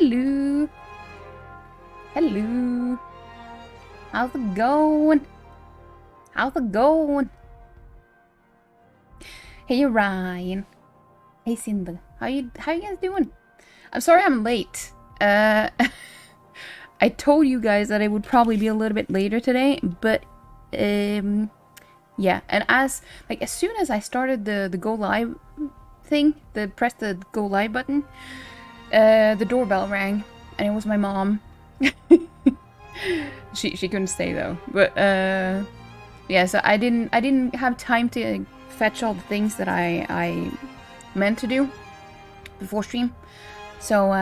Hello. Hello. How's it going? How's it going? Hey Ryan. Hey Cinda. How you guys doing? I'm sorry I'm late. I told you guys that it would probably be a little bit later today, but yeah, and as soon as I started the go live thing, press the go live button, the doorbell rang, and it was my mom. she couldn't stay though, but yeah, so I didn't have time to fetch all the things that I meant to do before stream. So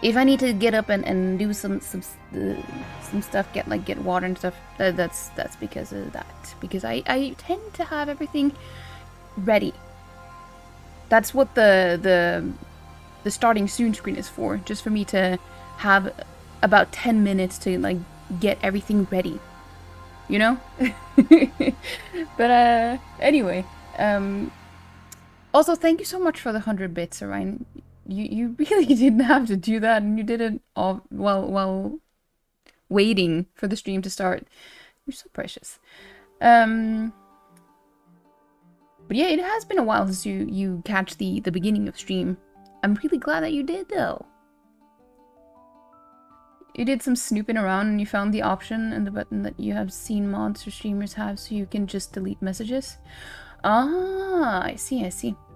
if I need to get up and do some stuff, get water and stuff, that's because of that. Because I tend to have everything ready. That's what the starting soon screen is for, just for me to have about 10 minutes to get everything ready, you know. But anyway, also thank you so much for the 100 bits, Orion. You really didn't have to do that, and you did it all while waiting for the stream to start. You're so precious. But yeah, it has been a while since you catch the beginning of stream. I'm really glad that you did though. You did some snooping around and you found the option and the button that you have seen mods or streamers have, so you can just delete messages. Ah, I see.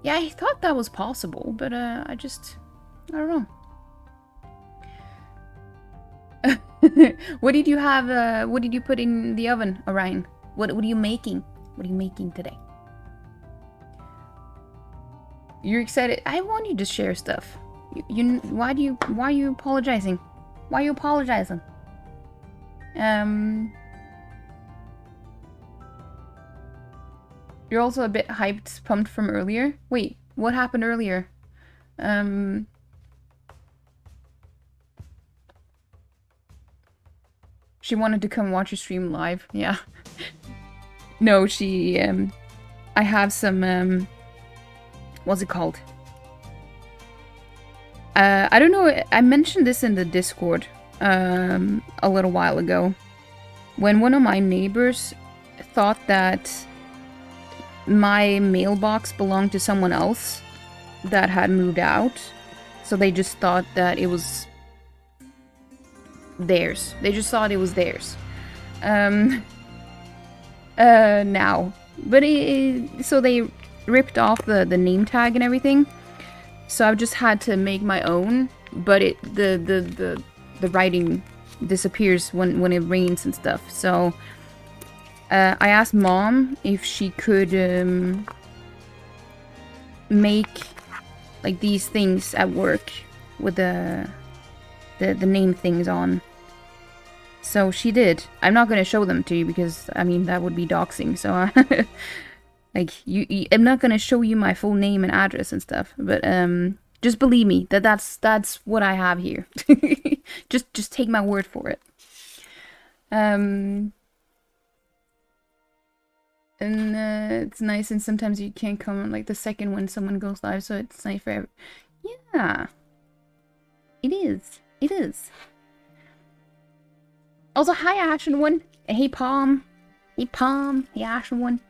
Yeah, I thought that was possible, but I don't know. What did you have? What did you put in the oven, Orion? What are you making? What are you making today? You're excited. I want you to share stuff. Why are you apologizing? Why are you apologizing? You're also a bit hyped, pumped from earlier. Wait, what happened earlier? She wanted to come watch your stream live. Yeah. No, she I have some what's it called? I don't know, I mentioned this in the Discord a little while ago. When one of my neighbors thought that my mailbox belonged to someone else that had moved out, so they just thought that it was theirs. They just thought it was theirs. Now. But so they ripped off the name tag and everything. So I've just had to make my own, but the writing disappears when it rains and stuff. So I asked Mom if she could make these things at work with the name things on. So she did. I'm not gonna show them to you because I mean that would be doxing. So I'm not gonna show you my full name and address and stuff. But just believe me that's what I have here. just take my word for it. And it's nice, and sometimes you can't come the second when someone goes live, so it's nice for yeah, it is. Also, hi Ashen One. Hey Palm. Hey Ashen One.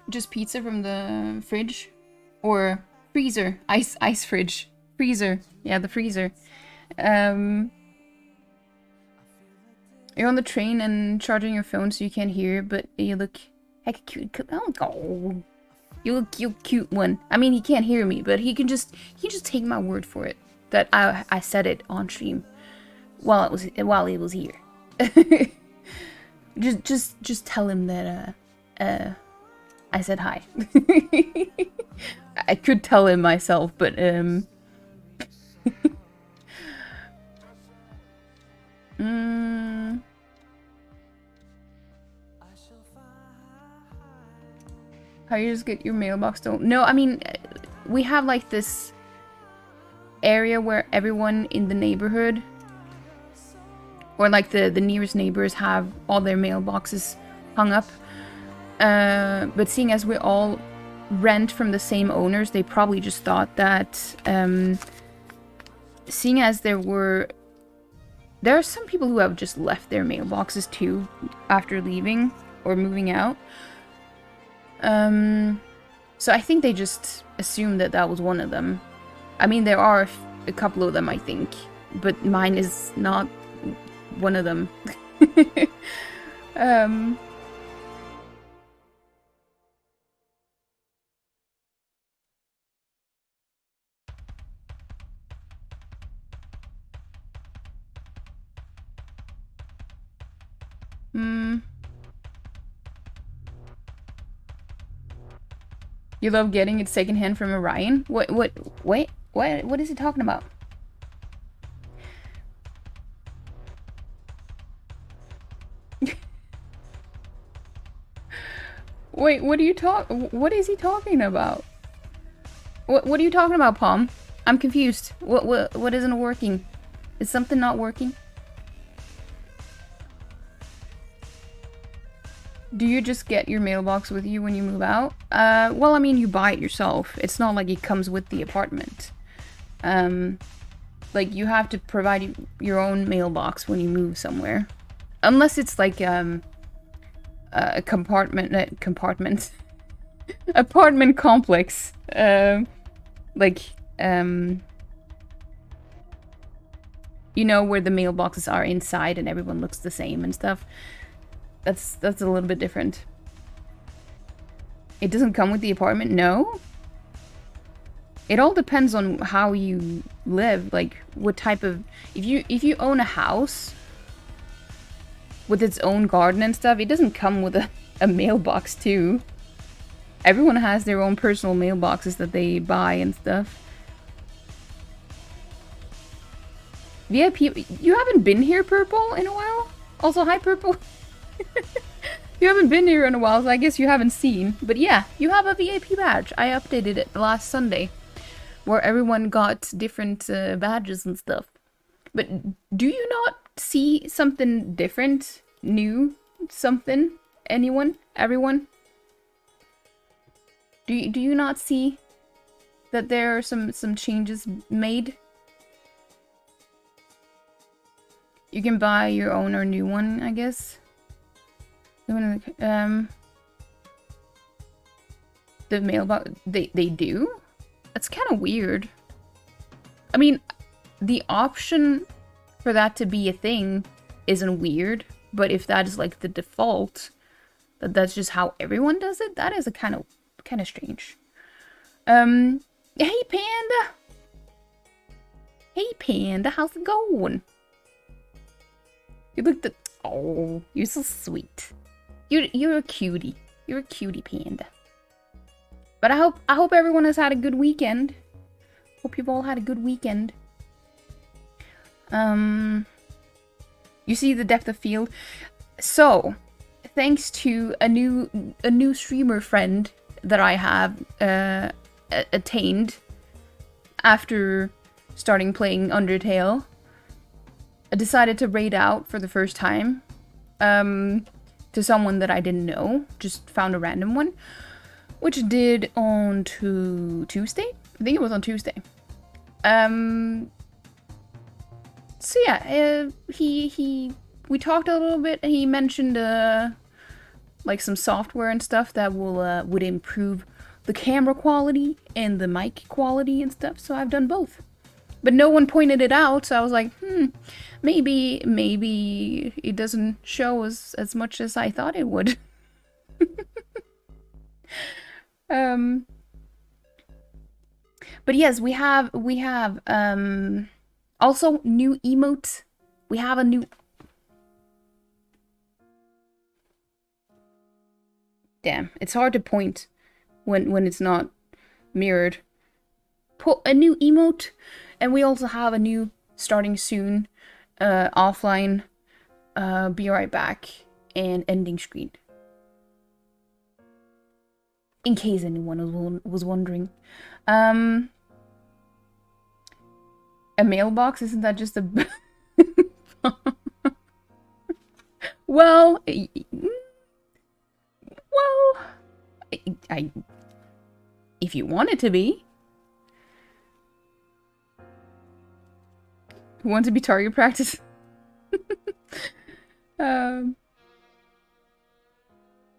Just pizza from the fridge or freezer, ice fridge, freezer. Yeah, the freezer. You're on the train and charging your phone so you can't hear, but you look heck cute. Oh, you look cute one. I mean, he can't hear me, but he can just take my word for it that I said it on stream while he was here. just tell him that I said hi. I could tell him myself, but how you just get your mailbox stolen? No, I mean, we have this area where everyone in the neighborhood, or the nearest neighbors, have all their mailboxes hung up. But seeing as we all rent from the same owners, they probably just thought that, seeing as there are some people who have just left their mailboxes too after leaving or moving out. So I think they just assumed that that was one of them. I mean, there are a couple of them, I think, but mine is not one of them. You love getting it secondhand from Orion? What is he talking about? Wait, what is he talking about? What are you talking about, Palm? I'm confused. What isn't working? Is something not working? Do you just get your mailbox with you when you move out? Well, I mean, you buy it yourself. It's not like it comes with the apartment. Like, you have to provide your own mailbox when you move somewhere. Unless it's like, a apartment complex. You know, where the mailboxes are inside and everyone looks the same and stuff. That's a little bit different. It doesn't come with the apartment? No? It all depends on how you live, like what type of... If you own a house with its own garden and stuff, it doesn't come with a mailbox too. Everyone has their own personal mailboxes that they buy and stuff. VIP, you haven't been here, Purple, in a while? Also, hi, Purple. You haven't been here in a while, so I guess you haven't seen. But yeah, you have a VIP badge. I updated it last Sunday, where everyone got different badges and stuff. But do you not see something different? New? Something? Anyone? Everyone? Do you not see that there are some changes made? You can buy your own or new one, I guess. The mailbox, they do? That's kind of weird. I mean, the option for that to be a thing isn't weird, but if that is like the default, that's just how everyone does it, that is a kind of strange. Hey Panda! Hey Panda, how's it going? You look oh, you're so sweet. You're a cutie. You're a cutie panda. But I hope everyone has had a good weekend. Hope you've all had a good weekend. You see the depth of field. So, thanks to a new streamer friend that I have attained after starting playing Undertale, I decided to raid out for the first time. To someone that I didn't know, just found a random one, which did on Tuesday. I think it was on Tuesday. So yeah, we talked a little bit. He mentioned like some software and stuff that would improve the camera quality and the mic quality and stuff. So I've done both, but no one pointed it out. So I was like, maybe it doesn't show as much as I thought it would. But yes, we have also new emotes. We have a new... Damn, it's hard to point when it's not mirrored. Put a new emote, and we also have a new starting soon offline be right back and ending screen. In case anyone was wondering. A mailbox, isn't that just a... well, If you want it to be. Who wants to be target practice?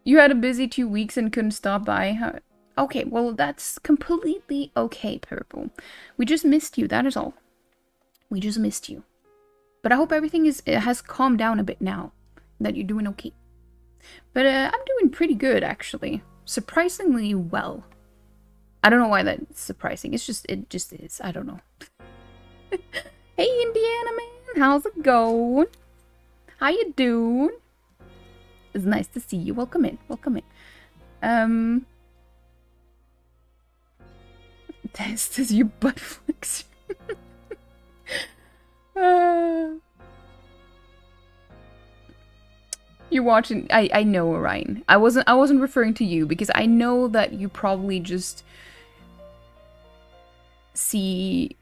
You had a busy 2 weeks and couldn't stop by. Okay, well, that's completely okay, Purple. We just missed you, that is all. We just missed you. But I hope everything has calmed down a bit now. That you're doing okay. But I'm doing pretty good, actually. Surprisingly well. I don't know why that's surprising. It just is. I don't know. Hey, Indiana man. How's it going? How you doing? It's nice to see you. Welcome in. Welcome in. This is your butt flicks. You're watching. I know, Orion. I wasn't referring to you because I know that you probably just see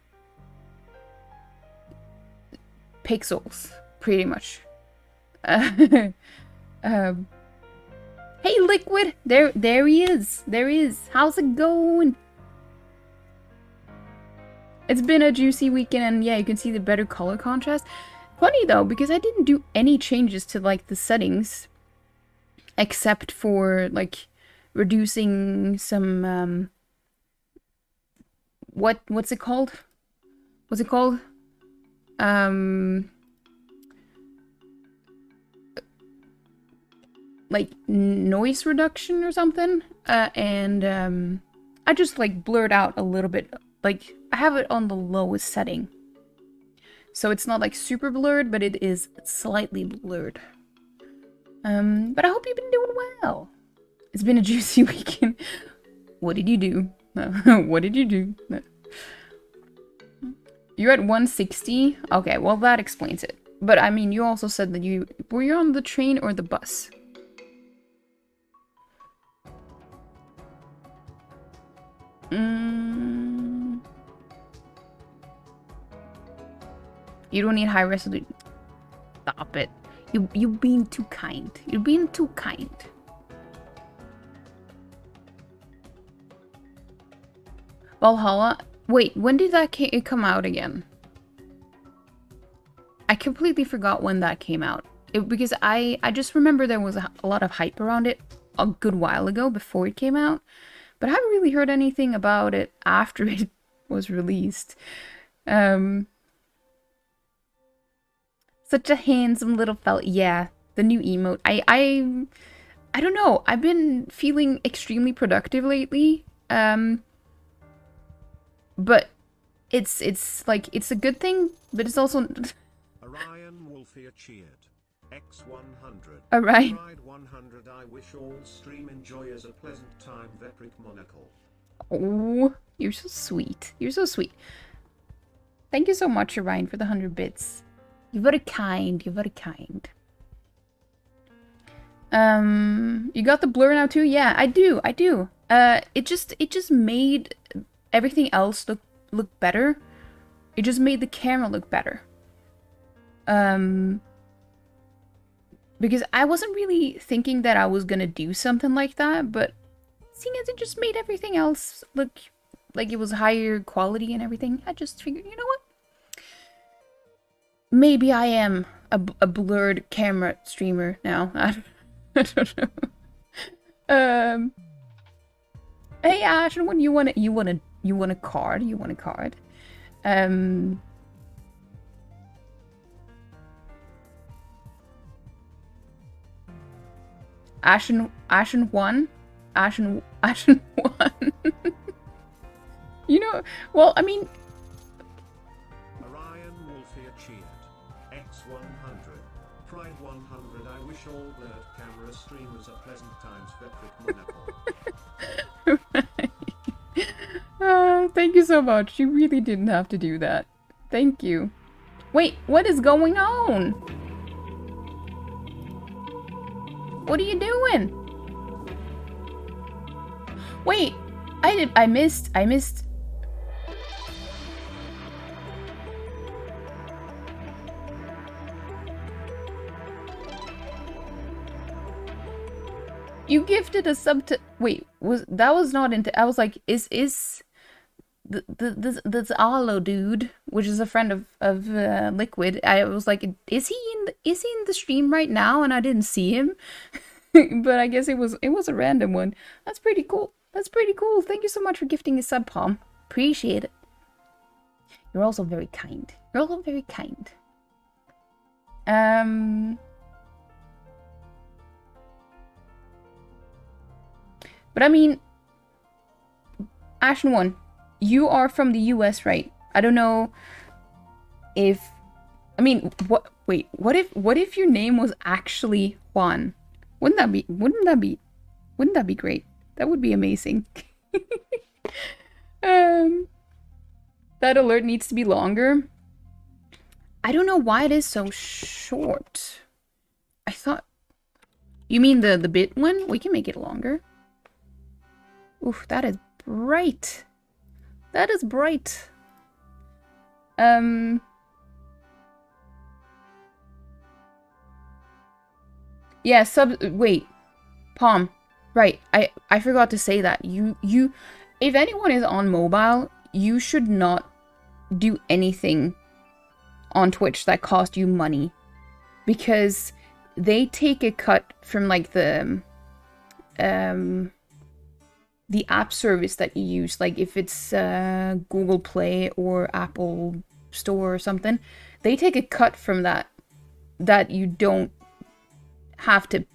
pixels, pretty much. Hey, Liquid. There he is. There he is. How's it going? It's been a juicy weekend, and yeah, you can see the better color contrast. Funny though, because I didn't do any changes to like the settings, except for like reducing some what's it called? What's it called? Like noise reduction or something. And I just like blurred out a little bit. Like I have it on the lowest setting. So it's not like super blurred, but it is slightly blurred. But I hope you've been doing well. It's been a juicy weekend. What did you do? What did you do? You're at 160? Okay, well that explains it. But I mean, you also said that were you on the train or the bus? You don't need high resolution. Stop it. You being too kind. You're being too kind. Valhalla? Wait, when did that come out again? I completely forgot when that came out. Because I just remember there was a lot of hype around it a good while ago before it came out. But I haven't really heard anything about it after it was released. Such a handsome little fella. Yeah, the new emote. I don't know. I've been feeling extremely productive lately. But it's like it's a good thing, but it's also Orion Wolfia cheered. X100. Alright. Pride 100. I wish all stream enjoyers a pleasant time. Vepric Monocle. Oh, you're so sweet. You're so sweet. Thank you so much, Orion, for the 100 bits. You're very kind. You're very kind. You got the blur now too? Yeah, I do. I do. It just made everything else look better. It just made the camera look better. Because I wasn't really thinking that I was gonna do something like that, but seeing as it just made everything else look like it was higher quality and everything, I just figured, you know what? Maybe I am a blurred camera streamer now. I don't know. Hey Ash, when you want a card? You want a card? Ashen 1? Ashen 1. You know, well, I mean... Orion Wolfia cheered. X100. Pride 100. I wish all blurred camera streamers a pleasant times. Vepric Monocle. Thank you so much. You really didn't have to do that. Thank you. Wait, what is going on? What are you doing? Wait, I missed. You gifted a sub to... Wait, that was not into... I was like, is this Arlo dude, which is a friend of Liquid. I was like, is he in the stream right now? And I didn't see him. But I guess it was a random one. That's pretty cool. That's pretty cool. Thank you so much for gifting a sub, Palm. Appreciate it. You're also very kind. You're also very kind. But I mean, Ashen One, you are from the US, right? I don't know if... I mean, wait, what if your name was actually Juan? Wouldn't that be great? That would be amazing. That alert needs to be longer. I don't know why it is so short. I thought... You mean the bit one? We can make it longer. Oof, that is bright. That is bright. Yeah, wait. Palm. Right. I forgot to say that. If anyone is on mobile, you should not do anything on Twitch that cost you money, because they take a cut from like the app service that you use. Like if it's Google Play or Apple Store or something, they take a cut from that you don't have to.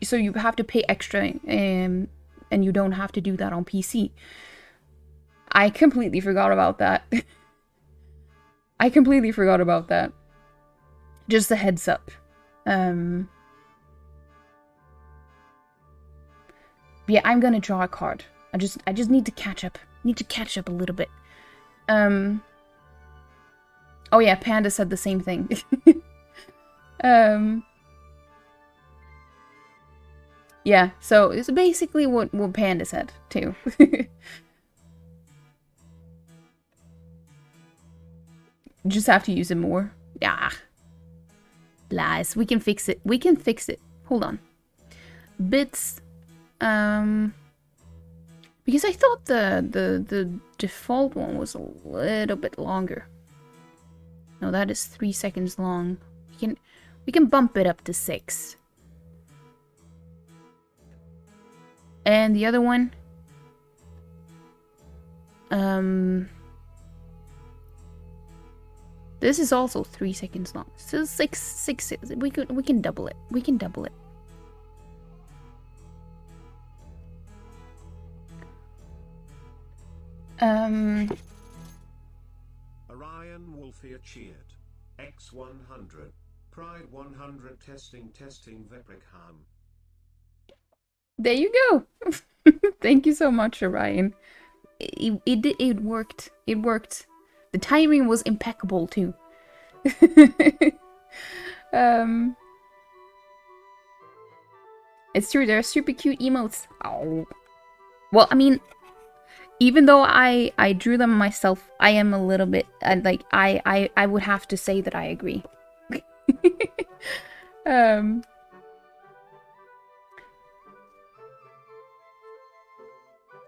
So you have to pay extra, and you don't have to do that on PC. I completely forgot about that. I completely forgot about that. Just a heads up. Yeah, I'm gonna draw a card. I just need to catch up. Need to catch up a little bit. Oh yeah, Panda said the same thing. Yeah, so it's basically what Panda said too. Just have to use it more. Yeah. Lies. We can fix it. We can fix it. Hold on. Bits. Because I thought the default one was a little bit longer. No, that is 3 seconds long. We can bump it up to 6. And the other one, this is also 3 seconds long. So 6. We can double it. We can double it. Orion Wolfia cheered. X100. Pride 100 testing Veprikham. There you go. Thank you so much, Orion. It worked. It worked. The timing was impeccable too. It's true, they're super cute emotes. Oh. Well, I mean, even though I drew them myself, I am a little bit like I would have to say that I agree.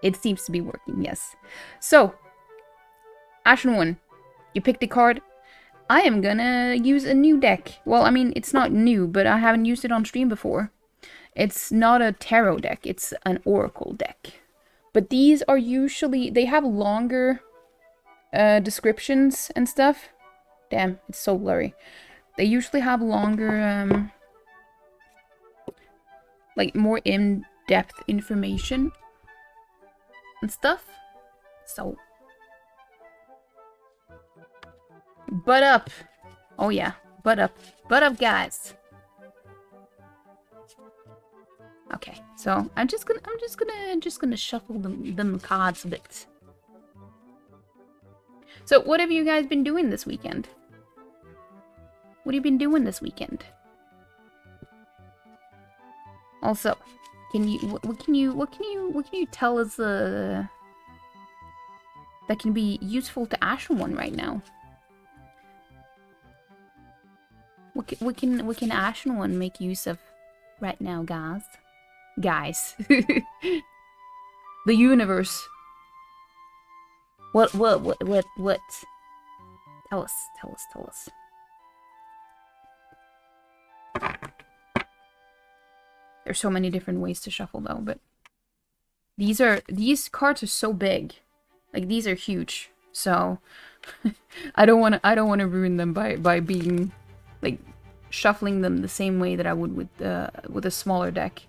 It seems to be working, yes. So, Ashen One, you picked a card. I am gonna use a new deck. Well, I mean, it's not new, but I haven't used it on stream before. It's not a tarot deck, it's an oracle deck. But these are usually, they have longer descriptions and stuff. Damn, it's so blurry. They usually have longer, like more in-depth information and stuff. So, butt up. Oh yeah, butt up, guys. Okay, so I'm just gonna shuffle them cards a bit. So, what have you guys been doing this weekend? What have you been doing this weekend? Also, what can you tell us that can be useful to Ashen One right now? What can Ashen One make use of right now, guys? guys. The universe. What? Tell us. There's so many different ways to shuffle though, but these cards are so big. Like, these are huge. So I don't want to ruin them by being like shuffling them the same way that I would with a smaller deck.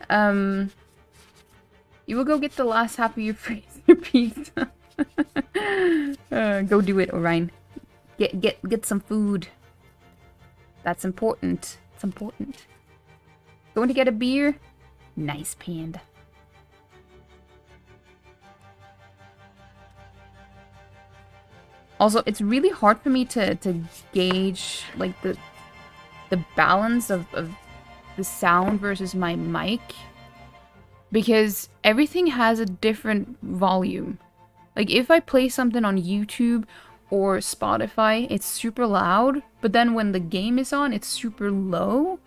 You will go get the last half of your pizza. Go do it, Orion. Get some food. That's important. It's important. Going to get a beer? Nice, Panda. Also, it's really hard for me to gauge like the balance of the sound versus my mic, because everything has a different volume. Like, if I play something on YouTube or Spotify, it's super loud, but then when the game is on, it's super low.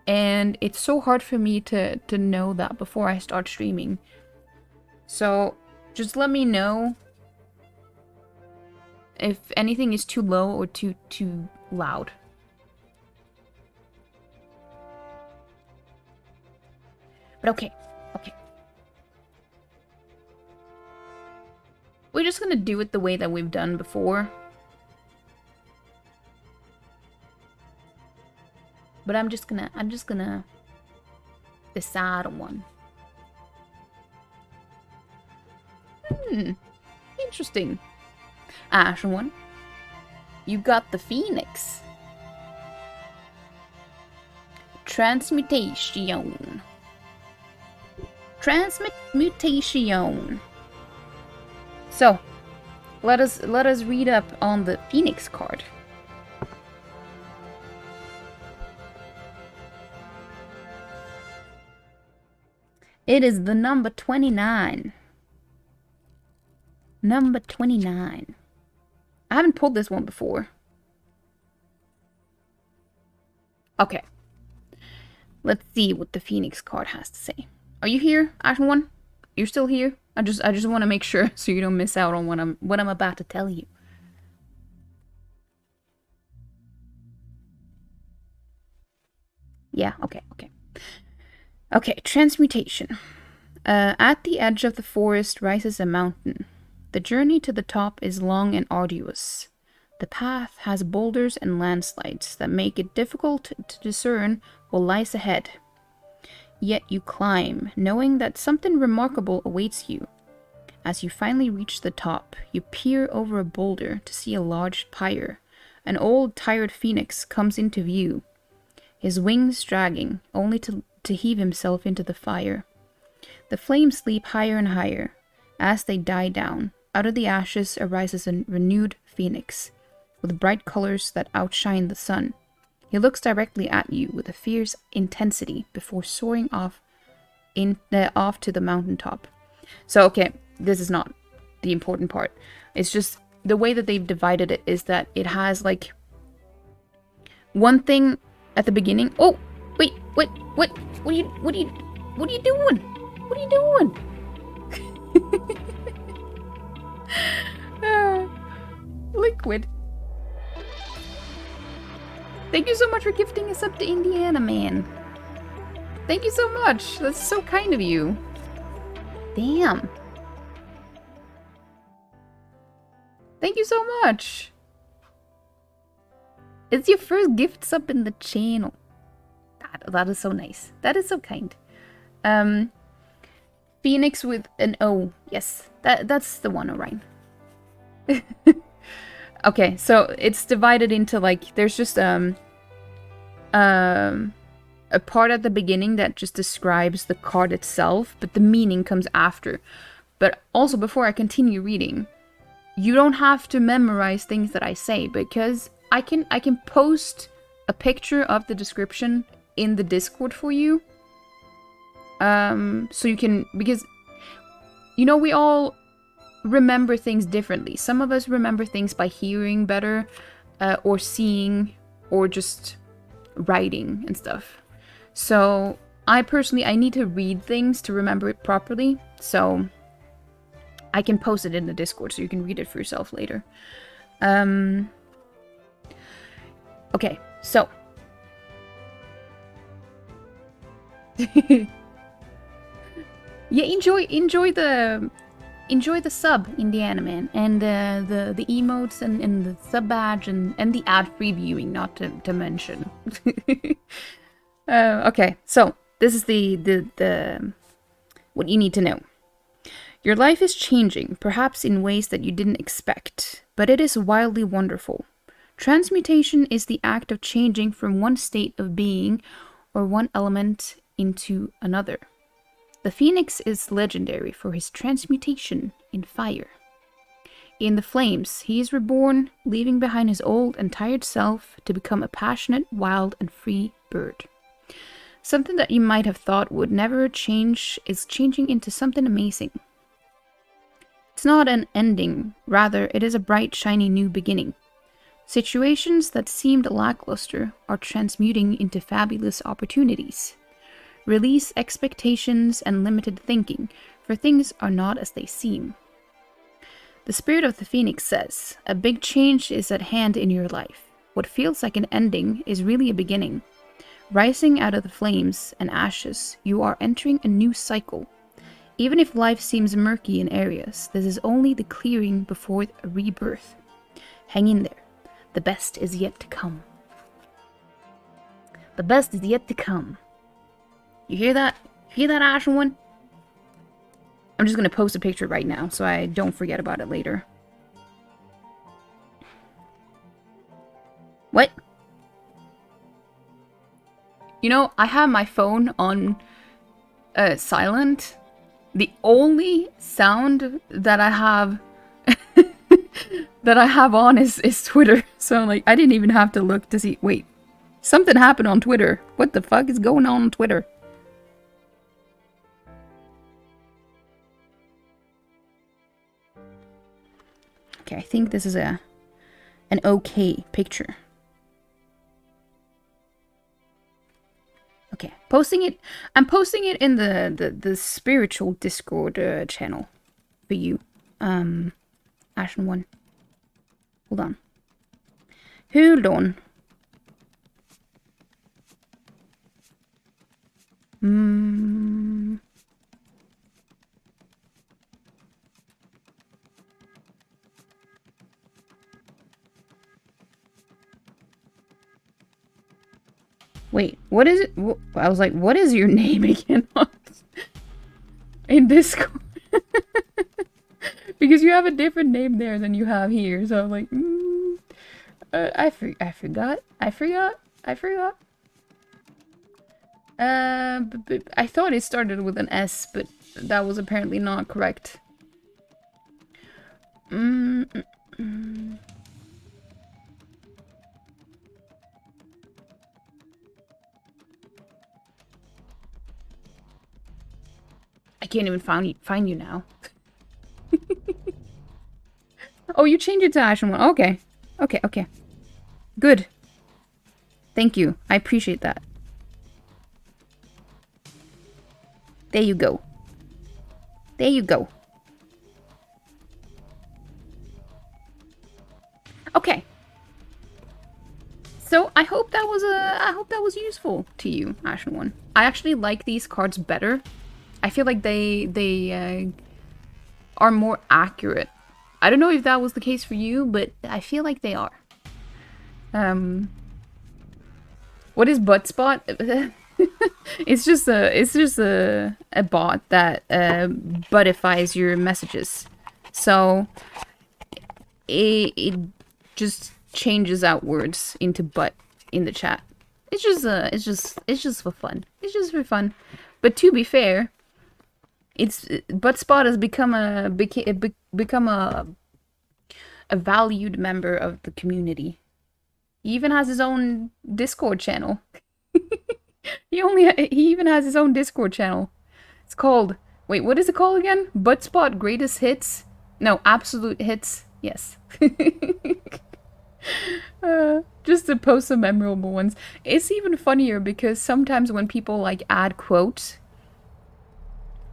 And it's so hard for me to know that before I start streaming. So just let me know if anything is too low or too loud. But okay. We're just gonna do it the way that we've done before. But I'm just gonna decide on one. Interesting. Ashen one. You got the Phoenix. Transmutation. So, let us read up on the Phoenix card. It is the number 29. Number 29. I haven't pulled this one before. Okay. Let's see what the Phoenix card has to say. Are you here, Ashen One? You're still here? I just want to make sure so you don't miss out on what I'm about to tell you. Yeah, okay. Okay, transmutation. At the edge of the forest rises a mountain. The journey to the top is long and arduous. The path has boulders and landslides that make it difficult to discern what lies ahead. Yet you climb, knowing that something remarkable awaits you. As you finally reach the top, you peer over a boulder to see a large pyre. An old, tired phoenix comes into view, his wings dragging, only to heave himself into the fire. The flames leap higher and higher. As they die down, out of the ashes arises a renewed phoenix, with bright colors that outshine the sun. He looks directly at you with a fierce intensity before soaring off to the mountaintop. So, okay, this is not the important part. It's just the way that they've divided it is that it has like one thing at the beginning. Oh, wait, what are you doing? What are you doing? Liquid. Thank you so much for gifting us up to Indiana, man. Thank you so much. That's so kind of you. Damn. Thank you so much. It's your first gift sub in the channel. That is so nice. That is so kind. Phoenix with an O. Yes, that's the one, Orion. Okay, so it's divided into like there's just a part at the beginning that just describes the card itself, but the meaning comes after. But also, before I continue reading, you don't have to memorize things that I say, because I can post a picture of the description in the Discord for you. So you can, because you know, we all remember things differently. Some of us remember things by hearing better, or seeing, or just writing and stuff. So I personally, I need to read things to remember it properly, so I can post it in the Discord so you can read it for yourself later. Okay, so. Yeah, enjoy the sub, Indiana Man, and the emotes and the sub badge and the ad-free viewing, not to mention. Okay, so this is the what you need to know. Your life is changing, perhaps in ways that you didn't expect, but it is wildly wonderful. Transmutation is the act of changing from one state of being or one element into another. The phoenix is legendary for his transmutation in fire. In the flames, he is reborn, leaving behind his old and tired self to become a passionate, wild, and free bird. Something that you might have thought would never change is changing into something amazing. It's not an ending, rather it is a bright, shiny new beginning. Situations that seemed lackluster are transmuting into fabulous opportunities. Release expectations and limited thinking, for things are not as they seem. The spirit of the phoenix says, a big change is at hand in your life. What feels like an ending is really a beginning. Rising out of the flames and ashes, you are entering a new cycle. Even if life seems murky in areas, this is only the clearing before a rebirth. Hang in there. The best is yet to come. The best is yet to come. You hear that? Hear that, Ashen One? I'm just going to post a picture right now so I don't forget about it later. What? You know, I have my phone on silent. The only sound that I have that I have on is Twitter. So like I didn't even have to look to see. Wait, something happened on Twitter. What the fuck is going on Twitter? Okay, I think this is an okay picture. Okay, posting it. I'm posting it in the spiritual Discord channel for you, Ashen One. Hold on. Hold on. Wait, what is it? I was like, what is your name again? In Discord. Because you have a different name there than you have here. So I'm like, I forgot. But I thought it started with an S, but that was apparently not correct. I can't even find you now. Oh, you changed it to Ashen One. Okay. Okay. Good. Thank you. I appreciate that. There you go. There you go. Okay. So I hope that was useful to you, Ashen One. I actually like these cards better. I feel like they are more accurate. I don't know if that was the case for you, but I feel like they are. What is Buttspot? It's just a bot that buttifies your messages. So it just changes out words into butt in the chat. It's just for fun. It's just for fun. But to be fair, Buttspot has become a valued member of the community. He even has his own Discord channel. He even has his own Discord channel. It's called, wait, what is it called again? Buttspot Greatest Hits? No, Absolute Hits. Yes. Just to post some memorable ones. It's even funnier because sometimes when people like add quotes,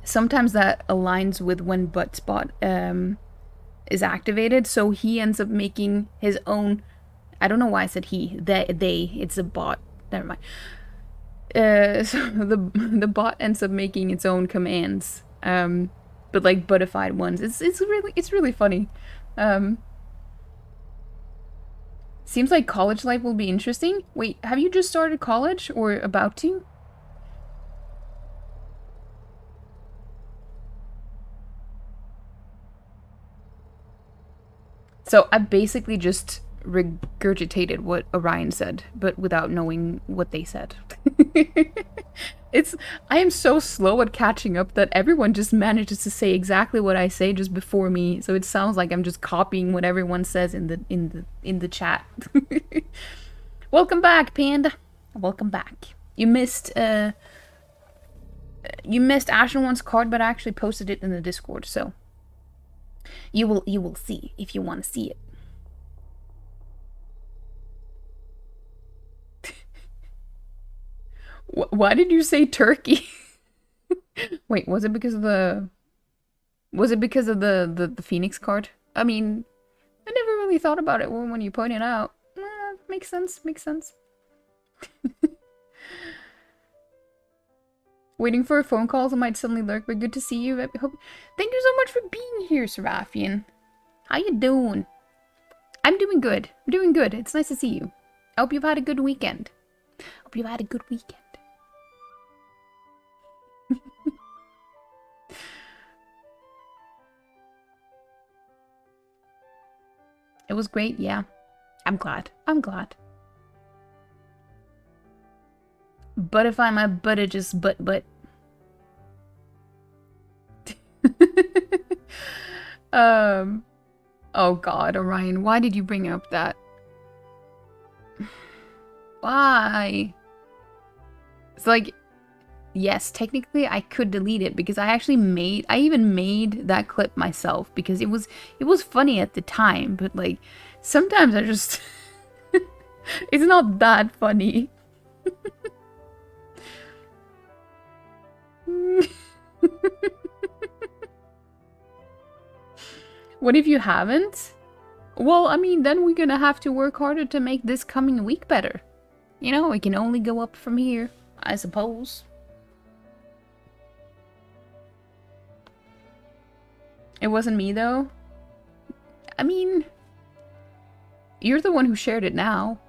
sometimes that aligns with when Buttspot is activated, so he ends up making his own. I don't know why I said he. They. It's a bot. Never mind. So the bot ends up making its own commands, but like buttified ones. It's really funny. Seems like college life will be interesting. Wait, have you just started college or about to? So I basically just regurgitated what Orion said, but without knowing what they said. I am so slow at catching up that everyone just manages to say exactly what I say just before me, so it sounds like I'm just copying what everyone says in the chat. Welcome back, Panda. Welcome back. You missed Ashen One's card, but I actually posted it in the Discord, so you will see if you want to see it. Why did you say turkey? Wait, was it because of the Phoenix card? I mean, I never really thought about it when you point it out. Makes sense. Makes sense. Waiting for a phone call, so might suddenly lurk, but good to see you. Thank you so much for being here, Seraphian. How you doing? I'm doing good. I'm doing good. It's nice to see you. I hope you've had a good weekend. Hope you've had a good weekend. It was great, yeah. I'm glad. I'm glad. But if I'm a but it just but. Oh god, Orion, why did you bring up that? Why? It's like, yes, technically I could delete it because I even made that clip myself because it was funny at the time, but like sometimes I just it's not that funny. What if you haven't? Well, I mean, then we're gonna have to work harder to make this coming week better. You know, it can only go up from here, I suppose. It wasn't me, though. I mean, you're the one who shared it now.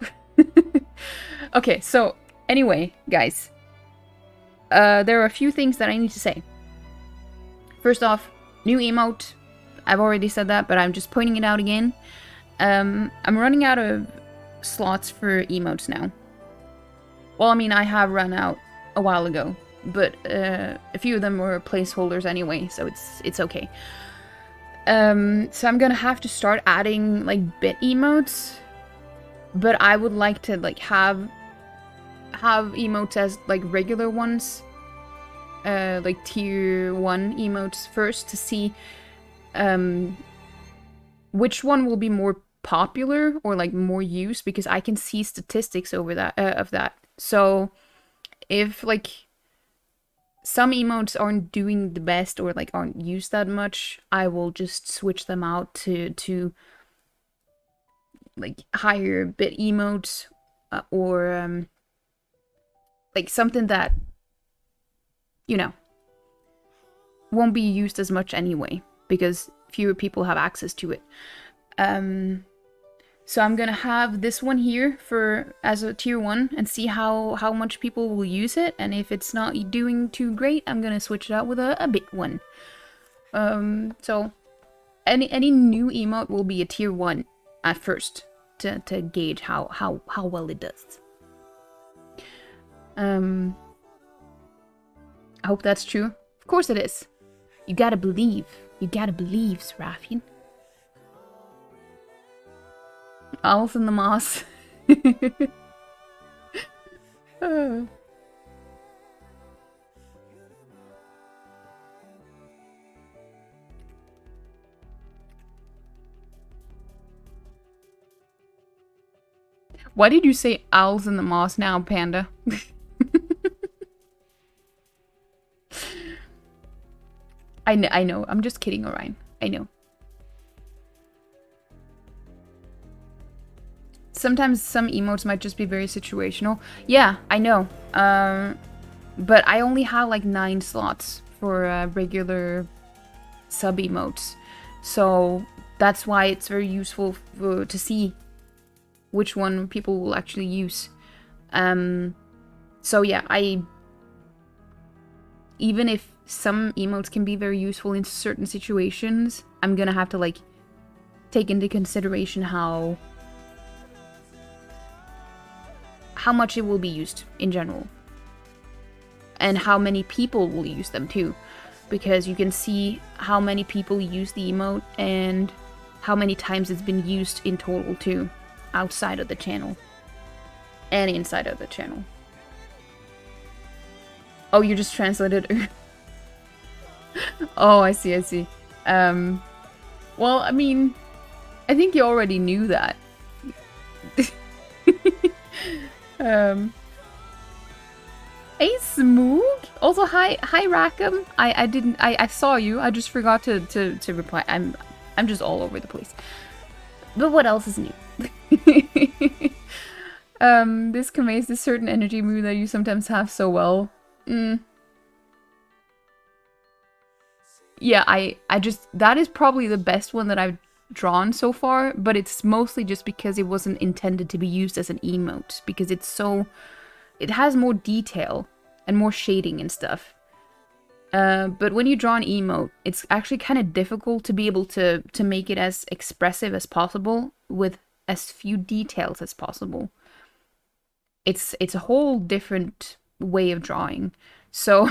Okay, so anyway, guys. There are a few things that I need to say. First off, new emote. I've already said that, but I'm just pointing it out again. I'm running out of slots for emotes now. Well, I mean, I have run out a while ago, but a few of them were placeholders anyway, so it's okay. So I'm gonna have to start adding like bit emotes, but I would like to like have emotes as like regular ones, like tier 1 emotes first to see which one will be more popular or like more used, because I can see statistics over that of that. So if like some emotes aren't doing the best or like aren't used that much, I will just switch them out to like higher bit emotes, or like something that, you know, won't be used as much anyway because fewer people have access to it. So I'm gonna have this one here for as a tier 1 and see how much people will use it, and if it's not doing too great, I'm gonna switch it out with a bit one. So any new emote will be a tier 1 at first to gauge how well it does. I hope that's true. Of course it is. You gotta believe. You gotta believe, Seraphian. Owls in the moss. Why did you say owls in the moss now, Panda? I know. I'm just kidding, Orion. I know. Sometimes some emotes might just be very situational. Yeah, I know. But I only have like 9 slots for regular sub emotes. So that's why it's very useful to see which one people will actually use. So yeah, even if some emotes can be very useful in certain situations, I'm gonna have to like take into consideration how much it will be used in general. And how many people will use them too. Because you can see how many people use the emote and how many times it's been used in total too. Outside of the channel. And inside of the channel. Oh, you just translated. Oh, I see, I see. Well, I mean, I think you already knew that. Hey, Smoog. Also, hi, Rackham. I saw you. I just forgot to reply. I'm just all over the place. But what else is new? This conveys this certain energy mood that you sometimes have so well. Yeah, I just, that is probably the best one that I've drawn so far, but it's mostly just because it wasn't intended to be used as an emote, because it's so, it has more detail and more shading and stuff. But when you draw an emote, it's actually kind of difficult to be able to make it as expressive as possible with as few details as possible. It's a whole different way of drawing. So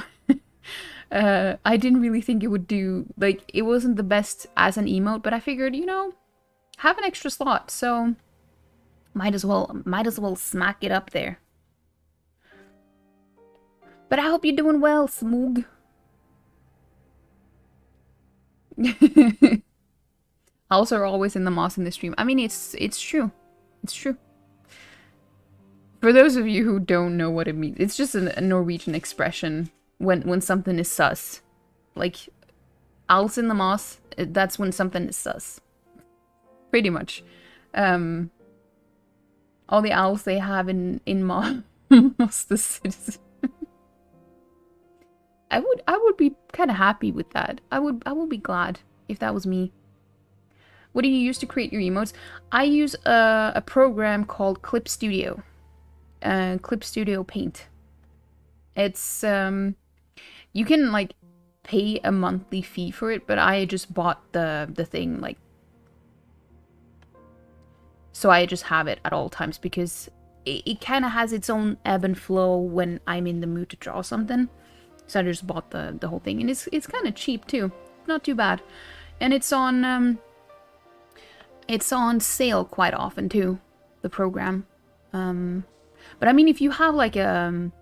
I didn't really think it would do, like, it wasn't the best as an emote, but I figured, you know, have an extra slot, so might as well smack it up there. But I hope you're doing well, Smoog. Owls are always in the moss in the stream. I mean, it's true. It's true. For those of you who don't know what it means, it's just a Norwegian expression when something is sus. Like, owls in the moss, that's when something is sus. Pretty much. All the owls they have in moss the cities. I would be kind of happy with that. I would be glad if that was me. What do you use to create your emotes? I use a program called Clip Studio. Clip Studio Paint. It's you can like pay a monthly fee for it, but I just bought the thing, like, so I just have it at all times because it kind of has its own ebb and flow when I'm in the mood to draw something. So I just bought the whole thing, and it's kind of cheap too, not too bad, and it's on sale quite often too, the program. But I mean, if you have like an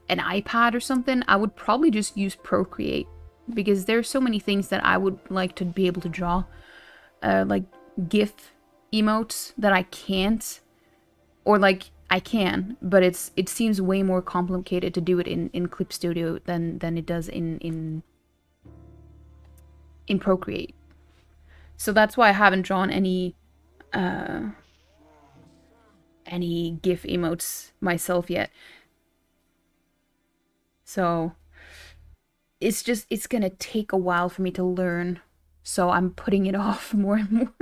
iPad or something, I would probably just use Procreate, because there's so many things that I would like to be able to draw, like GIF emotes that I can't, or like I can, but it seems way more complicated to do it in Clip Studio than it does in Procreate. So that's why I haven't drawn any GIF emotes myself yet. So it's gonna take a while for me to learn, so I'm putting it off more and more.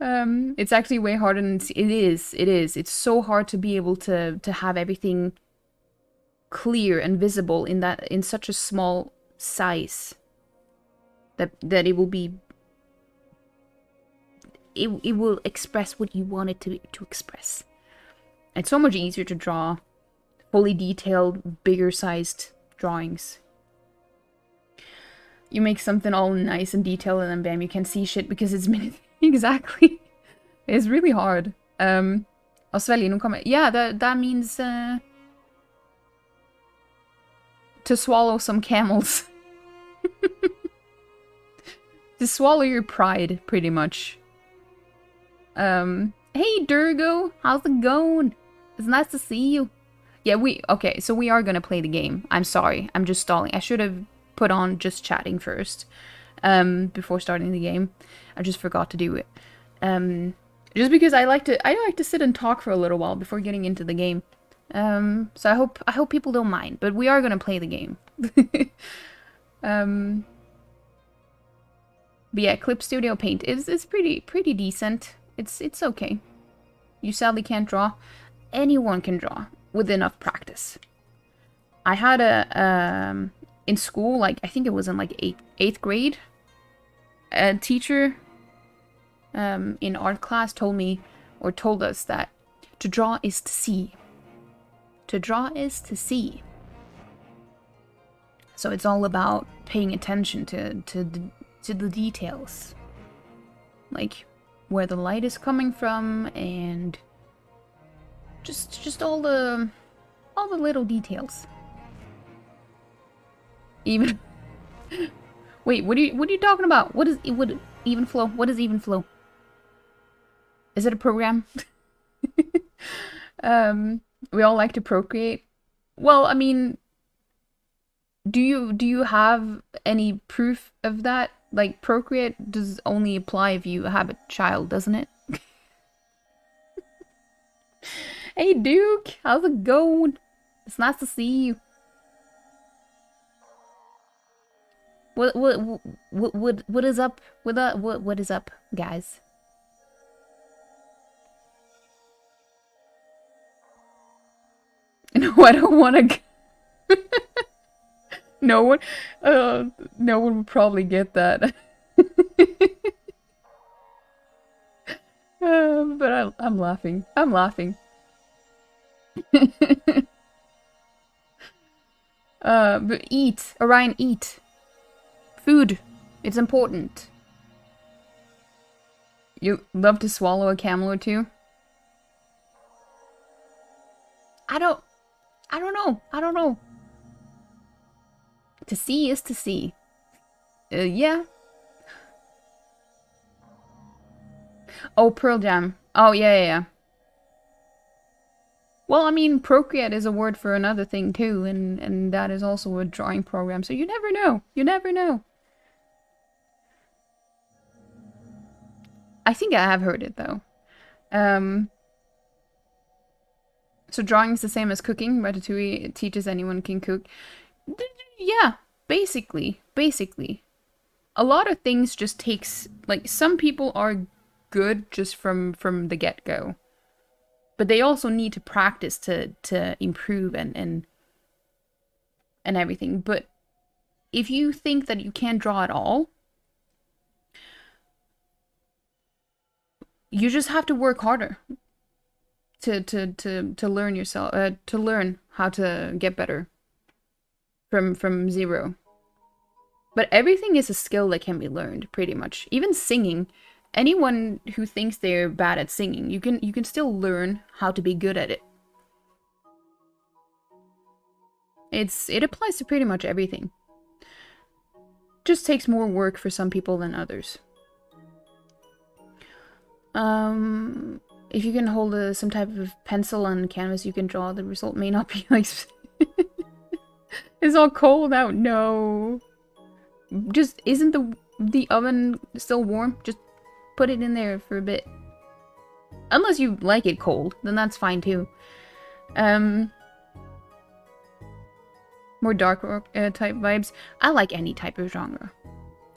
It's actually way harder than it is. It's so hard to be able to have everything clear and visible in such a small size that it will be, it will express what you want it to express. It's so much easier to draw fully detailed, bigger sized drawings. You make something all nice and detailed, and then bam, you can see shit because it's minute. Exactly. It's really hard. Å svelge noen kommer. Yeah, that means to swallow some camels. To swallow your pride, pretty much. Hey Durgo, how's it going? It's nice to see you. Yeah, okay, so we are gonna play the game. I'm sorry, I'm just stalling. I should have put on just chatting first, before starting the game. I just forgot to do it. Just because I like to sit and talk for a little while before getting into the game. So I hope people don't mind, but we are gonna play the game. But yeah, Clip Studio Paint is pretty decent. It's okay. You sadly can't draw. Anyone can draw with enough practice. I had a in school, like I think it was in like eighth grade, a teacher in art class told us that to draw is to see. To draw is to see. So it's all about paying attention to the details. Like where the light is coming from and just all the little details. Even wait, what are you talking about? What even flow? What is even flow? Is it a program? We all like to procreate. Well, I mean, do you have any proof of that? Like, procreate does only apply if you have a child, doesn't it? Hey Duke, how's it going? It's nice to see you. What is up with that? What is up, guys? No, I don't want to. No one would probably get that. But I'm laughing. I'm laughing. But eat, Orion, eat. Food. It's important. You love to swallow a camel or two? I don't know. I don't know. To see is to see. Yeah. Oh, Pearl Jam. Oh, yeah. Well, I mean, Procreate is a word for another thing too, and that is also a drawing program, so you never know. You never know. I think I have heard it, though. So drawing is the same as cooking. Ratatouille teaches anyone can cook. Yeah, basically. A lot of things just takes, like, some people are good just from the get-go. But they also need to practice to improve and everything. But if you think that you can't draw at all, you just have to work harder to learn yourself, to learn how to get better from zero. But everything is a skill that can be learned, pretty much. Even singing. Anyone who thinks they're bad at singing, you can still learn how to be good at it. It applies to pretty much everything. Just takes more work for some people than others. If you can hold some type of pencil on canvas, you can draw. The result may not be like... It's all cold out. No. Just, isn't the oven still warm? Just put it in there for a bit. Unless you like it cold, then that's fine too. More dark rock type vibes. I like any type of genre.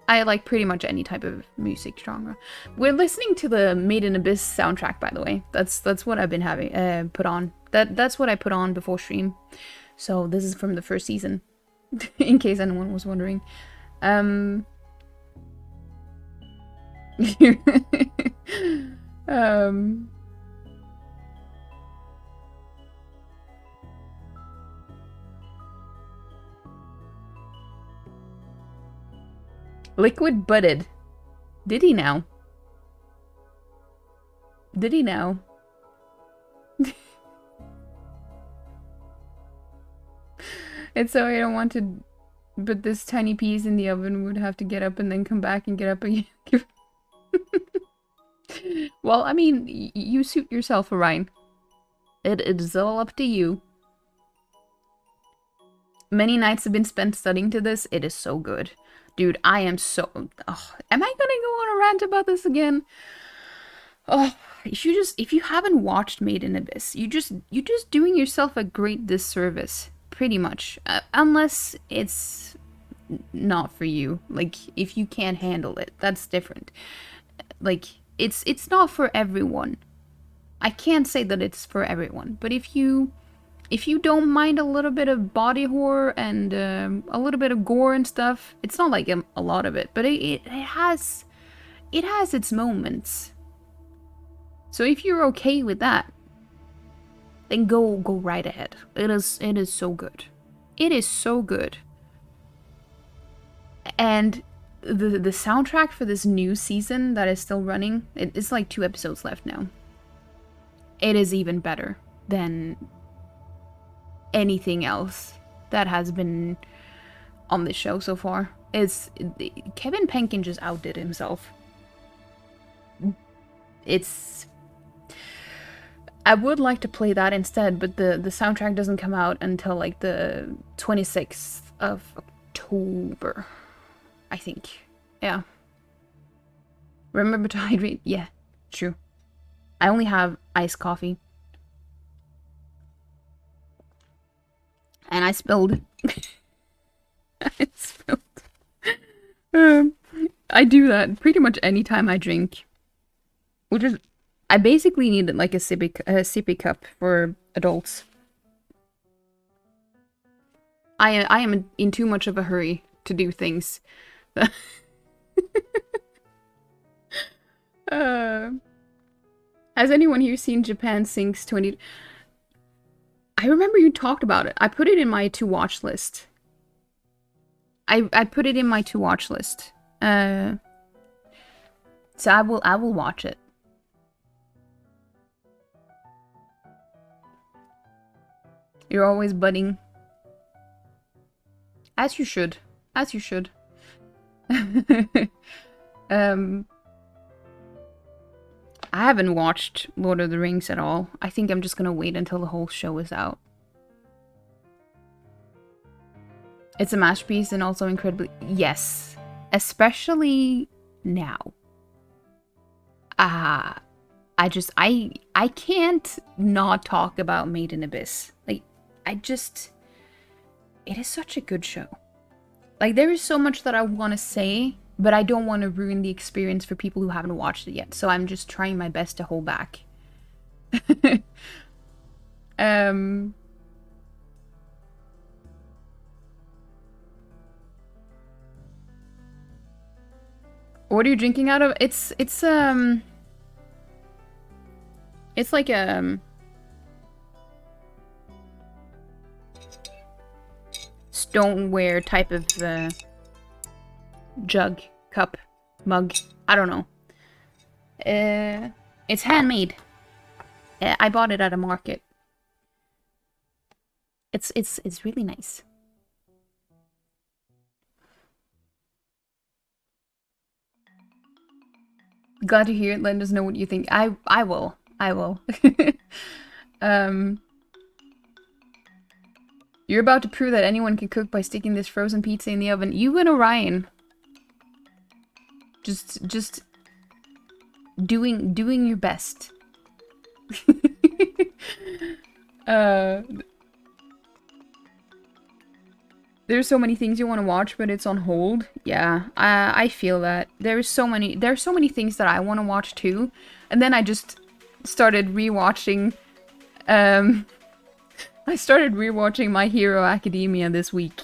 I like pretty much any type of music genre. We're listening to the Made in Abyss soundtrack, by the way. That's what I've been having put on. That's what I put on before stream. So this is from the first season, in case anyone was wondering. Liquid butted. Did he now? Did he now? It's so I don't want to put this tiny piece in the oven. Would have to get up and then come back and get up again. Well, I mean, you suit yourself, Orion. It is all up to you. Many nights have been spent studying to this. It is so good. Dude, I am so... Oh, am I gonna go on a rant about this again? Oh, if you haven't watched Made in Abyss, you're just doing yourself a great disservice, pretty much. Unless it's not for you. Like, if you can't handle it, that's different. Like, it's not for everyone. I can't say that it's for everyone, but if you don't mind a little bit of body horror and a little bit of gore and stuff, it's not like a lot of it, but it has its moments. So if you're okay with that, then go right ahead. It is so good. It is so good. And the soundtrack for this new season that is still running, it's like 2 episodes left now. It is even better than anything else that has been on this show so far. Kevin Penkin just outdid himself. I would like to play that instead, but the soundtrack doesn't come out until like the 26th of October, I think. Yeah. Remember to hydrate? Yeah, true. I only have iced coffee. And I spilled. I spilled. I do that pretty much anytime I drink. Which is... I basically need like a sippy cup for adults. I am in too much of a hurry to do things. Has anyone here seen Japan Sinks 20... I remember you talked about it. I put it in my to-watch list. I put it in my to-watch list. So I will watch it. You're always budding. As you should. As you should. I haven't watched Lord of the Rings at all. I think I'm just gonna wait until the whole show is out. It's a masterpiece and also incredibly... Yes. Especially now. I can't not talk about Made in Abyss. Like, it is such a good show. Like, there is so much that I want to say, but I don't want to ruin the experience for people who haven't watched it yet. So I'm just trying my best to hold back. What are you drinking out of? It's like a stoneware type of jug, cup, mug. I don't know. It's handmade. I bought it at a market. It's really nice. Glad to hear it. Let us know what you think. I will. I will. You're about to prove that anyone can cook by sticking this frozen pizza in the oven. You and Orion. Just doing your best. There's so many things you want to watch, but it's on hold. Yeah, I feel that. There's so many things that I want to watch too, and then I just started rewatching. I started rewatching My Hero Academia this week.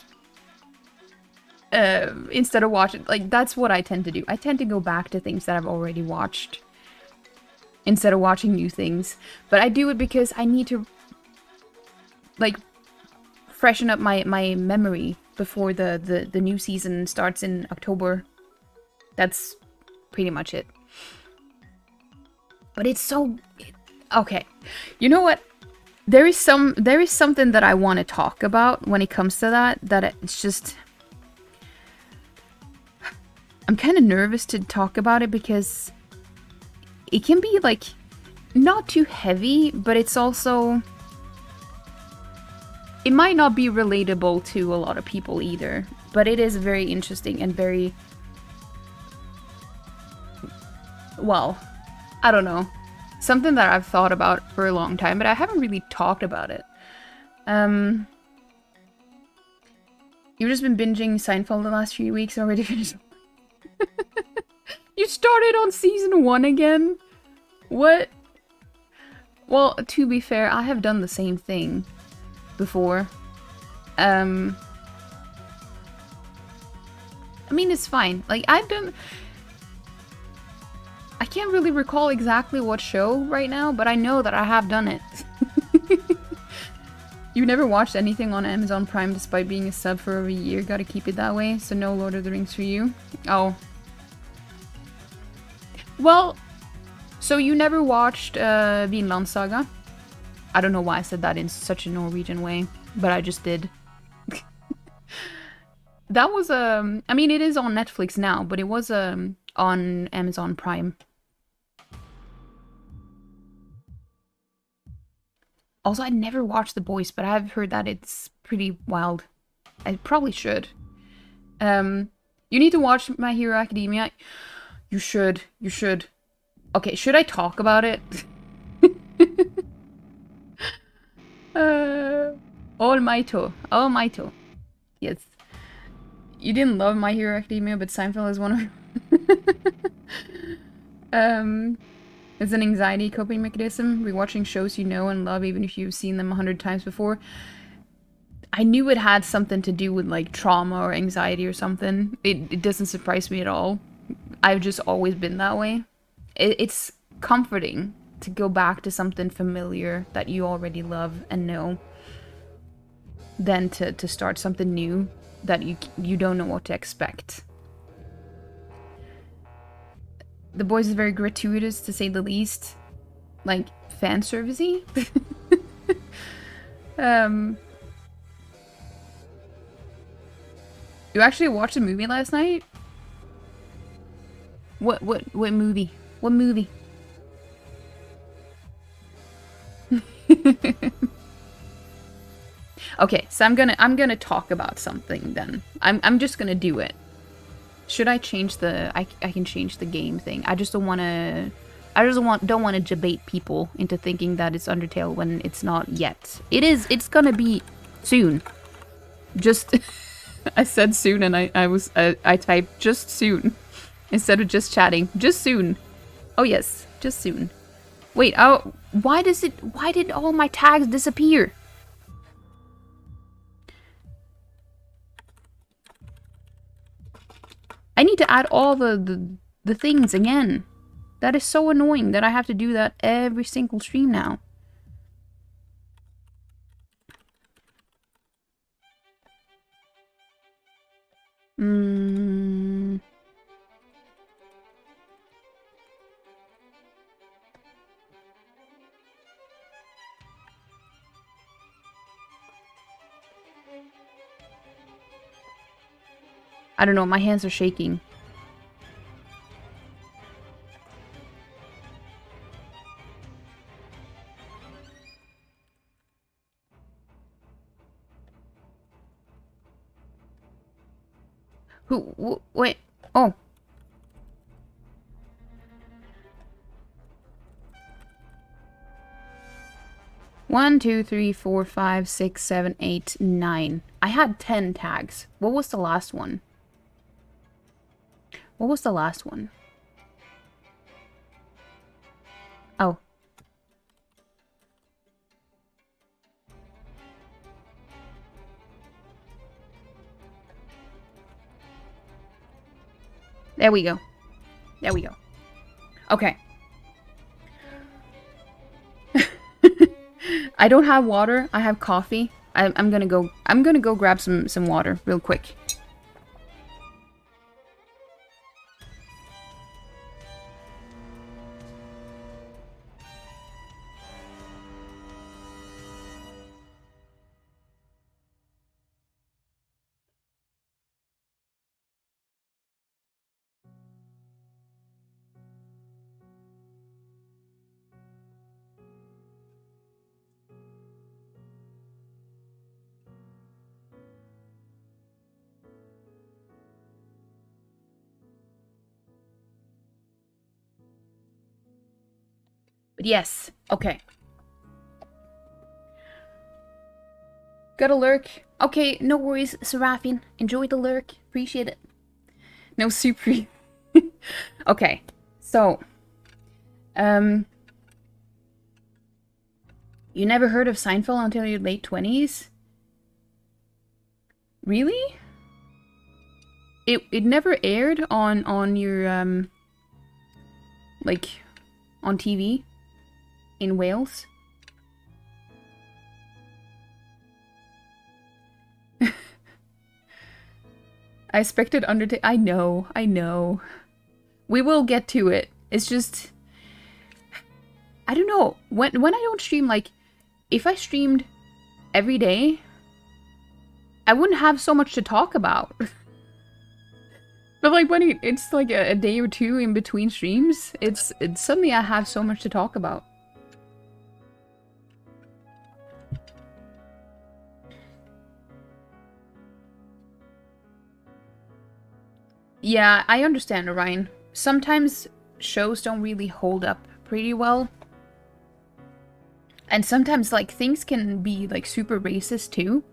Instead of watching, like, that's what I tend to do. I tend to go back to things that I've already watched instead of watching new things. But I do it because I need to, like, freshen up my memory before the new season starts in October. That's pretty much it. But it's so... Okay. You know what? There is something that I want to talk about when it comes to that it's just... I'm kind of nervous to talk about it because it can be like not too heavy, but it's also, it might not be relatable to a lot of people either, but it is very interesting and very, well, I don't know, something that I've thought about for a long time, but I haven't really talked about it. You've just been binging Seinfeld the last few weeks already. You started on season 1 again? What? Well, to be fair, I have done the same thing before. I mean, it's fine. Like, I can't really recall exactly what show right now, but I know that I have done it. You never watched anything on Amazon Prime despite being a sub for over a year. Gotta keep it that way, so no Lord of the Rings for you. Oh. Well, so you never watched Vinland Saga? I don't know why I said that in such a Norwegian way, but I just did. That was, I mean, it is on Netflix now, but it was on Amazon Prime. Also, I never watched The Boys, but I've heard that it's pretty wild. I probably should. You need to watch My Hero Academia. You should. You should. Okay, should I talk about it? Almighty. Almighty. Yes. You didn't love My Hero Academia, but Seinfeld is one of... It's an anxiety coping mechanism. Rewatching shows you know and love even if you've seen them 100 times before. I knew it had something to do with like trauma or anxiety or something. It doesn't surprise me at all. I've just always been that way. It's comforting to go back to something familiar that you already love and know than to start something new that you don't know what to expect. The Boys is very gratuitous, to say the least. Like, fan servicey. You actually watched a movie last night? What movie? What movie? Okay, so I'm gonna talk about something then. I'm just gonna do it. Should I change the... I can change the game thing. I just don't want to... don't want to debate people into thinking that it's Undertale when it's not yet. It is. It's gonna be soon. Just... I said soon and I typed just soon. Instead of just chatting. Just soon. Oh yes, just soon. Wait, oh, why did all my tags disappear? I need to add all the things again. That is so annoying that I have to do that every single stream now. I don't know, my hands are shaking. Wait, oh. One, two, three, four, five, six, seven, eight, 9. I had 10 tags. What was the last one? What was the last one? Oh. There we go. There we go. Okay. I don't have water. I have coffee. I'm gonna go grab some water real quick. But yes, okay. Got a lurk. Okay, no worries, Seraphine. Enjoy the lurk. Appreciate it. No super. Okay, so, you never heard of Seinfeld until your late 20s? Really? It never aired on your like on TV in Wales? I expected Undertale. I know. We will get to it. It's just I don't know. When I don't stream, like if I streamed every day, I wouldn't have so much to talk about. But like when it's like a day or two in between streams, it's suddenly I have so much to talk about. Yeah, I understand, Orion. Sometimes shows don't really hold up pretty well. And sometimes like things can be like super racist too,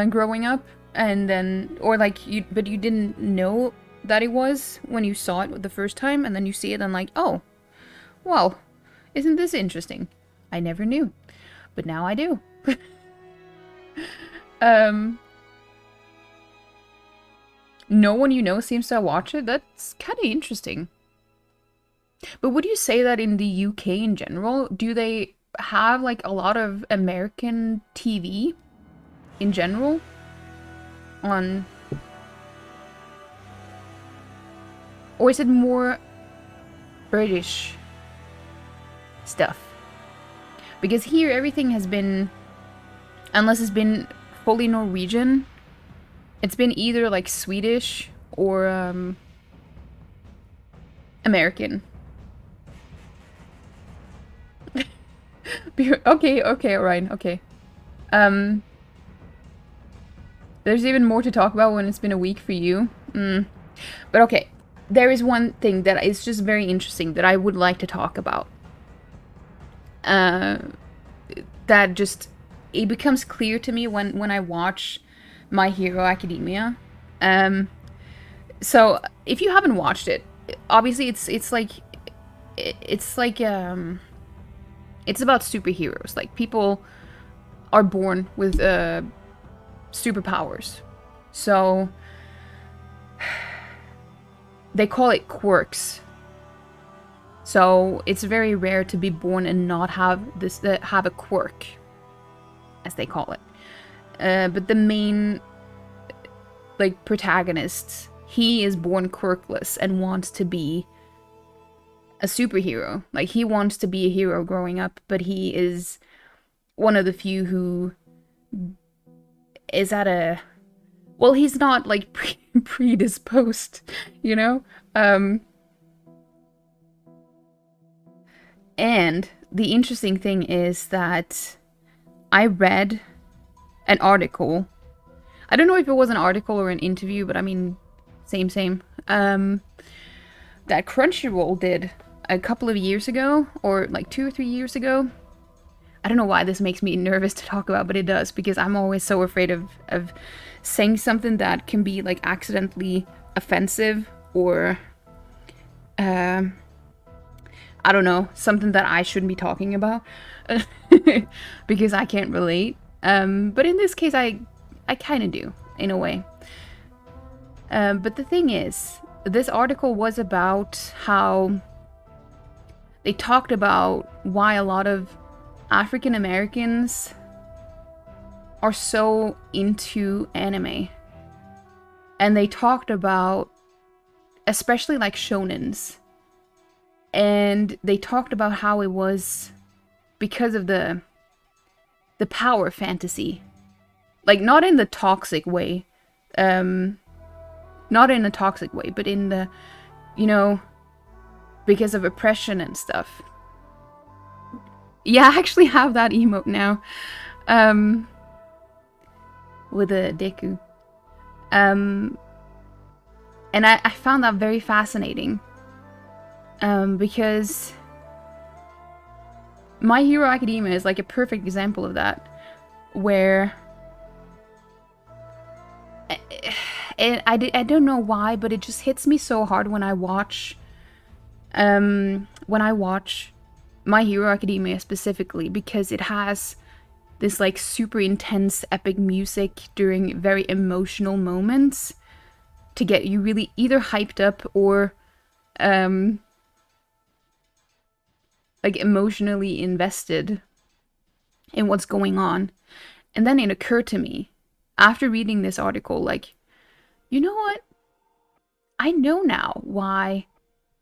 growing up. And then, or like but you didn't know that it was when you saw it the first time, and then you see it and like, oh, well, isn't this interesting? I never knew, but now I do. No one you know seems to watch it. That's kind of interesting. But would you say that in the UK in general, do they have like a lot of American TV in general on, or is it more British stuff? Because here everything has been, unless it's been fully Norwegian, it's been either like Swedish or American. Okay, alright, okay. There's even more to talk about when it's been a week for you. But okay, there is one thing that is just very interesting that I would like to talk about. That just, it becomes clear to me when I watch My Hero Academia. So if you haven't watched it, obviously it's about superheroes. Like people are born with superpowers. So they call it quirks. So it's very rare to be born and not have this have a quirk, as they call it. But the main like protagonist, he is born quirkless and wants to be a superhero. Like he wants to be a hero growing up, but he is one of the few who is at a, well, he's not like predisposed, you know? And the interesting thing is that I read an article. I don't know if it was an article or an interview, but I mean, same. That Crunchyroll did a couple of years ago, or like 2 or 3 years ago. I don't know why this makes me nervous to talk about, but it does, because I'm always so afraid of saying something that can be like accidentally offensive, or I don't know, something that I shouldn't be talking about because I can't relate. But in this case, I kind of do, in a way. But the thing is, this article was about how they talked about why a lot of African Americans are so into anime. And they talked about, especially like shonens. And they talked about how it was because of the power fantasy. Like, not in the toxic way. Not in a toxic way, but in the, you know, because of oppression and stuff. Yeah, I actually have that emote now. With a Deku. And I found that very fascinating. Because My Hero Academia is like a perfect example of that, where I don't know why, but it just hits me so hard when I watch My Hero Academia specifically, because it has this like super intense epic music during very emotional moments to get you really either hyped up or like emotionally invested in what's going on. And then it occurred to me after reading this article, like, you know what? I know now why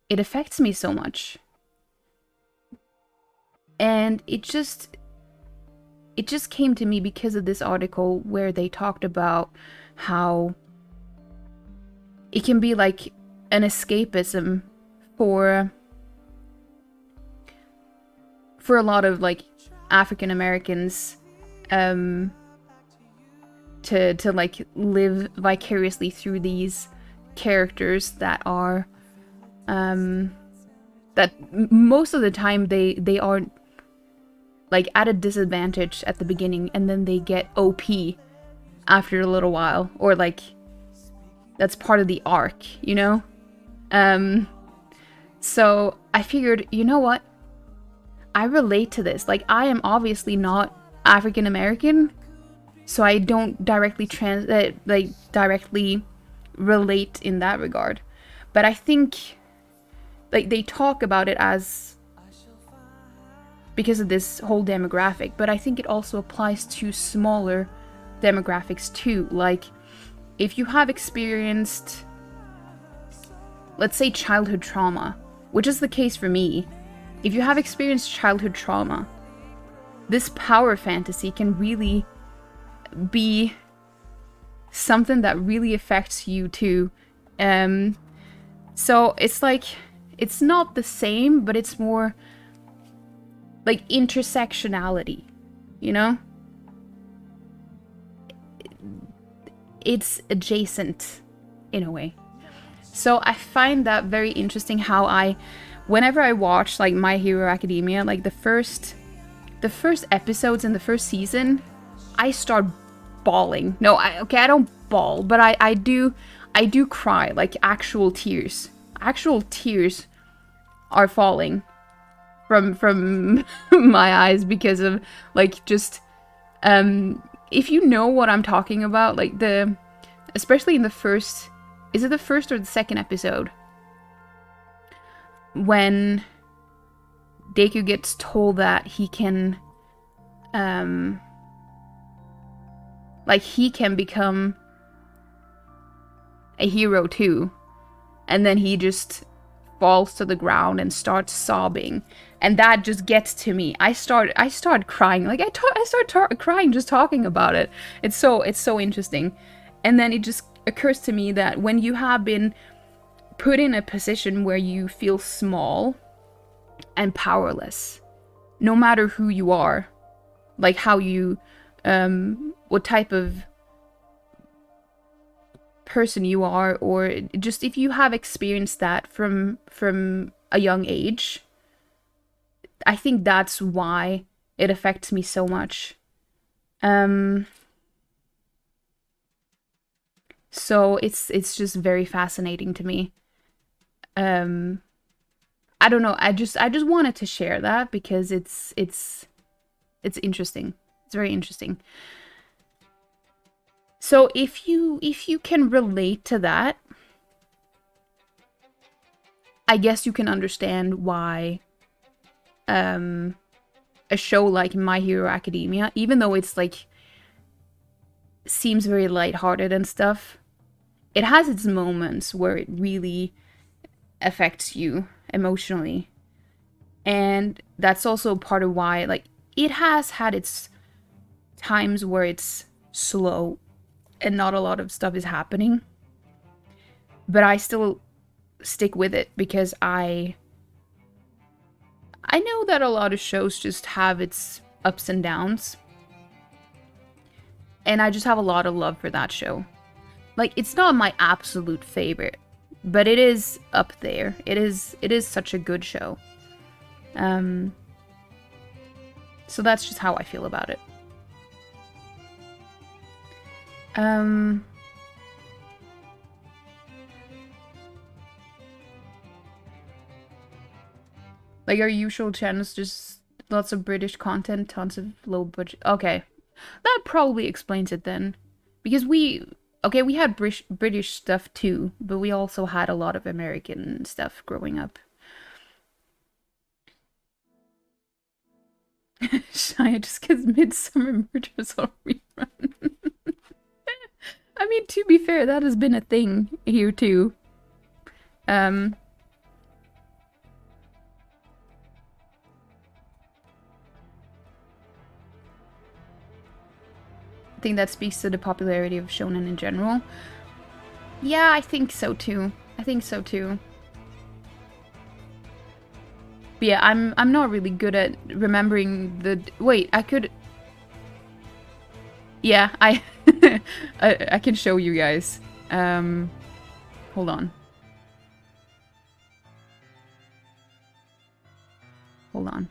it affects me so much. And it just came to me because of this article where they talked about how it can be like an escapism for a lot of like African Americans to like live vicariously through these characters that are that most of the time they are like at a disadvantage at the beginning, and then they get OP after a little while, or like that's part of the arc, you know? So I figured, you know what? I relate to this. Like, I am obviously not African American, so I don't directly directly relate in that regard. But I think like they talk about it as because of this whole demographic, but I think it also applies to smaller demographics too. Like, if you have experienced, let's say, childhood trauma, which is the case for me, if you have experienced childhood trauma, this power fantasy can really be something that really affects you too. So it's like, it's not the same, but it's more like intersectionality, you know? It's adjacent in a way. So I find that very interesting how whenever I watch like My Hero Academia, like the first episodes in the first season, I start bawling. No, I don't bawl, but I do cry, like actual tears. Actual tears are falling from my eyes because of like just if you know what I'm talking about, like especially in the first, is it the first or the second episode, when Deku gets told that he can like he can become a hero too, and then he just falls to the ground and starts sobbing, and that just gets to me. I start crying. Like I start crying just talking about it. It's so interesting. And then it just occurs to me that when you have been put in a position where you feel small and powerless, no matter who you are, like how you what type of person you are, or just if you have experienced that from a young age, I think that's why it affects me so much. So it's just very fascinating to me. I don't know, I just wanted to share that because it's interesting. It's very interesting. So if you can relate to that, I guess you can understand why a show like My Hero Academia, even though it's like seems very lighthearted and stuff, it has its moments where it really affects you emotionally. And that's also part of why, like, it has had its times where it's slow and not a lot of stuff is happening, but I still stick with it because I know that a lot of shows just have its ups and downs, and I just have a lot of love for that show. Like, it's not my absolute favorite, but it is up there. It is such a good show. So that's just how I feel about it. Like our usual channels, just lots of British content, tons of low budget. Okay, that probably explains it then. Because we had British stuff too, but we also had a lot of American stuff growing up. Shia just gets Midsummer Murders on rerun. I mean, to be fair, that has been a thing here too. I think that speaks to the popularity of shonen in general. Yeah, I think so too. I think so too. But yeah, I'm not really good at remembering the... Wait, I could... Yeah, I can show you guys. Hold on. Hold on.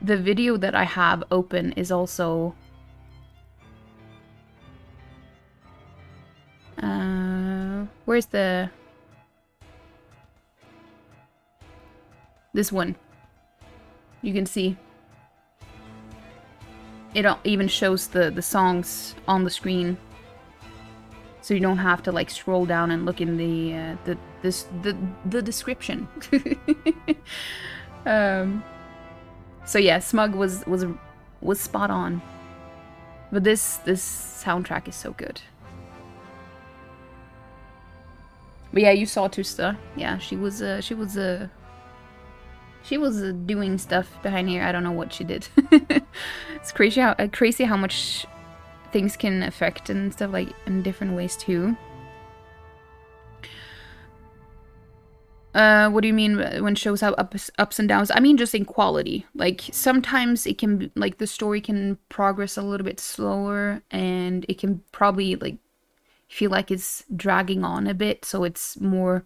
The video that I have open is also... where's the... This one. You can see. It even shows the songs on the screen. So you don't have to like scroll down and look in the description. So yeah, Smug was spot on. But this soundtrack is so good. But yeah, you saw Tusta. Yeah, she was doing stuff behind here. I don't know what she did. It's crazy how much things can affect and stuff, like in different ways too. What do you mean when shows have ups and downs? I mean just in quality. Like sometimes it can be, like the story can progress a little bit slower, and it can probably like feel like it's dragging on a bit, so it's more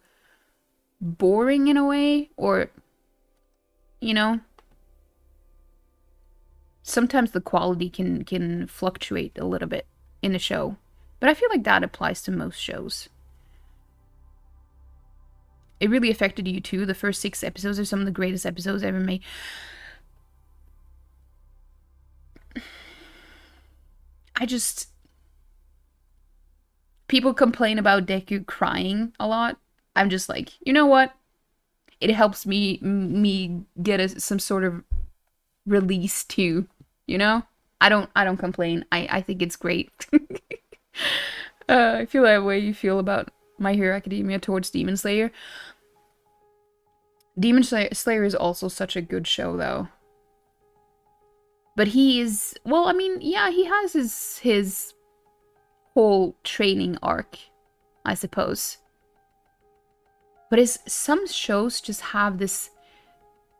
boring in a way, or you know, sometimes the quality can fluctuate a little bit in a show, but I feel like that applies to most shows. It really affected you too. The first 6 episodes are some of the greatest episodes ever made. People complain about Deku crying a lot. I'm just like, you know what? It helps me get some sort of release too, you know? I don't complain. I think it's great. I feel that way you feel about My Hero Academia towards Demon Slayer. Demon Slayer is also such a good show though. But he is, well, I mean, yeah, he has his whole training arc, I suppose. But some shows just have this,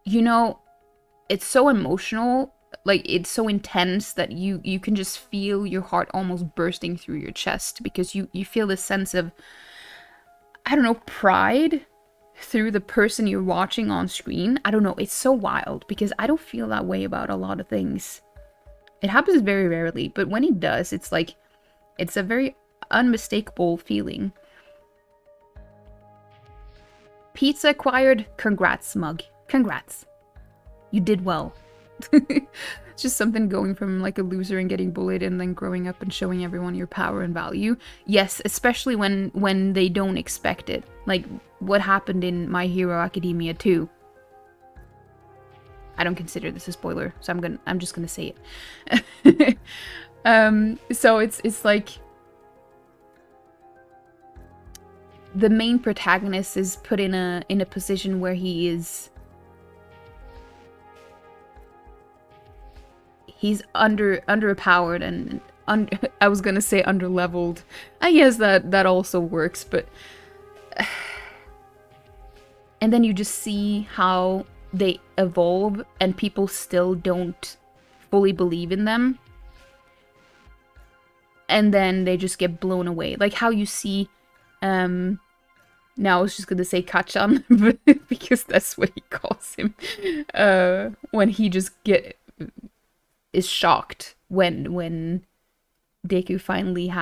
you know, it's so emotional, like it's so intense that you can just feel your heart almost bursting through your chest, because you feel this sense of, I don't know, pride through the person you're watching on screen. I don't know, it's so wild, because I don't feel that way about a lot of things. It happens very rarely, but when it does, it's like, it's a very unmistakable feeling. Pizza acquired. Congrats, Smug. Congrats. You did well. It's just something going from like a loser and getting bullied and then growing up and showing everyone your power and value. Yes, especially when they don't expect it. Like what happened in My Hero Academia 2. I don't consider this a spoiler, so I'm just gonna say it. So it's like the main protagonist is put in a position where he's underpowered and I was gonna say underleveled. I guess that also works, but and then you just see how they evolve and people still don't fully believe in them, and then they just get blown away, like how you see Now I was just gonna say Kachan, because that's what he calls him. When he just is shocked when Deku finally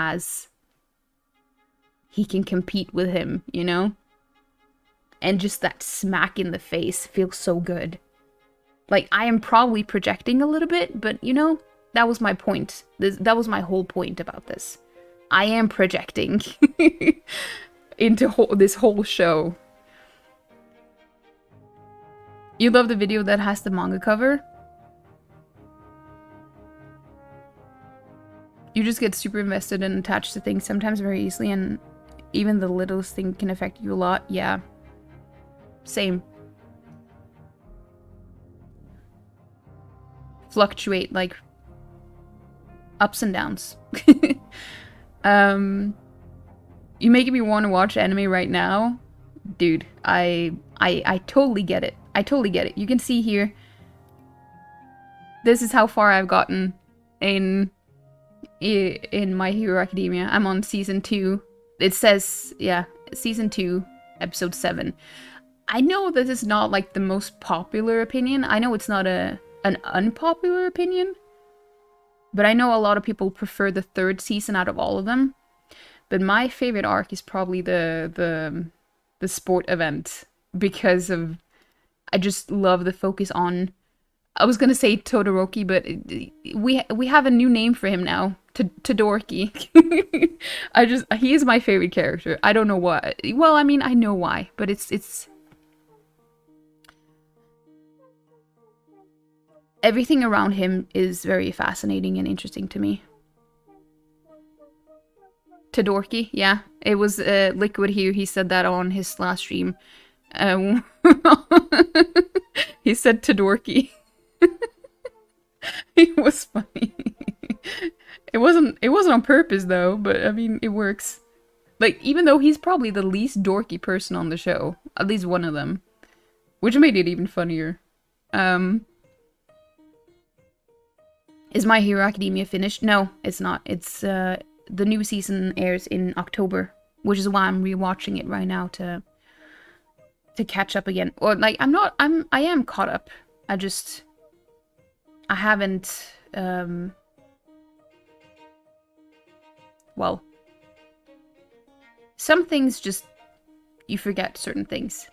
he can compete with him, you know? And just that smack in the face feels so good. Like, I am probably projecting a little bit, but you know, that was my point. That was my whole point about this. I am projecting into this whole show. You love the video that has the manga cover? You just get super invested and attached to things sometimes very easily, and even the littlest thing can affect you a lot. Yeah. Same. Fluctuate, like, ups and downs. You making me want to watch anime right now? Dude, I totally get it. I totally get it. You can see here, this is how far I've gotten in My Hero Academia. I'm on season 2. It says, yeah, season 2, episode 7. I know this is not like the most popular opinion. I know it's not an unpopular opinion. But I know a lot of people prefer the 3rd season out of all of them. But my favorite arc is probably the sport event, because of, I just love the focus on, I was gonna say Todoroki, but we have a new name for him now, Todoroki. He is my favorite character. I don't know why. Well, I mean, I know why, but it's everything around him is very fascinating and interesting to me. Todoroki, yeah. It was Liquid here. He said that on his last stream. He said Todoroki. It was funny. It wasn't on purpose though, but I mean, it works. Like, even though he's probably the least dorky person on the show, at least one of them, which made it even funnier. Is My Hero Academia finished? No, it's not. It's the new season airs in October, which is why I'm rewatching it right now to catch up again. Or like, I am caught up. I haven't well, some things just, you forget certain things.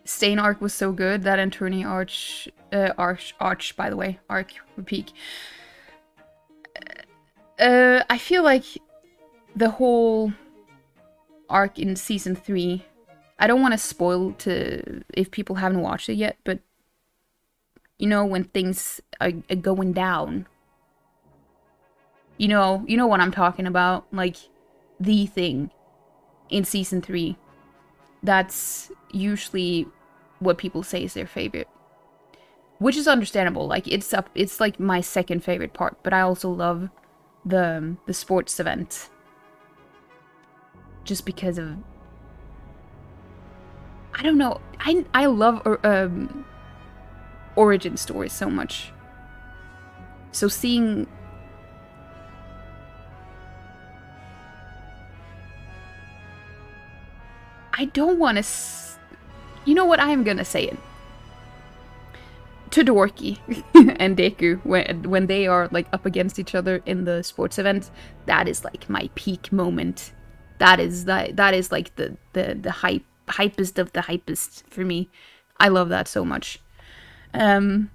Stain arc was so good. That and turning arch, by the way, arc repeat. I feel like the whole arc in season 3, I don't want to spoil if people haven't watched it yet, but you know, when things are going down, you know what I'm talking about, like the thing in season 3. That's usually what people say is their favorite, which is understandable. Like, it's like my second favorite part, but I also love the sports event just because of, I don't know, I love origin stories so much. So seeing, I don't want to, you know what, I am gonna say it. Todoroki and Deku, when they are like up against each other in the sports event, that is like my peak moment. That is like the hypest of the hypest for me. I love that so much. The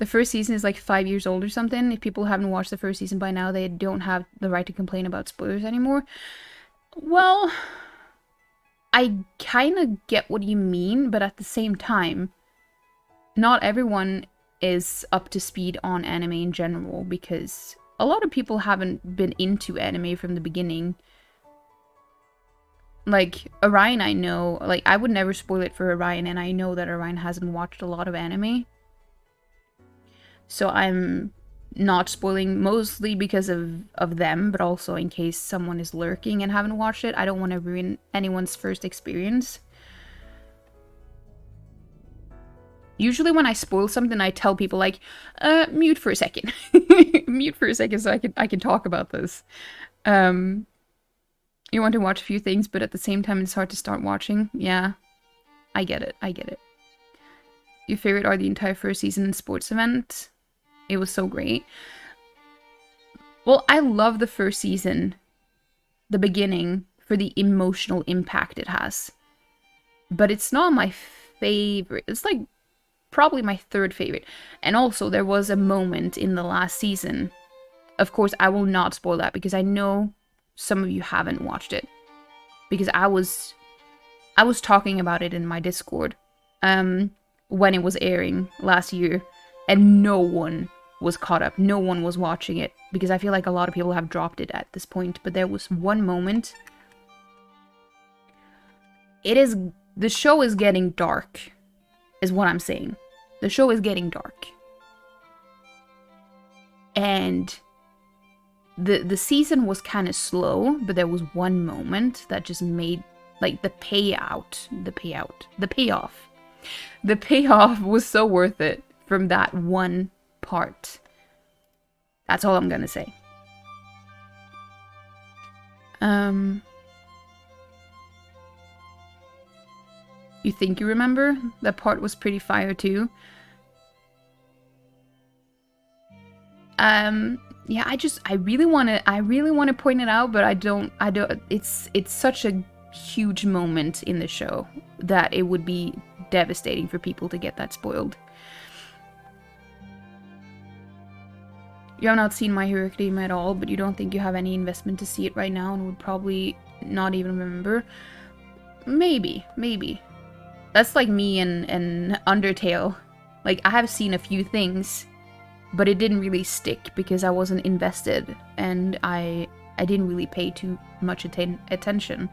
first season is like 5 years old or something. If people haven't watched the first season by now, they don't have the right to complain about spoilers anymore. Well, I kind of get what you mean, but at the same time, not everyone is up to speed on anime in general, because a lot of people haven't been into anime from the beginning. Like, Orion, I know, like, I would never spoil it for Orion, and I know that Orion hasn't watched a lot of anime. So I'm not spoiling, mostly because of them, but also in case someone is lurking and haven't watched it. I don't want to ruin anyone's first experience. Usually when I spoil something, I tell people, like, mute for a second. mute for a second so I can talk about this. You want to watch a few things, but at the same time it's hard to start watching. Yeah, I get it. I get it. Your favorite are the entire first season sports event. It was so great. Well, I love the first season, the beginning, for the emotional impact it has. But it's not my favorite. It's like probably my third favorite. And also there was a moment in the last season. Of course, I will not spoil that because I know some of you haven't watched it. Because I was talking about it in my Discord when it was airing last year, and no one was caught up. No one was watching it because I feel like a lot of people have dropped it at this point. But there was one moment. The show is getting dark, is what I'm saying. The show is getting dark. And the season was kind of slow, but there was one moment that just made, like, the payoff was so worth it from that one part. That's all I'm gonna say. You think you remember? That part was pretty fire too. Yeah, I really want to point it out, but I don't, it's such a huge moment in the show that it would be devastating for people to get that spoiled. You have not seen My Hero Academia at all, but you don't think you have any investment to see it right now and would probably not even remember. Maybe. That's like me and Undertale. Like, I have seen a few things, but it didn't really stick because I wasn't invested and I didn't really pay too much attention.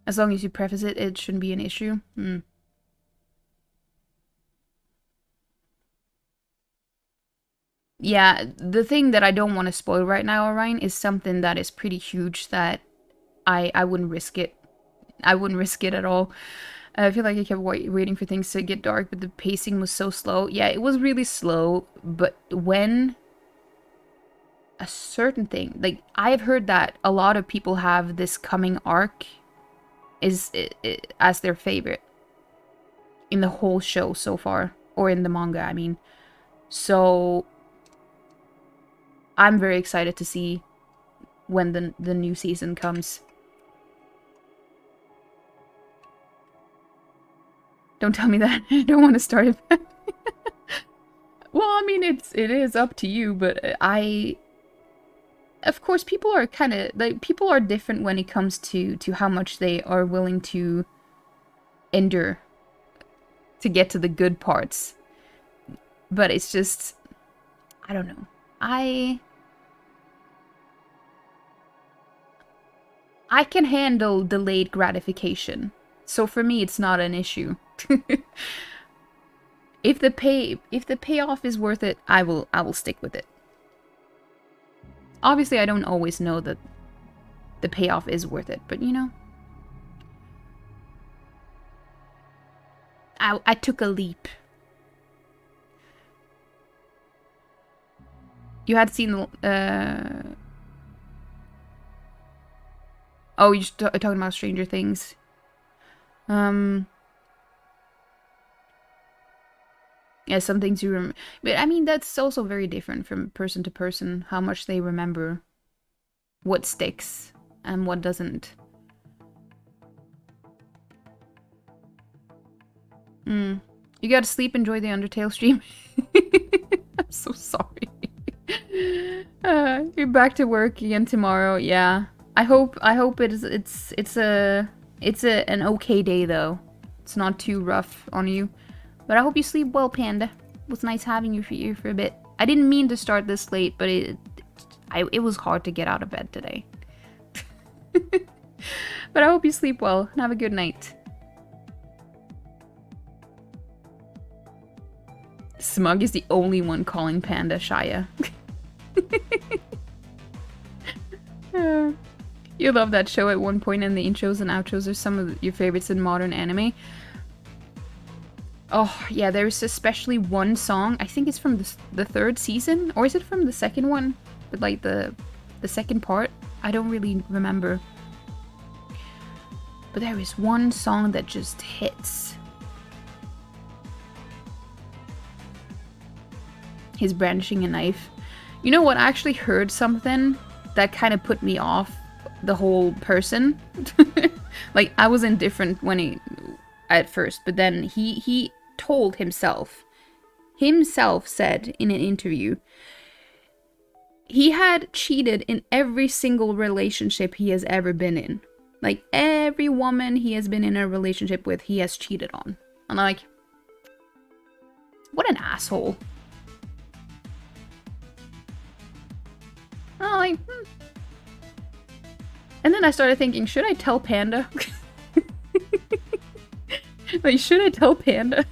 As long as you preface it, it shouldn't be an issue. Yeah, the thing that I don't want to spoil right now, Orion, is something that is pretty huge that I wouldn't risk it. I wouldn't risk it at all. I feel like I kept waiting for things to get dark, but the pacing was so slow. Yeah, it was really slow, but when a certain thing, like, I've heard that a lot of people have this coming arc as their favorite in the whole show so far, or in the manga, I mean. So I'm very excited to see when the new season comes. Don't tell me that. I don't want to start it. Well, I mean, it is up to you, but of course, people are kind of, like, people are different when it comes to how much they are willing to endure to get to the good parts. But it's just, I don't know. I can handle delayed gratification. So for me, it's not an issue. If the payoff is worth it, I will stick with it. Obviously, I don't always know that the payoff is worth it, but you know. I took a leap. You had seen the oh, you're talking about Stranger Things. Yeah, some things you remember. But I mean, that's also very different from person to person, how much they remember, what sticks and what doesn't. You gotta sleep, enjoy the Undertale stream. I'm so sorry. You're back to work again tomorrow. Yeah. I hope it's an okay day though. It's not too rough on you. But I hope you sleep well, Panda. It was nice having you here for a bit. I didn't mean to start this late, but it was hard to get out of bed today. But I hope you sleep well and have a good night. Smug is the only one calling Panda Shia. You love that show at one point, and the intros and outros are some of your favorites in modern anime. Oh, yeah, there's especially one song, I think it's from the third season, or is it from the second one? But like the second part? I don't really remember. But there is one song that just hits. He's brandishing a knife. You know what? I actually heard something that kind of put me off the whole person. Like, I was indifferent when at first, but then he told himself said in an interview, he had cheated in every single relationship he has ever been in. Like, every woman he has been in a relationship with, he has cheated on. And I'm like, what an asshole. I'm like, And then I started thinking, should I tell Panda? Like, should I tell Panda?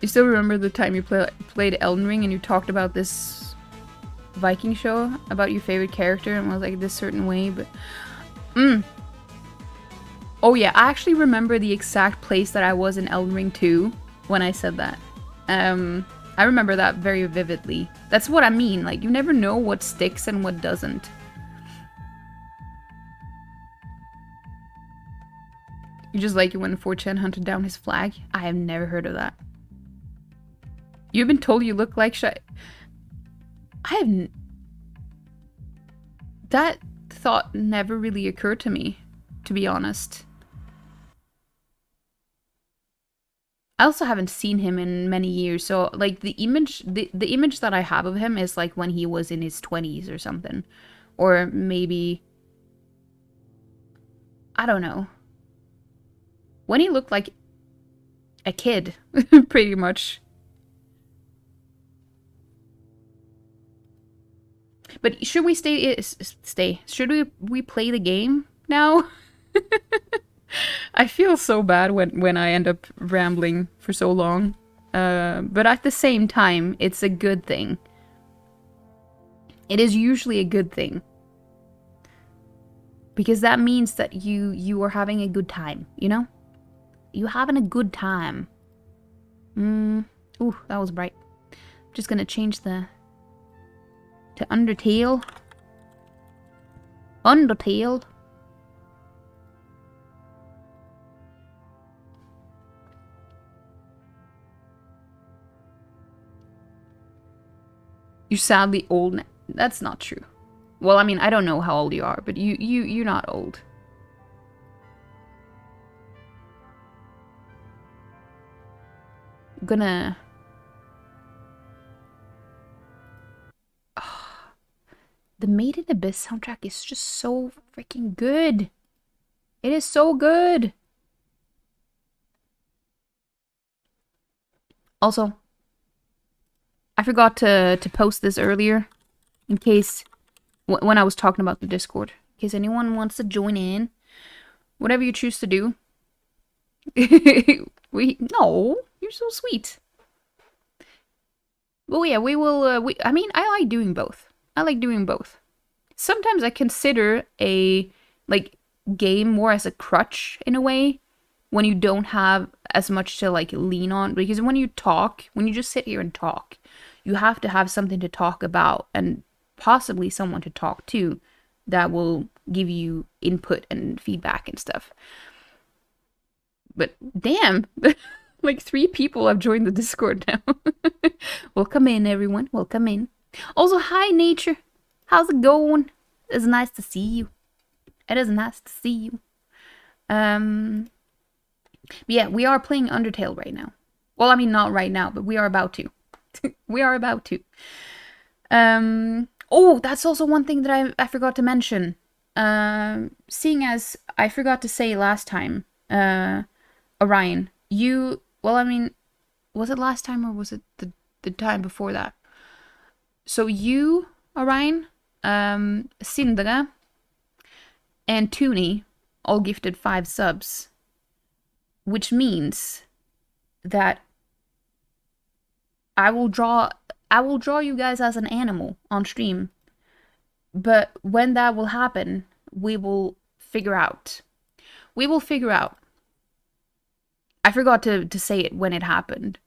You still remember the time you played Elden Ring and you talked about this Viking show about your favorite character and was like this certain way, but oh yeah, I actually remember the exact place that I was in Elden Ring 2 when I said that. I remember that very vividly. That's what I mean, like, you never know what sticks and what doesn't. You just like it when 4chan hunted down his flag? I have never heard of that. You've been told you look like that thought never really occurred to me, to be honest. I also haven't seen him in many years, so like the image that I have of him is like when he was in his 20s or something. Or maybe, I don't know. When he looked like a kid, pretty much. But should we should we play the game now? I feel so bad when I end up rambling for so long. But at the same time, it's a good thing. It is usually a good thing. Because that means that you are having a good time, you know? You're having a good time. Ooh, that was bright. I'm just gonna change to Undertale. Undertale. You're sadly old now. That's not true. Well, I mean, I don't know how old you are, but you're not old. I'm gonna... The Made in Abyss soundtrack is just so freaking good. It is so good. Also, I forgot to post this earlier, in case, when I was talking about the Discord, in case anyone wants to join in, whatever you choose to do. No, you're so sweet. Well, yeah, we will, I mean, I like doing both. I like doing both. Sometimes I consider a, like, game more as a crutch, in a way, when you don't have as much to, like, lean on. Because when you just sit here and talk, you have to have something to talk about, and possibly someone to talk to that will give you input and feedback and stuff. But, damn! Like, 3 people have joined the Discord now. Welcome in, everyone. Welcome in. Also, hi, Nature. How's it going? It's nice to see you. It is nice to see you. But yeah, we are playing Undertale right now. Well, I mean, not right now, but we are about to. We are about to. Oh, that's also one thing that I forgot to mention. Seeing as I forgot to say last time, Orion, well, I mean, was it last time or was it the time before that? So you, Orion, Sindre, and Toonie all gifted 5 subs. Which means that I will draw I will draw you guys as an animal on stream. But when that will happen, we will figure out. We will figure out. I forgot to say it when it happened.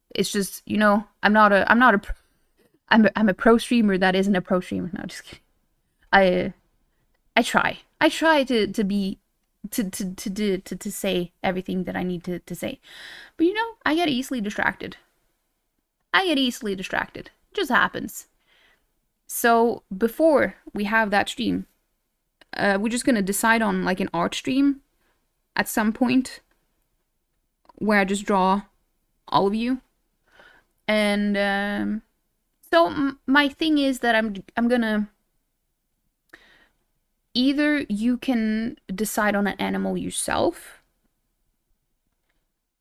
It's just, you know, I'm a pro streamer that isn't a pro streamer. No, just kidding. I try. I try to be to say everything that I need to say. But you know, I get easily distracted. It just happens. So before we have that stream, we're just gonna decide on like an art stream at some point where I just draw all of you. And so my thing is that I'm gonna either you can decide on an animal yourself,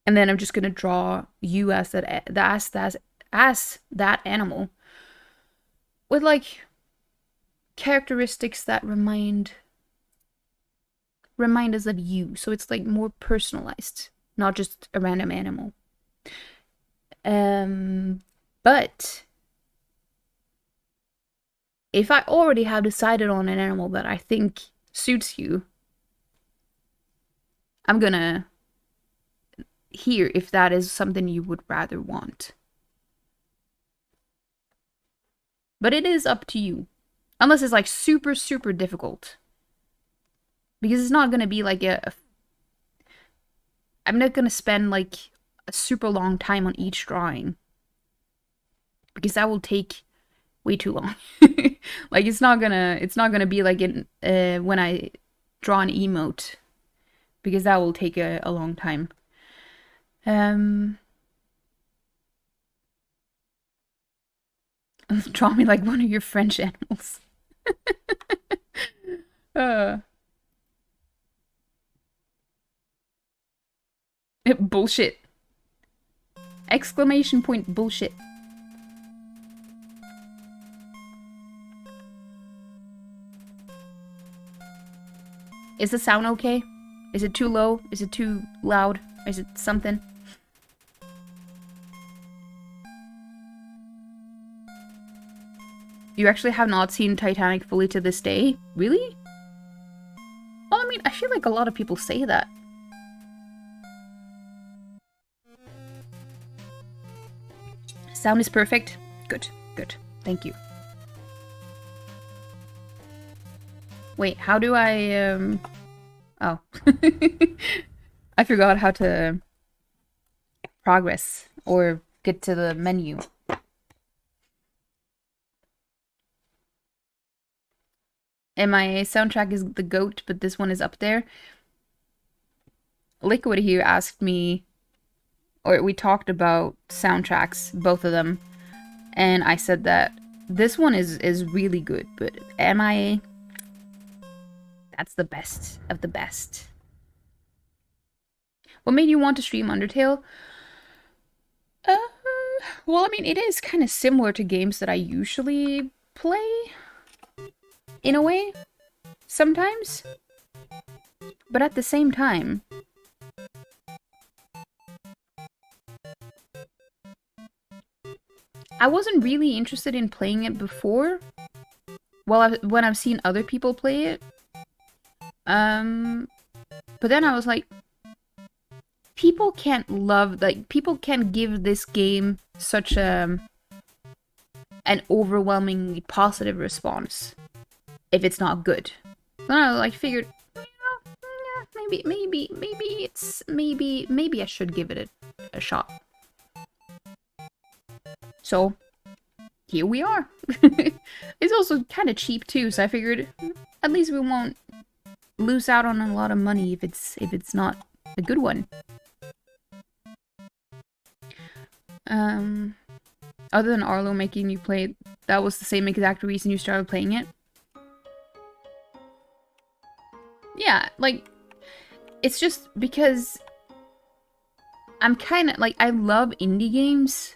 and then I'm just gonna draw you as that animal with like characteristics that remind us of you. So it's like more personalized, not just a random animal. But if I already have decided on an animal that I think suits you, I'm gonna hear if that is something you would rather want. But it is up to you. Unless it's like super, super difficult. Because it's not gonna be like I'm not gonna spend like a super long time on each drawing. Because that will take way too long. Like it's not gonna be like in when I draw an emote. Because that will take a long time. Draw me like one of your French animals. Bullshit. Exclamation point bullshit. Is the sound okay? Is it too low? Is it too loud? Is it something? You actually have not seen Titanic fully to this day? Really? Well, I mean, I feel like a lot of people say that. Sound is perfect? Good, good. Thank you. Wait, how do I, Oh. I forgot how to progress or get to the menu. And my soundtrack is the GOAT, but this one is up there. Liquid here asked me, or we talked about soundtracks, both of them, and I said that this one is really good, but MIA, that's the best of the best. What made you want to stream Undertale? Well, I mean, it is kind of similar to games that I usually play, in a way, sometimes. But at the same time, I wasn't really interested in playing it before. Well, when I've seen other people play it. But then I was like, people can't people can't give this game such an overwhelmingly positive response if it's not good. Then I like figured, maybe I should give it a shot. So here we are. It's also kind of cheap too, so I figured at least we won't lose out on a lot of money if it's not a good one. Other than Arlo making you play it, that was the same exact reason you started playing it? Yeah, like, it's just because I'm kind of, like, I love indie games.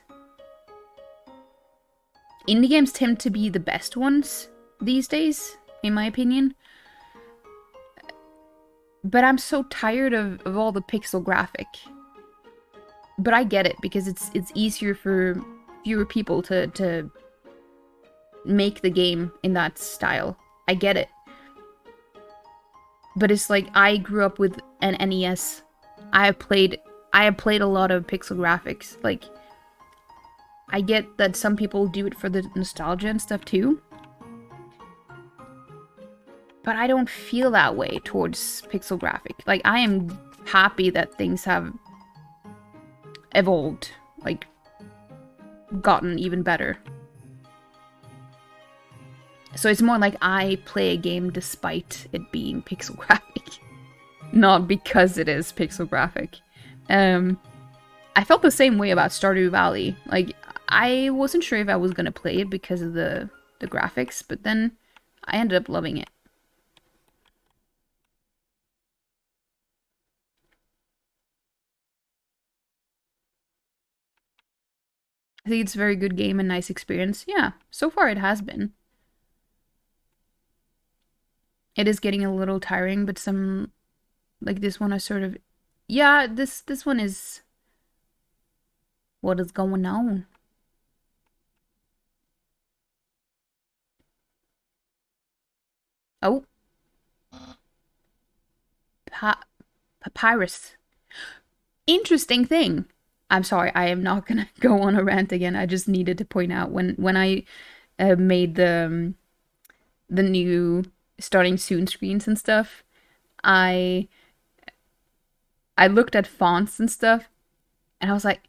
Indie games tend to be the best ones these days, in my opinion. But I'm so tired of all the pixel graphic. But I get it, because it's easier for fewer people to make the game in that style. I get it. But it's like, I grew up with an NES. I have played a lot of pixel graphics. Like, I get that some people do it for the nostalgia and stuff too. But I don't feel that way towards pixel graphic. Like, I am happy that things have evolved. Like, gotten even better. So it's more like I play a game despite it being pixel graphic. Not because it is pixel graphic. I felt the same way about Stardew Valley. Like, I wasn't sure if I was gonna play it because of the graphics, but then I ended up loving it. I think it's a very good game and nice experience. Yeah, so far it has been. It is getting a little tiring, but some, like this one, I sort of, yeah, this one is, what is going on? Oh. Papyrus. Interesting thing. I'm sorry, I am not gonna go on a rant again. I just needed to point out when I made the new starting soon screens and stuff, I looked at fonts and stuff, and I was like,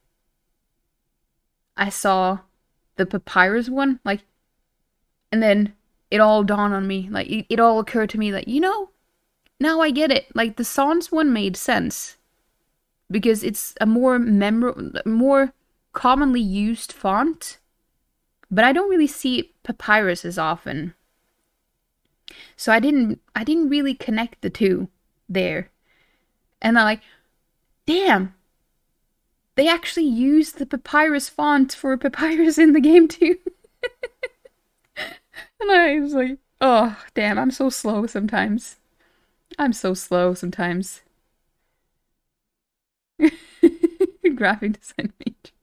I saw the Papyrus one, like, and then it all dawned on me, like, it all occurred to me, like, you know, now I get it. Like, the Sans one made sense. Because it's a more commonly used font. But I don't really see Papyrus as often. So I didn't really connect the two there. And I'm like, damn! They actually used the Papyrus font for Papyrus in the game too. And I was like, oh, damn, I'm so slow sometimes. I'm so slow sometimes. Graphic design major.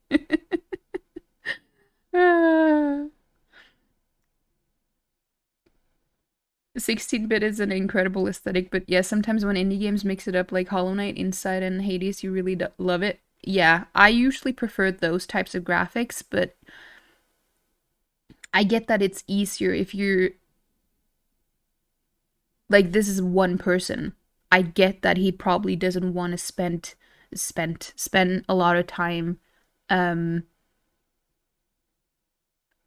16-bit is an incredible aesthetic, but yeah, sometimes when indie games mix it up, like Hollow Knight, Inside, and Hades, you really love it. Yeah, I usually prefer those types of graphics, but I get that it's easier if you're, like, this is one person. I get that he probably doesn't want to spend a lot of time on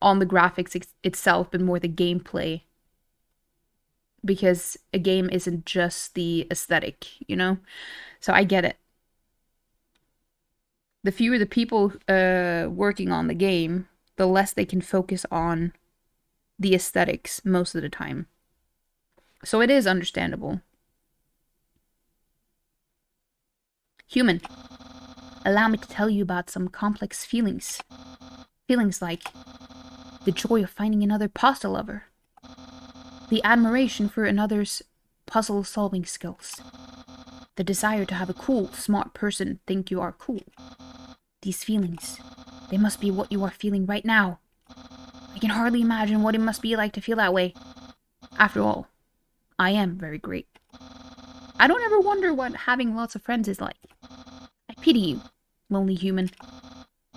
the graphics itself, but more the gameplay. Because a game isn't just the aesthetic, you know? So I get it. The fewer the people working on the game, the less they can focus on the aesthetics most of the time. So it is understandable. Human, allow me to tell you about some complex feelings. Feelings like the joy of finding another pasta lover, the admiration for another's puzzle-solving skills, the desire to have a cool, smart person think you are cool. These feelings, they must be what you are feeling right now. I can hardly imagine what it must be like to feel that way. After all, I am very great. I don't ever wonder what having lots of friends is like. I pity you, lonely human.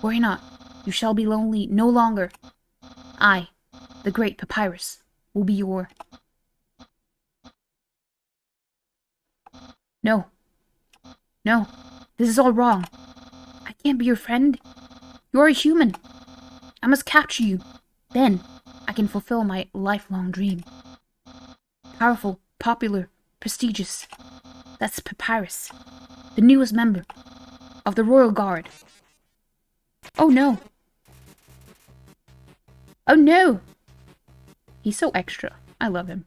Worry not, you shall be lonely no longer. I, the great Papyrus, will be your... No. No, this is all wrong. I can't be your friend. You're a human. I must capture you. Then, I can fulfill my lifelong dream. Powerful, popular, prestigious. That's Papyrus, the newest member of the Royal Guard. Oh no. Oh no! He's so extra. I love him.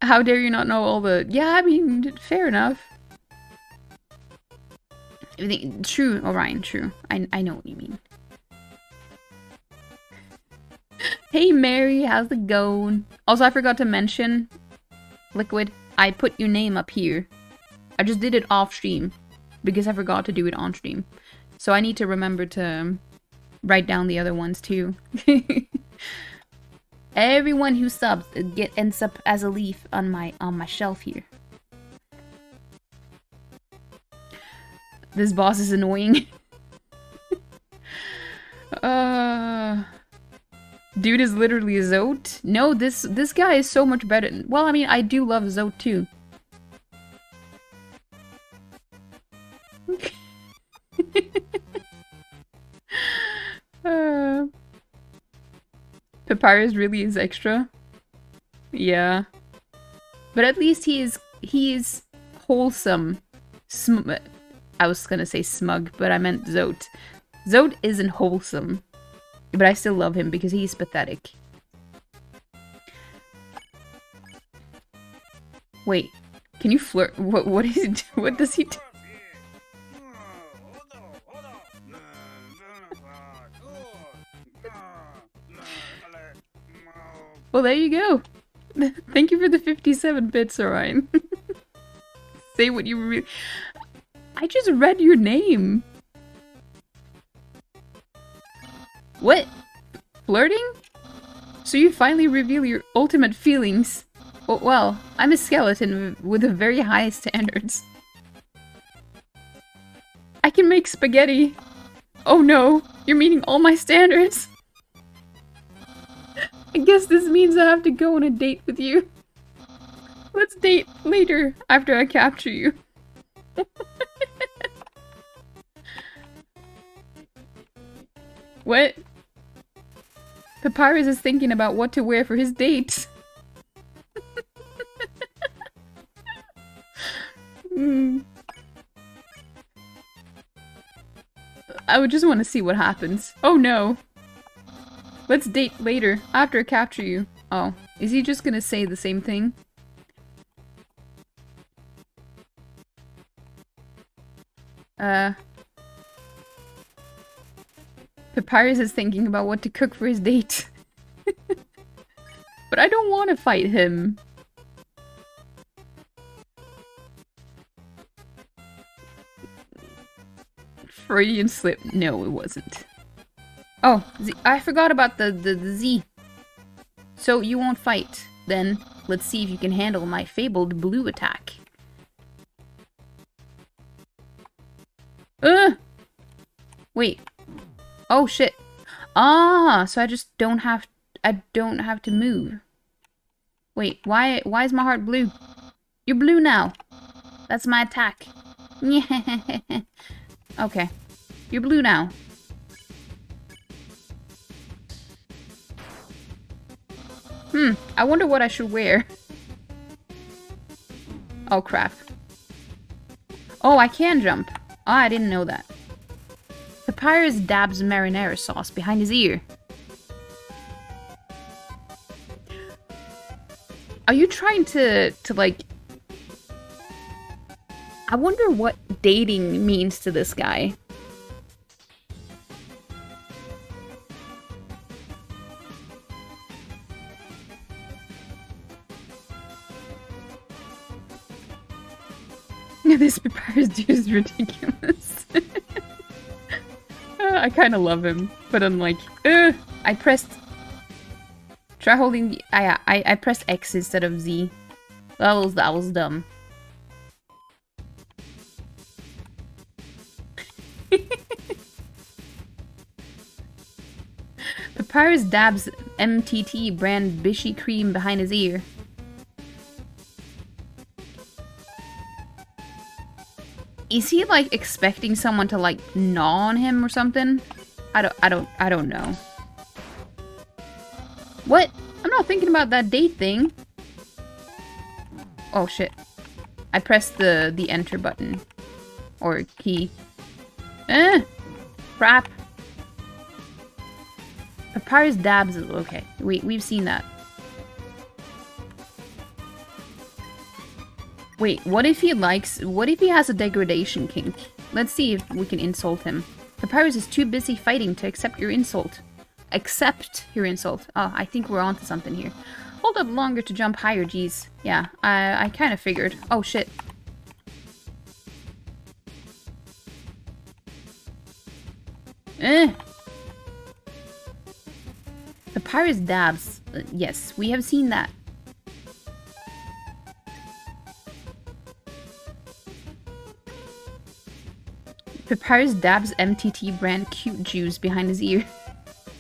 How dare you not know all the... Yeah, I mean, fair enough. True, Orion, true. I know what you mean. Hey Mary, how's it going? Also, I forgot to mention, Liquid, I put your name up here. I just did it off stream because I forgot to do it on stream. So I need to remember to write down the other ones too. Everyone who subs ends up as a leaf on my shelf here. This boss is annoying. Dude is literally a Zote. No, this guy is so much better. Well, I mean, I do love Zote too. Papyrus really is extra. Yeah. But at least he is wholesome. I was gonna say smug, but I meant Zote. Zote isn't wholesome. But I still love him because he's pathetic. Wait, can you flirt? What is it? What does he do? Well, there you go. Thank you for the 57 bits, Orion. Say what you really... I just read your name. What? Flirting? So you finally reveal your ultimate feelings. Well, I'm a skeleton with very high standards. I can make spaghetti. Oh no, you're meeting all my standards. I guess this means I have to go on a date with you. Let's date later after I capture you. What? Papyrus is thinking about what to wear for his date. I would just want to see what happens. Oh no. Let's date later, after I capture you. Oh, is he just gonna say the same thing? Papyrus is thinking about what to cook for his date. But I don't want to fight him. Freudian slip. No, it wasn't. Oh, I forgot about the Z. So you won't fight. Then, let's see if you can handle my fabled blue attack. Wait. Oh shit. Ah, so I just don't have to move. Wait, why is my heart blue? You're blue now. That's my attack. Okay. You're blue now. I wonder what I should wear. Oh crap. Oh, I can jump. Oh, I didn't know that. Papyrus dabs marinara sauce behind his ear. Are you trying to like... I wonder what dating means to this guy. This Papyrus dude is ridiculous. I kind of love him, but I'm like, I pressed... Try holding the... I pressed X instead of Z. That was dumb. Papyrus dabs MTT brand Bishy cream behind his ear. Is he like expecting someone to like gnaw on him or something? I don't know. What? I'm not thinking about that date thing. Oh shit. I pressed the enter button. Or key. Crap. Papyrus dabs. Okay, we've seen that. Wait, what if he has a degradation kink? Let's see if we can insult him. Papyrus is too busy fighting to accept your insult. Accept your insult. Oh, I think we're onto something here. Hold up longer to jump higher, geez. Yeah, I kind of figured. Oh, shit. Eh! Papyrus dabs. Yes, we have seen that. Papyrus dabs MTT brand cute juice behind his ear.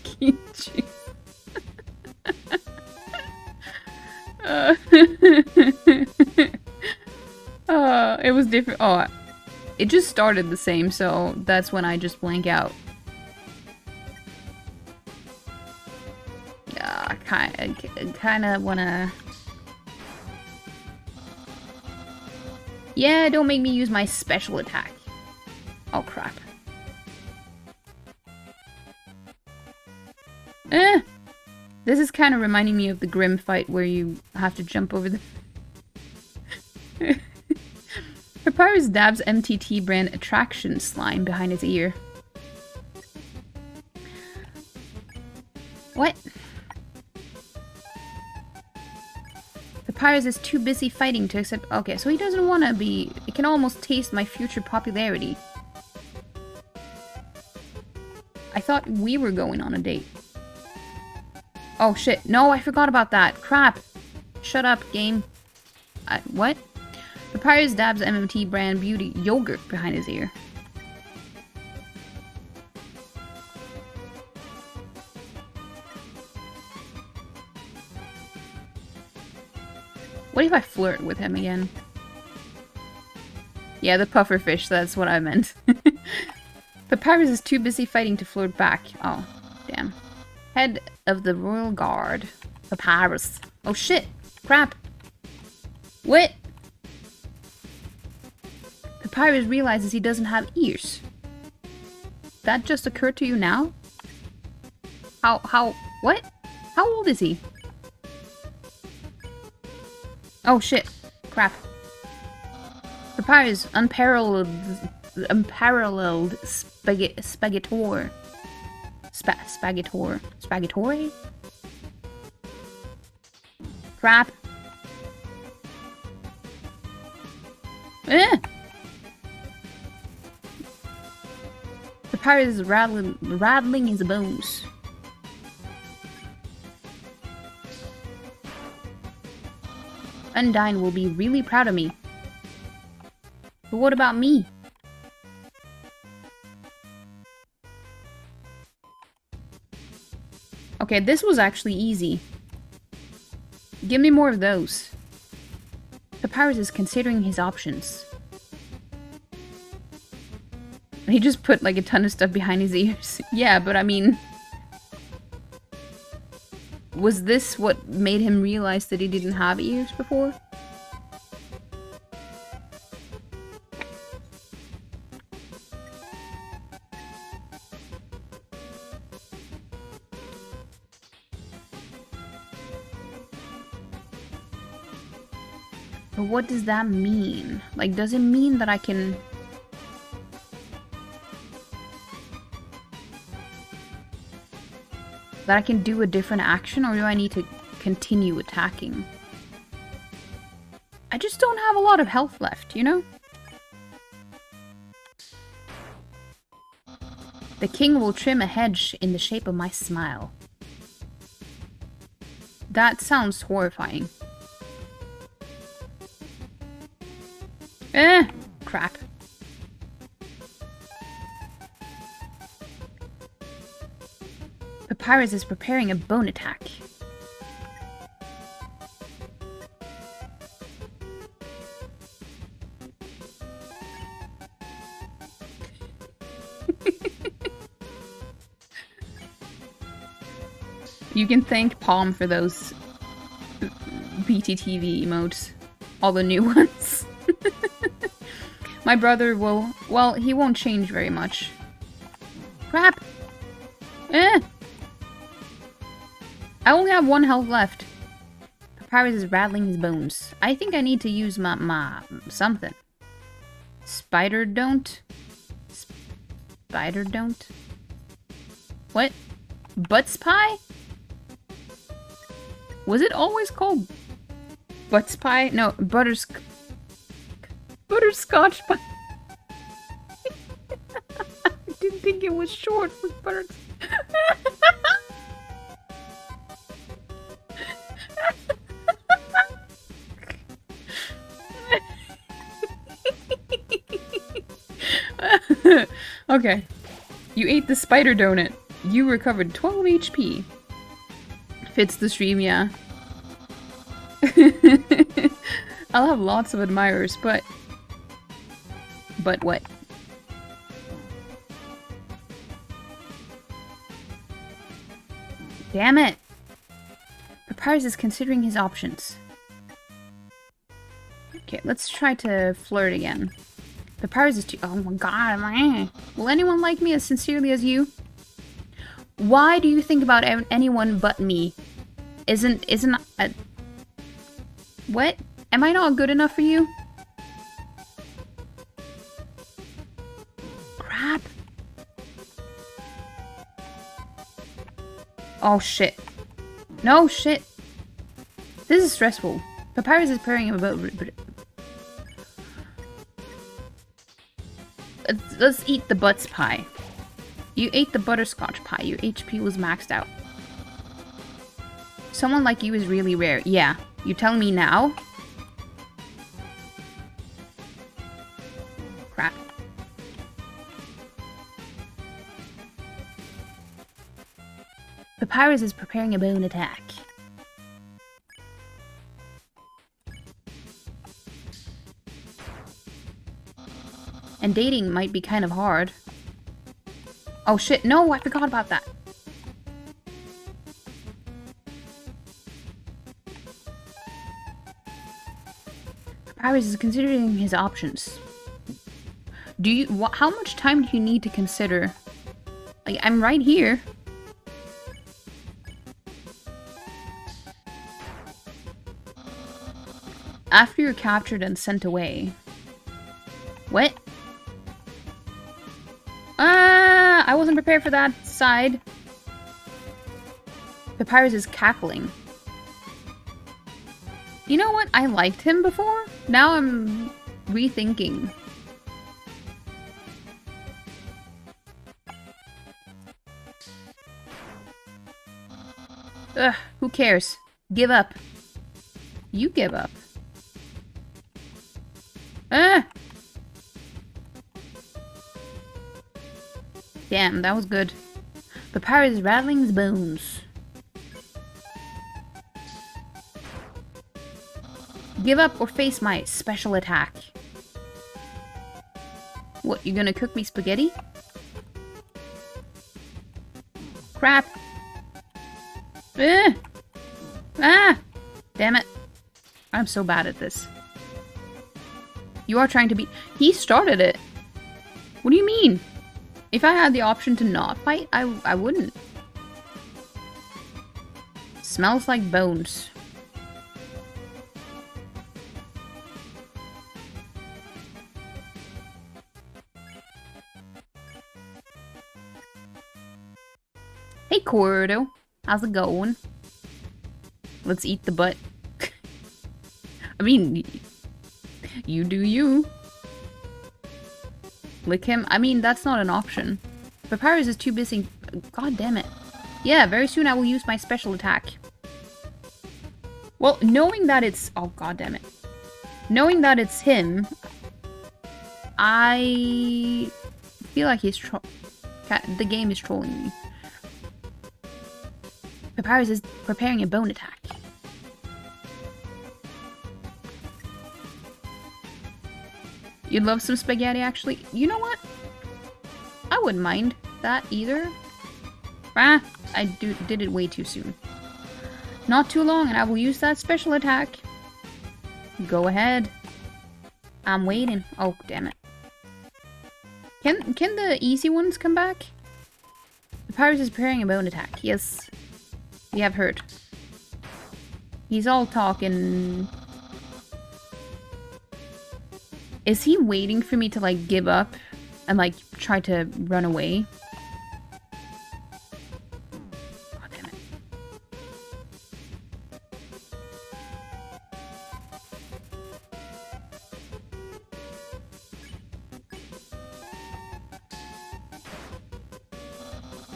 Cute juice. It was different. Oh, it just started the same, so that's when I just blank out. Kind of wanna... Yeah, don't make me use my special attack. Oh, crap. This is kind of reminding me of the Grim fight where you have to jump over the... Papyrus dabs MTT brand attraction slime behind his ear. What? Papyrus is too busy fighting to accept... Okay, so he doesn't want to be... It can almost taste my future popularity. I thought we were going on a date. Oh shit, no, I forgot about that. Crap. Shut up, game. What? Papyrus dabs MMT brand beauty yogurt behind his ear. What if I flirt with him again? Yeah, the pufferfish, that's what I meant. Papyrus is too busy fighting to flirt back. Oh, damn. Head of the Royal Guard. Papyrus. Oh shit! Crap! What? Papyrus realizes he doesn't have ears. That just occurred to you now? What? How old is he? Oh shit. Crap. Papyrus, unparalleled spaghettator. Spaghettore? Crap. Papyrus is rattling his bones. Undyne will be really proud of me. But what about me? Okay, this was actually easy. Give me more of those. Papyrus is considering his options. He just put like a ton of stuff behind his ears. Yeah, but I mean... Was this what made him realize that he didn't have ears before? But what does that mean? Like, does it mean that I can... that I can do a different action, or do I need to continue attacking? I just don't have a lot of health left, you know? The king will trim a hedge in the shape of my smile. That sounds horrifying. Crap. Papyrus is preparing a bone attack. You can thank Palm for those BTTV emotes. All the new ones. My brother will... well, he won't change very much. Crap! I only have 1 health left. Papyrus is rattling his bones. I think I need to use my something. Spider don't? Spider don't? What? Butts pie? Was it always called Butts pie? No, butterscotch pie. I didn't think it was short with birds. Okay. You ate the spider donut. You recovered 12 HP. Fits the stream, yeah. I'll have lots of admirers, but... But what? Damn it! Papyrus is considering his options. Okay, let's try to flirt again. Papyrus is too- oh my god, man. Will anyone like me as sincerely as you? Why do you think about anyone but me? Isn't what? Am I not good enough for you? Crap. Oh shit. No shit. This is stressful. Papyrus is purring about... Let's eat the butts pie. You ate the butterscotch pie. Your HP was maxed out. Someone like you is really rare. Yeah. You tell me now? Crap. Papyrus is preparing a bone attack. And dating might be kind of hard. Oh shit, no, I forgot about that. Papyrus is considering his options. Do you, how much time do you need to consider? Like, I'm right here. After you're captured and sent away. What? I wasn't prepared for that side. Papyrus is cackling. You know what? I liked him before. Now I'm rethinking. Ugh, who cares? Give up. You give up. Ah! Damn, that was good. Papyrus is rattling his bones. Give up or face my special attack. What, you gonna cook me spaghetti? Crap. Ah! Damn it. I'm so bad at this. You are trying to be- He started it! What do you mean? If I had the option to not fight, I wouldn't. Smells like bones. Hey, Cordo. How's it going? Let's eat the butt. I mean, you do you. Lick him? I mean, that's not an option. Papyrus is too busy. God damn it. Yeah, very soon I will use my special attack. Well, knowing that it's... Oh, god damn it. Knowing that it's him, I feel like he's the game is trolling me. Papyrus is preparing a bone attack. You'd love some spaghetti, actually. You know what? I wouldn't mind that either. Ah, I did it way too soon. Not too long, and I will use that special attack. Go ahead. I'm waiting. Oh, damn it. Can the easy ones come back? Papyrus is preparing a bone attack. Yes. We have heard. He's all talking... Is he waiting for me to, like, give up and, like, try to run away? God damn it.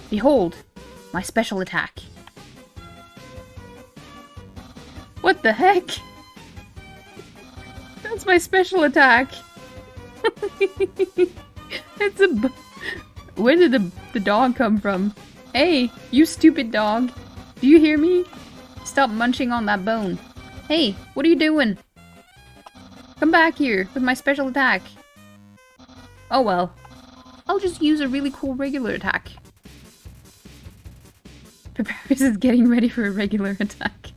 Behold, my special attack. What the heck? That's my special attack. It's a... Where did the dog come from? Hey, you stupid dog. Do you hear me? Stop munching on that bone. Hey, what are you doing? Come back here with my special attack. Oh well. I'll just use a really cool regular attack. Papyrus is getting ready for a regular attack.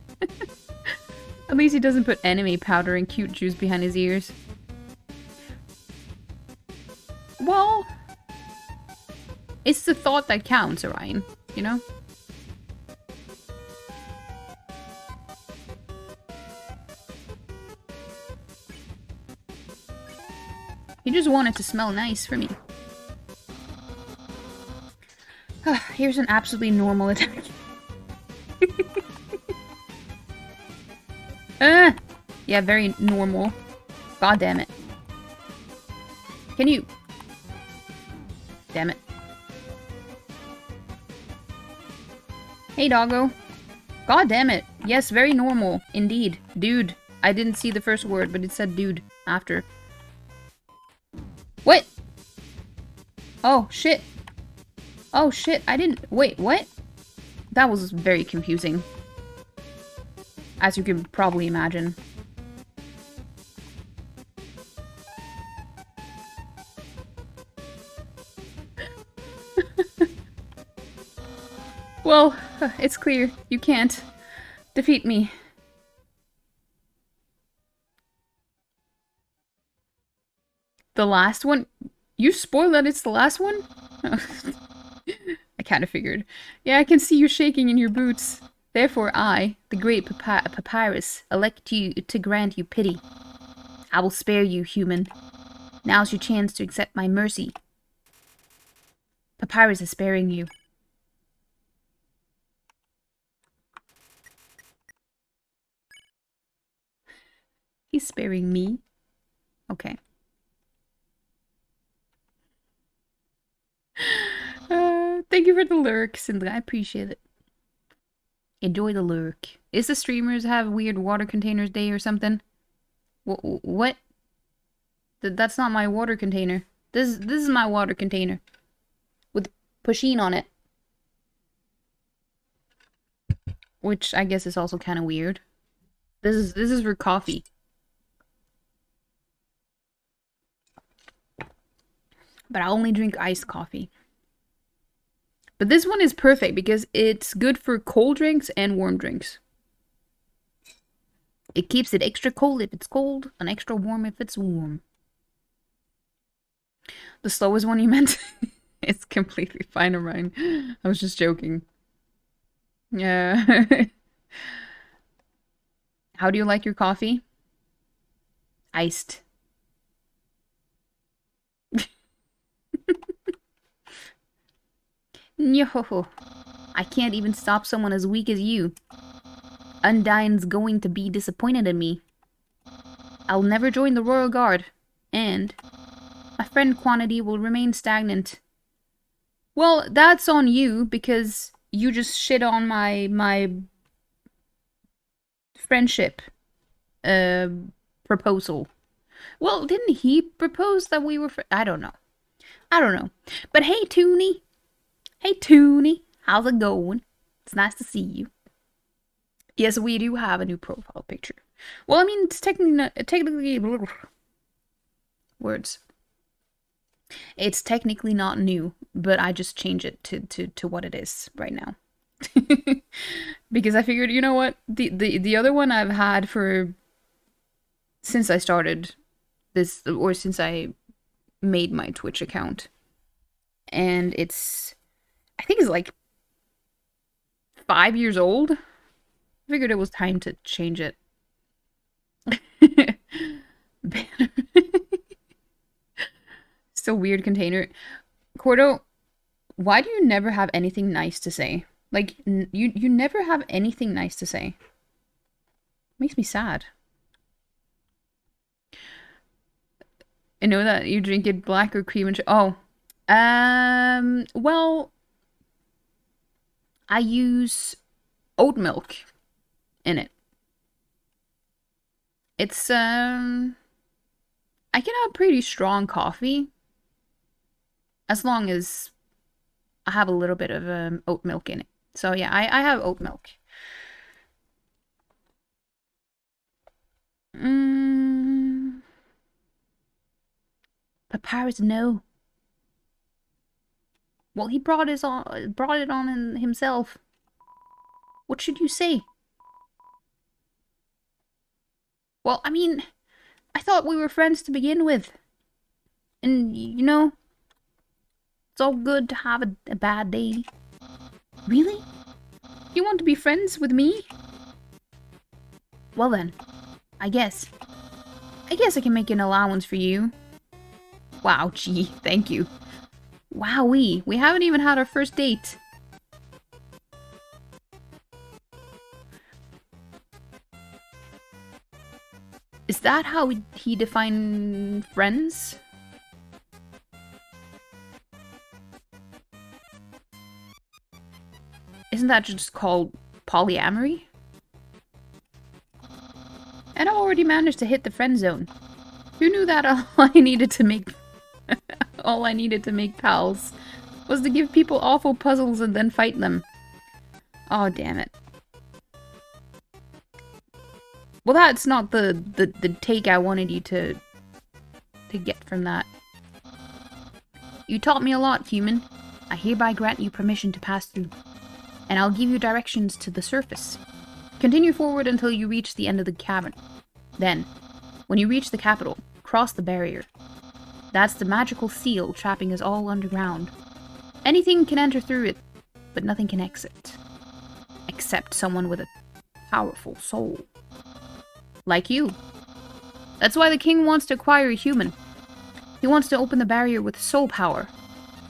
At least he doesn't put enemy powder and cute juice behind his ears. Well, it's the thought that counts, Orion, you know? He just wanted to smell nice for me. Here's an absolutely normal attack. Yeah, very normal. God damn it. Can you... Damn it. Hey, doggo. God damn it. Yes, very normal. Indeed. Dude. I didn't see the first word, but it said dude after. What? Oh, shit. Oh, shit. I didn't... Wait, what? That was very confusing. As you can probably imagine. Well, it's clear. You can't defeat me. The last one? You spoiled that it's the last one? I kind of figured. Yeah, I can see you shaking in your boots. Therefore I, the great Papyrus, elect you to grant you pity. I will spare you, human. Now's your chance to accept my mercy. Papyrus is sparing you. He's sparing me? Okay. Thank you for the lurk, Cindy. I appreciate it. Enjoy the lurk. Is the streamers have weird water containers day or something? What? That's not my water container. This is my water container. With pusheen on it. Which I guess is also kind of weird. This is for coffee. But I only drink iced coffee. But this one is perfect because it's good for cold drinks and warm drinks. It keeps it extra cold if it's cold, and extra warm if it's warm. The slowest one you meant? It's completely fine, Orion. I was just joking. Yeah. How do you like your coffee? Iced. Yo, I can't even stop someone as weak as you. Undyne's going to be disappointed in me. I'll never join the Royal Guard, and my friend quantity will remain stagnant. Well, that's on you, because you just shit on my friendship proposal. Well, didn't he propose that we were I don't know. I don't know. But hey, Toonie. Hey, Toonie. How's it going? It's nice to see you. Yes, we do have a new profile picture. Well, I mean, it's technically words. It's technically not new, but I just change it to what it is right now. Because I figured, you know what? The other one I've had for since I started this, or since I made my Twitch account. And it's, I think it's like 5 years old. I figured it was time to change it. Still weird container. Cordo, why do you never have anything nice to say? Like, you never have anything nice to say. Makes me sad. I know that you drink it black or cream and well, I use oat milk in it. It's, I can have pretty strong coffee as long as I have a little bit of oat milk in it. So yeah, I have oat milk. Papyrus, no. Well, he brought it on himself. What should you say? Well, I mean, I thought we were friends to begin with. And, you know, it's all good to have a bad day. Really? You want to be friends with me? Well then, I guess I can make an allowance for you. Wow, gee, thank you. Wowee, we haven't even had our first date. Is that how he defined friends? Isn't that just called polyamory? And I already managed to hit the friend zone. Who knew that all I needed to make pals was to give people awful puzzles and then fight them. Oh, damn it. Well, that's not the take I wanted you to get from that. You taught me a lot, human. I hereby grant you permission to pass through. And I'll give you directions to the surface. Continue forward until you reach the end of the cavern. Then, when you reach the capital, cross the barrier. That's the magical seal trapping us all underground. Anything can enter through it, but nothing can exit. Except someone with a powerful soul. Like you. That's why the king wants to acquire a human. He wants to open the barrier with soul power.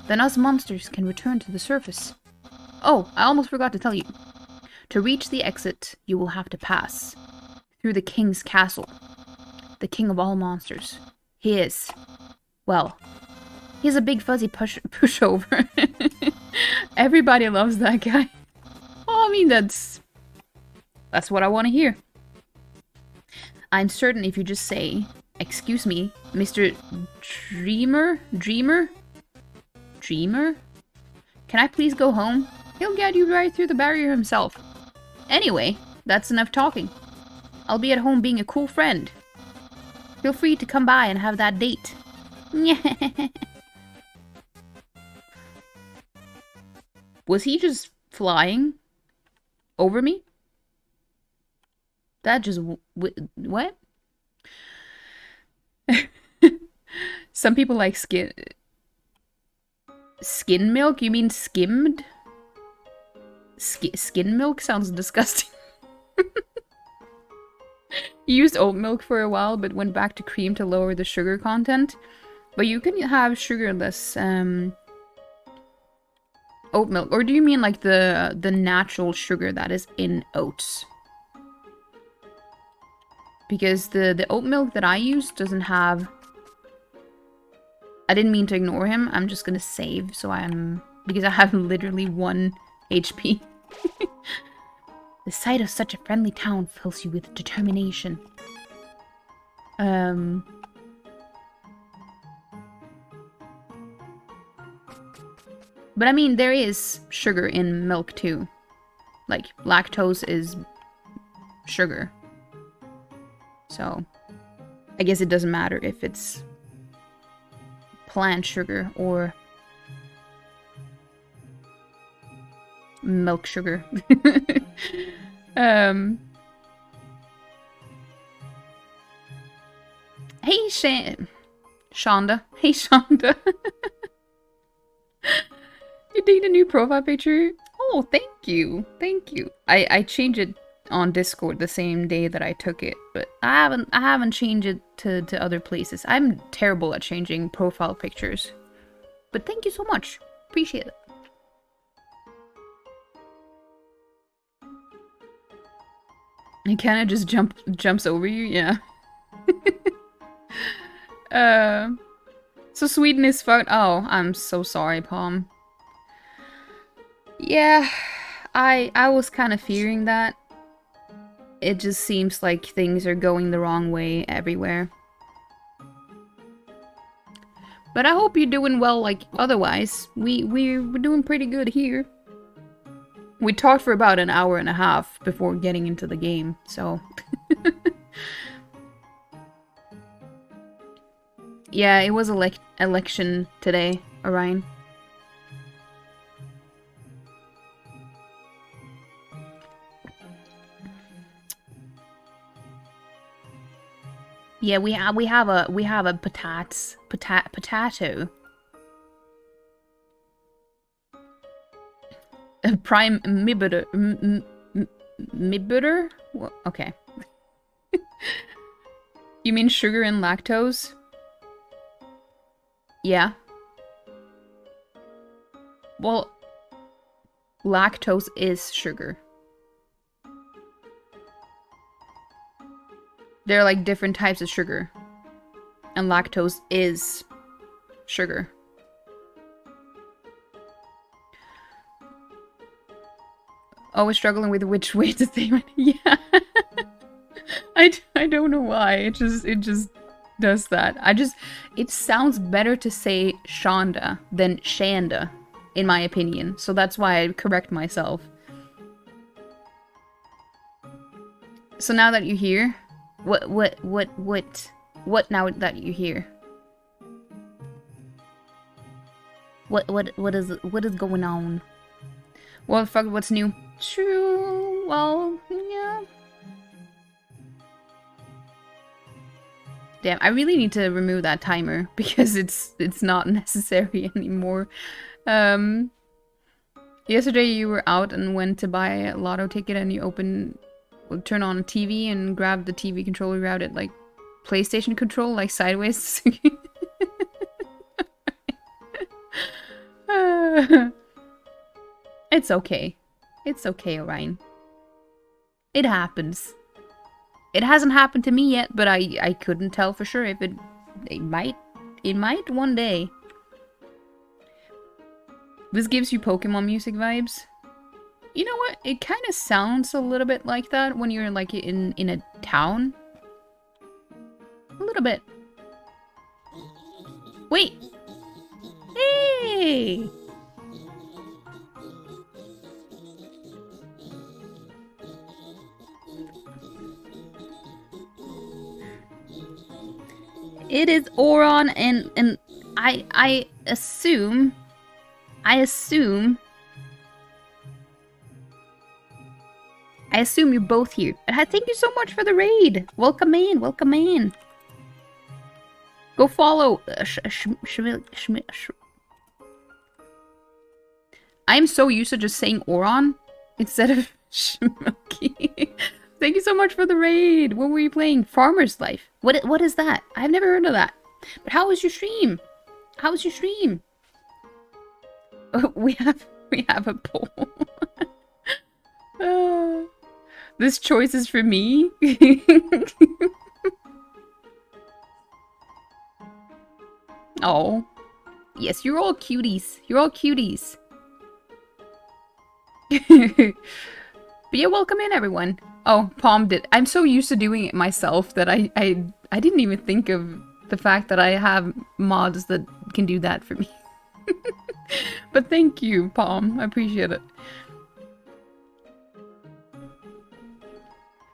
Then us monsters can return to the surface. Oh, I almost forgot to tell you. To reach the exit, you will have to pass through the king's castle. The king of all monsters. He is... well, he's a big fuzzy pushover. Everybody loves that guy. Well, I mean, that's what I want to hear. I'm certain if you just say, "Excuse me, Mr. Dreamer? Can I please go home?" He'll get you right through the barrier himself. Anyway, that's enough talking. I'll be at home being a cool friend. Feel free to come by and have that date. Was he just flying over me? That just... what? Some people like skin milk? You mean skimmed? Skin milk sounds disgusting. You used oat milk for a while, but went back to cream to lower the sugar content. But you can have sugarless oat milk. Or do you mean like the natural sugar that is in oats? Because the oat milk that I use doesn't have... I didn't mean to ignore him. I'm just gonna save, so because I have literally 1 HP. The sight of such a friendly town fills you with determination. But I mean, there is sugar in milk too. Like, lactose is sugar. So, I guess it doesn't matter if it's plant sugar or milk sugar. Hey, Shonda. Hey, Shonda. You need a new profile picture? Oh, thank you. Thank you. I changed it on Discord the same day that I took it, but I haven't changed it to other places. I'm terrible at changing profile pictures. But thank you so much. Appreciate it. He kind of just jumps over you, yeah. So Sweden is fucked. Oh, I'm so sorry, Palm. Yeah, I was kind of fearing that. It just seems like things are going the wrong way everywhere. But I hope you're doing well, like, otherwise. We're doing pretty good here. We talked for about an hour and a half before getting into the game, so... Yeah, it was election today, Orion. Yeah, we have a potato. A prime mibiter. Mibiter? Well, okay. You mean sugar and lactose? Yeah. Well, lactose is sugar. There are like different types of sugar. And lactose is sugar. Always struggling with which way to say it. Yeah. I don't know why. It just does that. It sounds better to say Shonda than Shanda, in my opinion. So that's why I correct myself. So now that you're here, what now that you're here? What is going on? Well, fuck, what's new? True. Well, yeah. Damn, I really need to remove that timer because it's not necessary anymore. Yesterday you were out and went to buy a lotto ticket and you turn on a TV and grab the TV controller, route it like PlayStation control, like sideways. It's okay. It's okay, Orion. It happens. It hasn't happened to me yet, but I couldn't tell for sure if it might one day. This gives you Pokemon music vibes. You know what? It kind of sounds a little bit like that when you're like in a town. A little bit. Wait. Hey. It is Oron, and I assume you're both here. And thank you so much for the raid. Welcome in, welcome in. Go follow. I'm so used to just saying Oron instead of Shmilky. Thank you so much for the raid. What were you playing? Farmer's Life. What is that? I've never heard of that. But how was your stream? How was your stream? We have a poll. This choice is for me. Oh. Yes, you're all cuties. You're all cuties. But yeah, welcome in everyone. Oh, Palm did. I'm so used to doing it myself that I didn't even think of the fact that I have mods that can do that for me. But thank you, Palm. I appreciate it.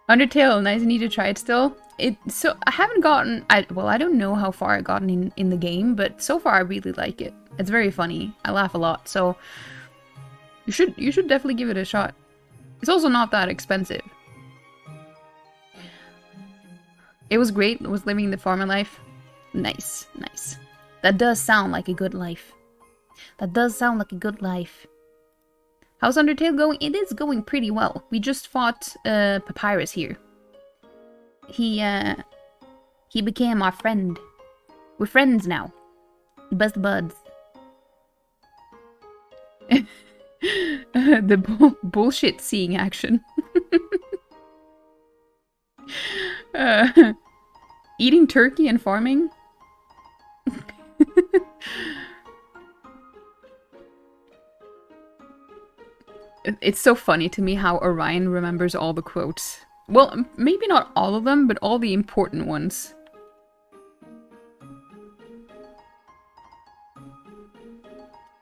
Undertale, nice. I need to try it still. So I haven't gotten. Well, I don't know how far I've gotten in the game, but so far I really like it. It's very funny. I laugh a lot, so you should definitely give it a shot. It's also not that expensive. It was great. It was living the farmer life. Nice, nice. That does sound like a good life. That does sound like a good life. How's Undertale going? It is going pretty well. We just fought Papyrus here. He became our friend. We're friends now. Best buds. The bullshit seeing action. Eating turkey and farming? It's so funny to me how Orion remembers all the quotes. Well, maybe not all of them, but all the important ones.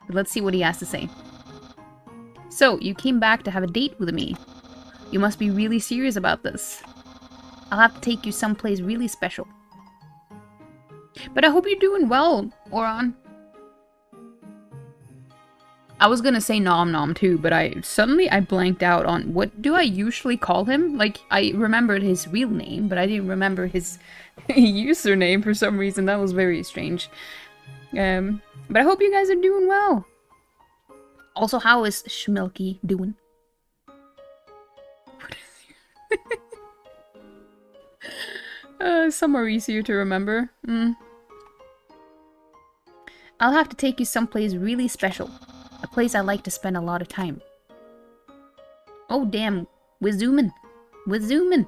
Let's see what he has to say. So, you came back to have a date with me. You must be really serious about this. I'll have to take you someplace really special. But I hope you're doing well, Oron. I was gonna say Nom Nom too, but I blanked out on what do I usually call him? Like, I remembered his real name, but I didn't remember his username for some reason. That was very strange. But I hope you guys are doing well. Also, how is Schmilky doing? Somewhere easier to remember. I'll have to take you someplace really special. A place I like to spend a lot of time. Oh damn, we're zooming. We're zooming.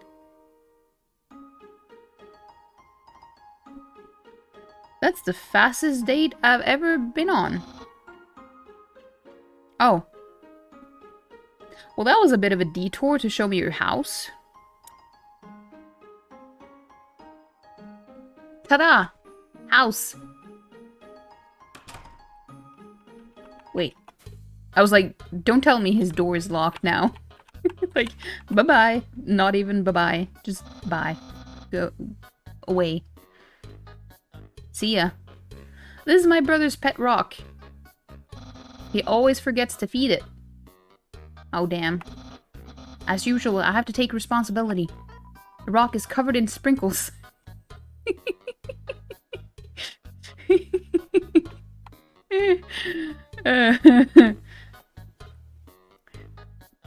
That's the fastest date I've ever been on. Oh. Well, that was a bit of a detour to show me your house. Ta-da! House! Wait. I was like, don't tell me his door is locked now. Like, bye-bye. Not even bye-bye. Just bye. Go away. See ya. This is my brother's pet rock. He always forgets to feed it. Oh, damn. As usual, I have to take responsibility. The rock is covered in sprinkles.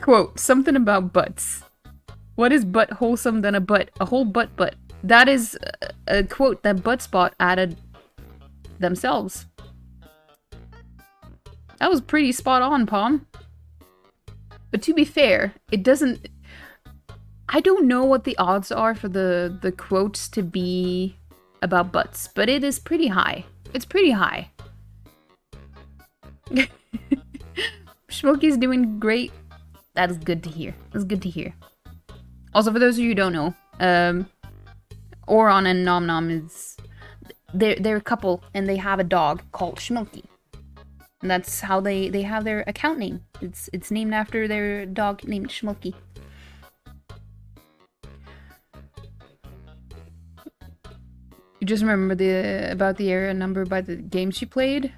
Quote, something about butts. What is butt wholesome than a butt? A whole butt. That is a quote that Buttspot added themselves. That was pretty spot on, Palm. But to be fair, it doesn't... I don't know what the odds are for the quotes to be about butts, but it is pretty high. It's pretty high. Schmilky's doing great. That is good to hear. That's good to hear. Also, for those of you who don't know, Oron and Nom Nom is... They're a couple, and they have a dog called Schmilky. And that's how they have their account name. It's named after their dog named Schmilky. You just remember about the area number by the games you played?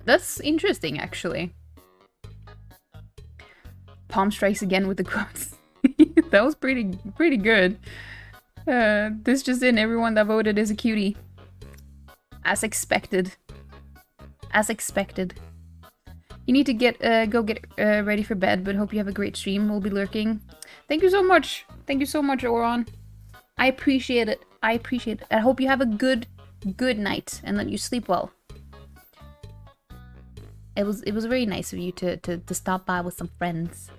That's interesting, actually. Palm strikes again with the quotes. That was pretty good. This just in, everyone that voted is a cutie. As expected. As expected. You need to go get ready for bed, but hope you have a great stream. We'll be lurking. Thank you so much. Thank you so much, Oron. I appreciate it. I appreciate it. I hope you have a good night and that you sleep well. It was very nice of you to stop by with some friends.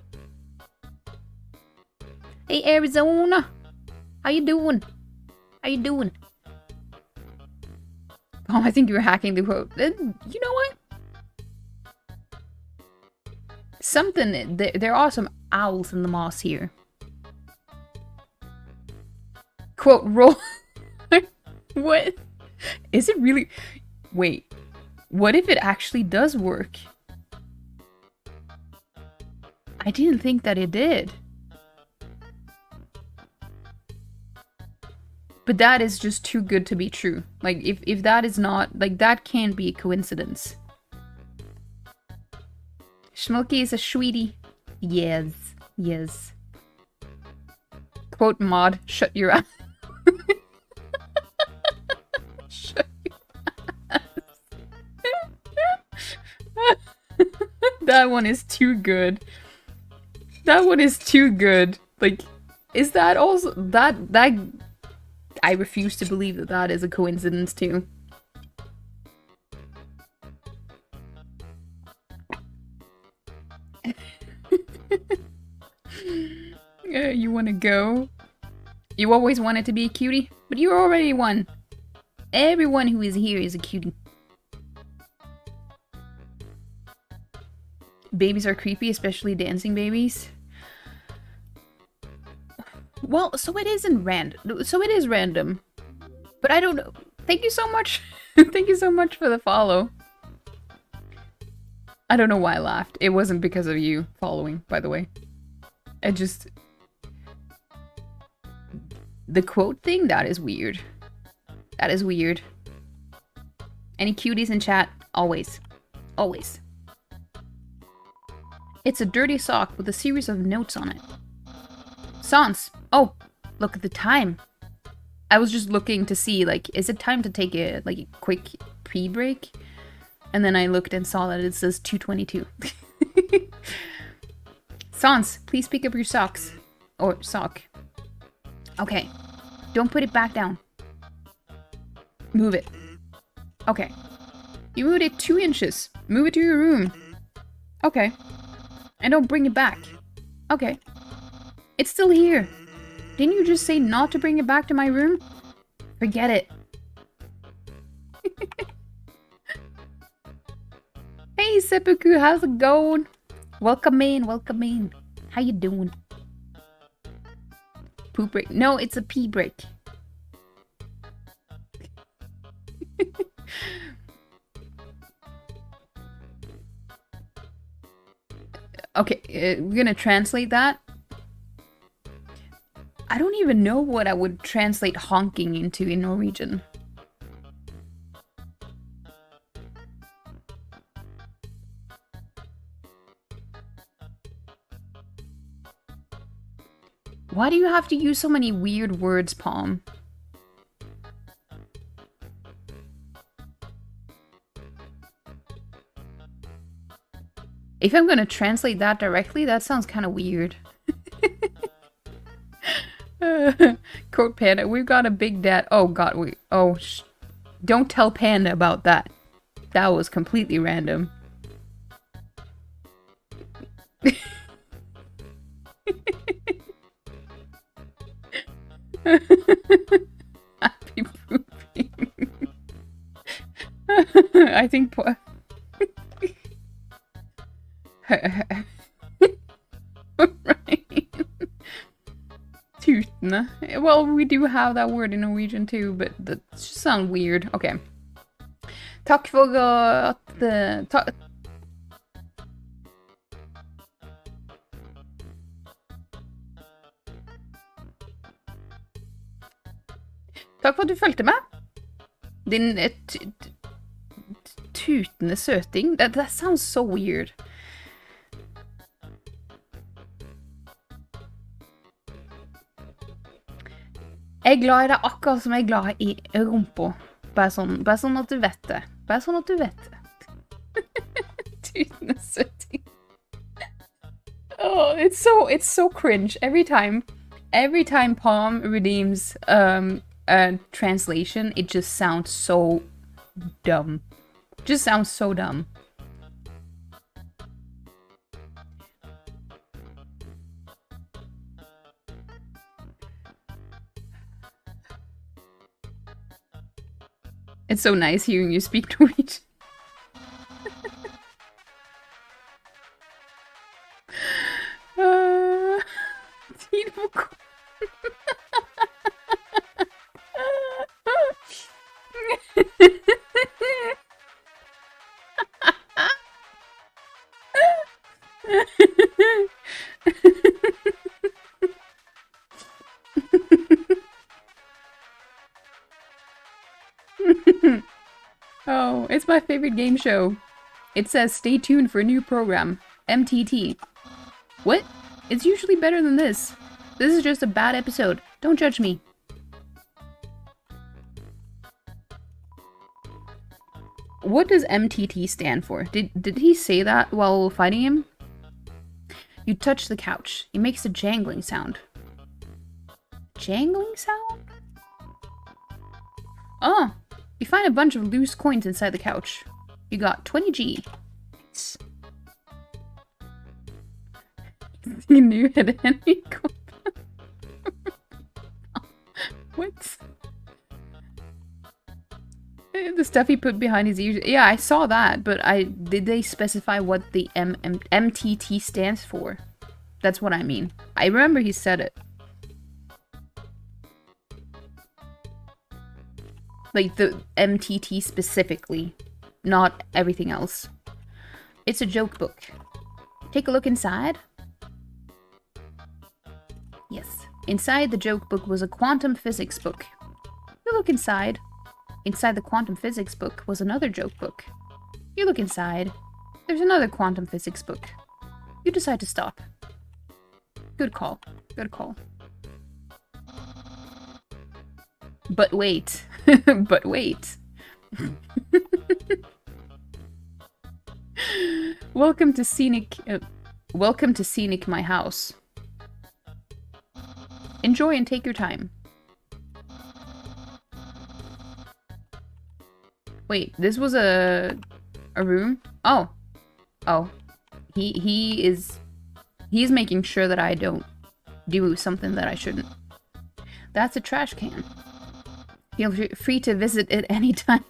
Hey Arizona, how you doing? How you doing? Oh, I think you were hacking the quote. You know what? Something. There are some owls in the moss here. Quote, roll. What? Is it really? Wait. What if it actually does work? I didn't think that it did. But that is just too good to be true. Like, if that is not... Like, that can't be a coincidence. Schmilky is a sweetie. Yes. Yes. Quote mod, shut your ass. Shut your ass. That one is too good. That one is too good. Like, is that also... That... I refuse to believe that that is a coincidence too. You wanna go? You always wanted to be a cutie, but you're already one. Everyone who is here is a cutie. Babies are creepy, especially dancing babies. Well, so it isn't random. So it is random. But I don't know. Thank you so much. Thank you so much for the follow. I don't know why I laughed. It wasn't because of you following, by the way. I just... The quote thing? That is weird. That is weird. Any cuties in chat? Always. Always. It's a dirty sock with a series of notes on it. Sans! Oh, look at the time. I was just looking to see, like, is it time to take a quick pre-break? And then I looked and saw that it says 2:22. Sans, please pick up your socks. Or sock. Okay. Don't put it back down. Move it. Okay. You moved it 2 inches. Move it to your room. Okay. And don't bring it back. Okay. It's still here. Didn't you just say not to bring it back to my room? Forget it. Hey Seppuku, how's it going? Welcome in, welcome in. How you doing? Poop break. No, it's a pee break. Okay, we're gonna translate that. I don't even know what I would translate honking into in Norwegian. Why do you have to use so many weird words, Palm? If I'm gonna translate that directly, that sounds kind of weird. Quote Panda, we've got a big dad. Oh god, don't tell Panda about that. That was completely random. Happy pooping. I think right. Tutene. Well, we do have that word in Norwegian too, but that just sounds weird. Okay. Takk for at Takk for at du fulgte med. Din tutende søting. That sounds so weird. Jeg er glad i deg akkurat som jeg er glad i rumpa. Bare sånn at du vet det. Bare sånn at du vet det. Tutende søting. Oh, it's so cringe every time Palm redeems a translation. It just sounds so dumb. Just sounds so dumb. It's so nice hearing you speak Norwegian. Oh, it's my favorite game show. It says stay tuned for a new program. MTT. What? It's usually better than this. This is just a bad episode. Don't judge me. What does MTT stand for? Did he say that while fighting him? You touch the couch. It makes a jangling sound. Jangling sound? Oh, you find a bunch of loose coins inside the couch. You got 20G. Nice. You knew it any What? The stuff he put behind his ears. Yeah, I saw that, but did they specify what the MTT stands for? That's what I mean. I remember he said it. Like the MTT specifically, not everything else. It's a joke book. Take a look inside. Yes. Inside the joke book was a quantum physics book. You look inside. Inside the quantum physics book was another joke book. You look inside. There's another quantum physics book. You decide to stop. Good call. Good call. But wait. But wait. Welcome to scenic my house. Enjoy and take your time. Wait, this was a room? Oh. Oh. He's making sure that I don't do something that I shouldn't. That's a trash can. Feel free to visit it anytime.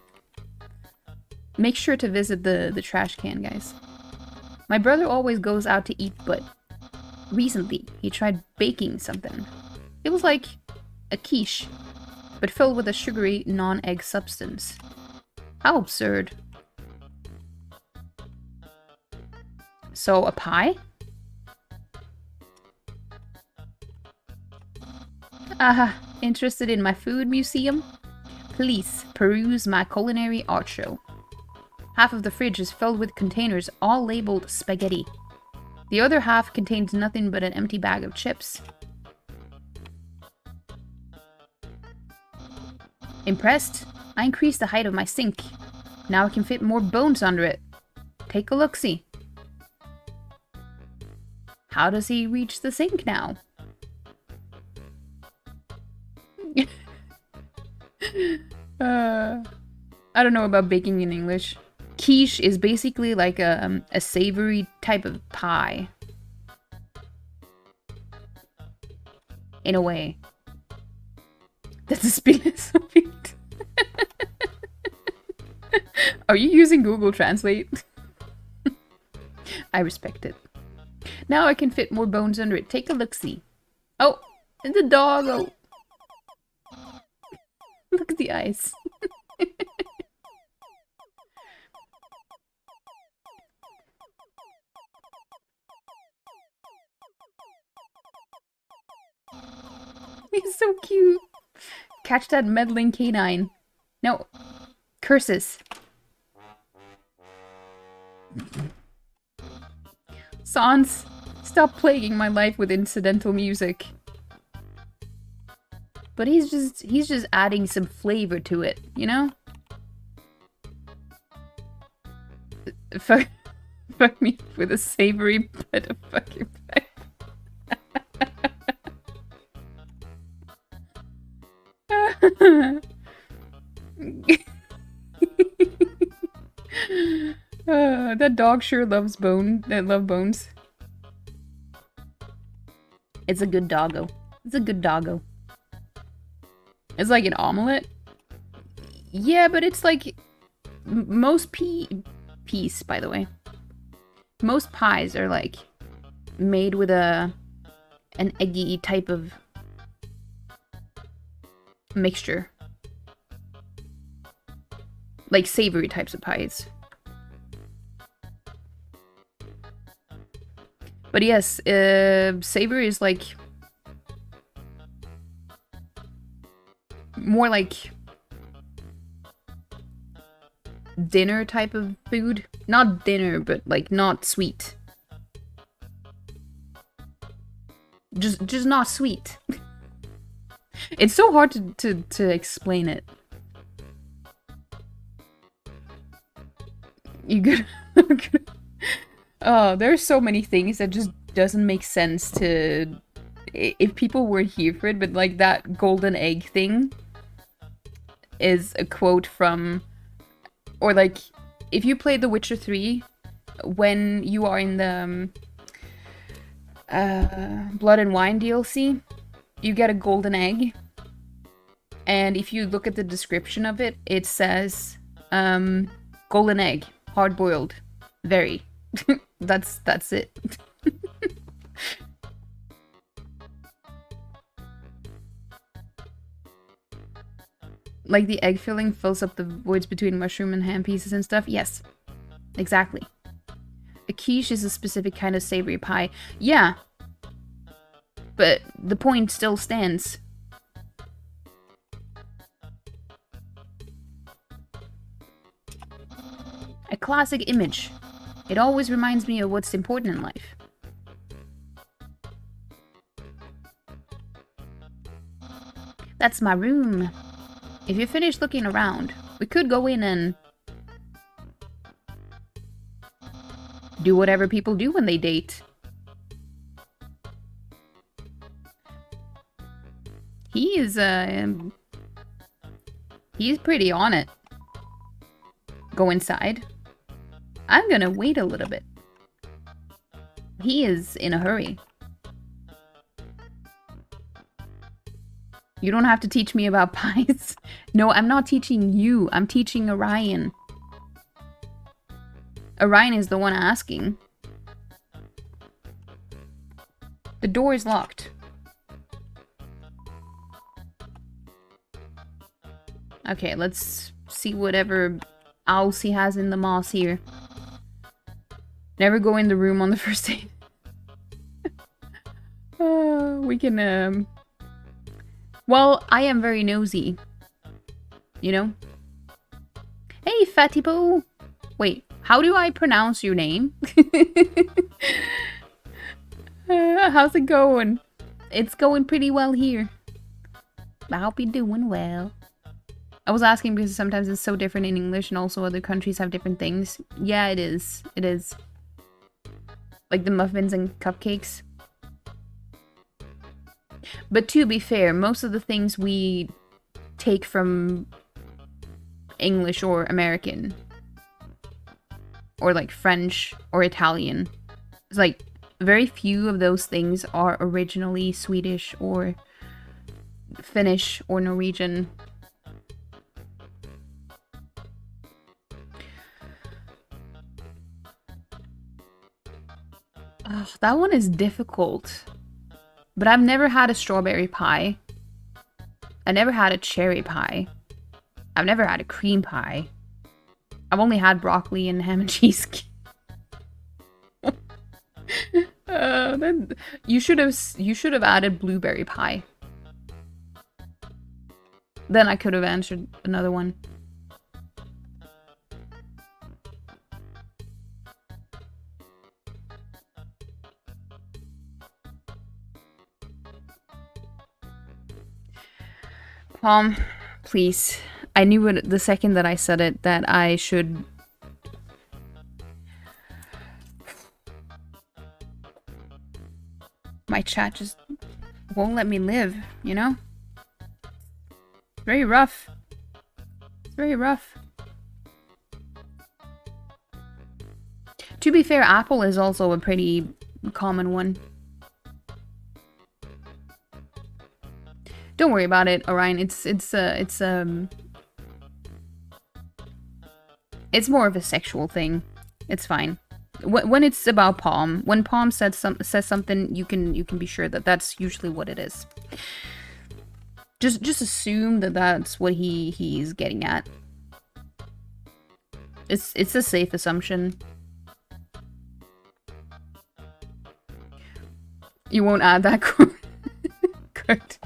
Make sure to visit the trash can, guys. My brother always goes out to eat, but recently he tried baking something. It was like a quiche, but filled with a sugary non-egg substance. How absurd. So, a pie? Aha, interested in my food museum? Please peruse my culinary art show. Half of the fridge is filled with containers all labeled spaghetti. The other half contains nothing but an empty bag of chips. Impressed? I increased the height of my sink. Now I can fit more bones under it. Take a look-see. How does he reach the sink now? I don't know about baking in English. Quiche is basically like a savory type of pie. In a way. That's a spillet so big. Are you using Google Translate? I respect it. Now I can fit more bones under it. Take a look-see. Oh, the dog. Oh. Look at the eyes. He's so cute. Catch that meddling canine. No. Curses. Sans, stop plaguing my life with incidental music. But he's just adding some flavor to it, you know? Fuck me with a savory bit of fucking peck. That dog sure loves bones. It's a good doggo. It's a good doggo. It's like an omelet. Yeah, but it's like most peas, by the way. Most pies are like made with an eggy type of mixture. Like savory types of pies. But yes, savory is like more like dinner type of food. Not dinner, but like not sweet. Just not sweet. It's so hard to explain it. You good? Oh, there's so many things that just doesn't make sense to... If people were here for it, but like that golden egg thing is a quote from... Or like, if you play The Witcher 3, when you are in the Blood and Wine DLC, you get a golden egg. And if you look at the description of it, it says golden egg, hard boiled, very. That's it. Like the egg filling fills up the voids between mushroom and ham pieces and stuff. Yes, exactly. A quiche is a specific kind of savory pie. Yeah, but the point still stands. A classic image. It always reminds me of what's important in life. That's my room. If you're finished looking around, we could go in and do whatever people do when they date. He's pretty on it. Go inside. I'm gonna wait a little bit. He is in a hurry. You don't have to teach me about pies. No, I'm not teaching you. I'm teaching Orion. Orion is the one asking. The door is locked. Okay, let's see whatever else he has in the moss here. Never go in the room on the first date. We can, Well, I am very nosy. You know? Hey, Fatty Boo! Wait, how do I pronounce your name? How's it going? It's going pretty well here. I hope you're doing well. I was asking because sometimes it's so different in English and also other countries have different things. Yeah, it is. It is. Like the muffins and cupcakes. But to be fair, most of the things we take from English or American or like French or Italian, it's like very few of those things are originally Swedish or Finnish or Norwegian. Ugh, that one is difficult. But I've never had a strawberry pie. I never had a cherry pie. I've never had a cream pie. I've only had broccoli and ham and cheese. You should have added blueberry pie. Then I could have answered another one. Please. I knew it the second that I said it that I should... My chat just won't let me live, you know? Very rough. It's very rough. To be fair, apple is also a pretty common one. Don't worry about it, Orion. It's more of a sexual thing. It's fine. When it's about Palm, when Palm says something, you can be sure that that's usually what it is. Just assume that that's what he's getting at. It's a safe assumption. You won't add that quote. Correct.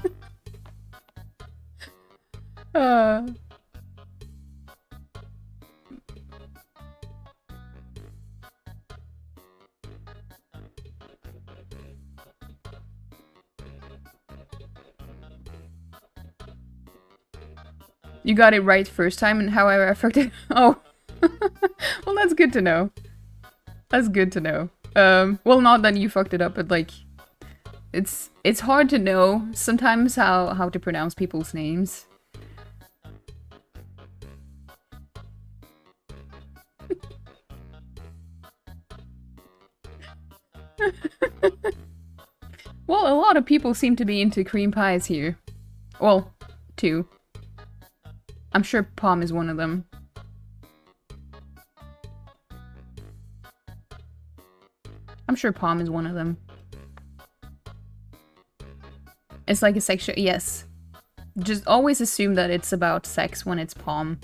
You got it right first time, and however I fucked it. Oh, well, that's good to know. That's good to know. Well, not that you fucked it up, but like, it's hard to know sometimes how to pronounce people's names. Well, a lot of people seem to be into cream pies here. Well, two. I'm sure Palm is one of them. I'm sure Palm is one of them. It's like a sexual... Yes. Just always assume that it's about sex when it's Palm.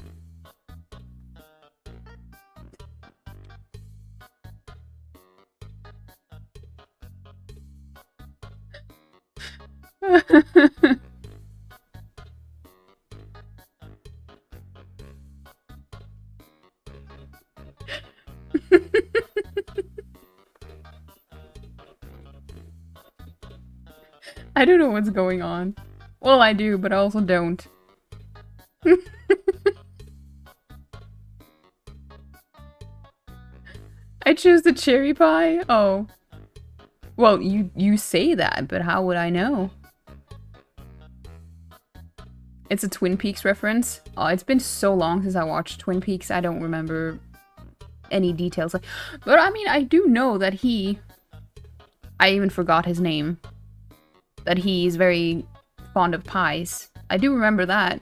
I don't know what's going on. Well, I do, but I also don't. I chose the cherry pie? Oh. Well, you say that, but how would I know? It's a Twin Peaks reference. Oh, it's been so long since I watched Twin Peaks, I don't remember any details. But I mean, I do know that I even forgot his name. That he's very fond of pies. I do remember that.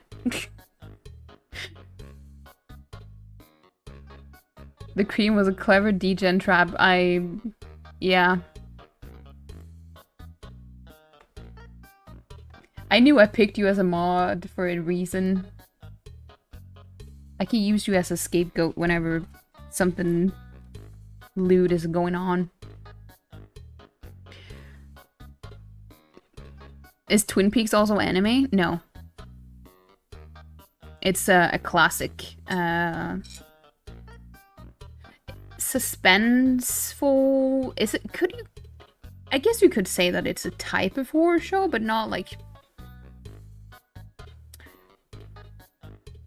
The cream was a clever degen trap. Yeah. I knew I picked you as a mod for a reason. I can use you as a scapegoat whenever something lewd is going on. Is Twin Peaks also anime? No. It's a classic. Suspenseful. Is it? Could you? I guess you could say that it's a type of horror show, but not like.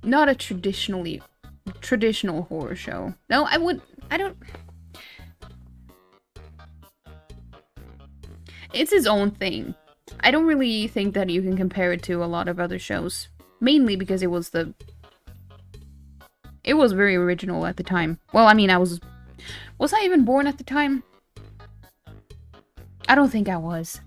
Not a traditional horror show. No, I don't. It's its own thing. I don't really think that you can compare it to a lot of other shows. Mainly because it was very original at the time. Well, I mean, was I even born at the time? I don't think I was.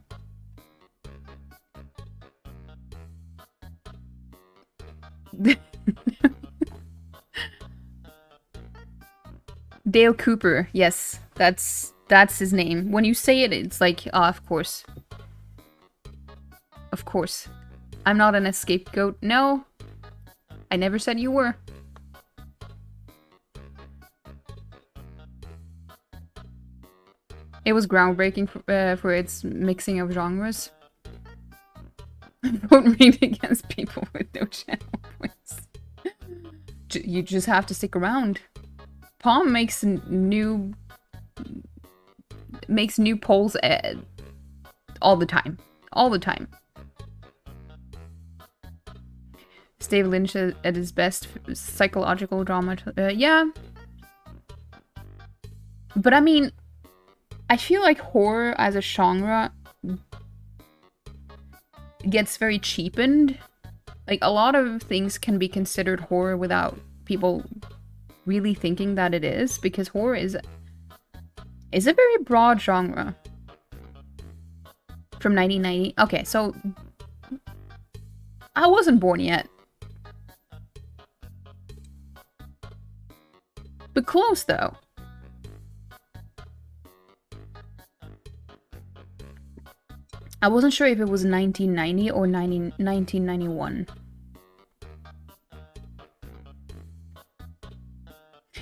Dale Cooper, yes, that's his name. When you say it, it's like, oh, of course. Of course. I'm not an scapegoat. No. I never said you were. It was groundbreaking for its mixing of genres. Don't read against people with no channel points. You just have to stick around. Palm makes new polls all the time. All the time. David Lynch at his best, psychological drama. Yeah. But I mean, I feel like horror as a genre gets very cheapened. Like, a lot of things can be considered horror without people really thinking that it is, because horror is a very broad genre. From 1990. Okay, so I wasn't born yet. But close, though. I wasn't sure if it was 1990 or 1991.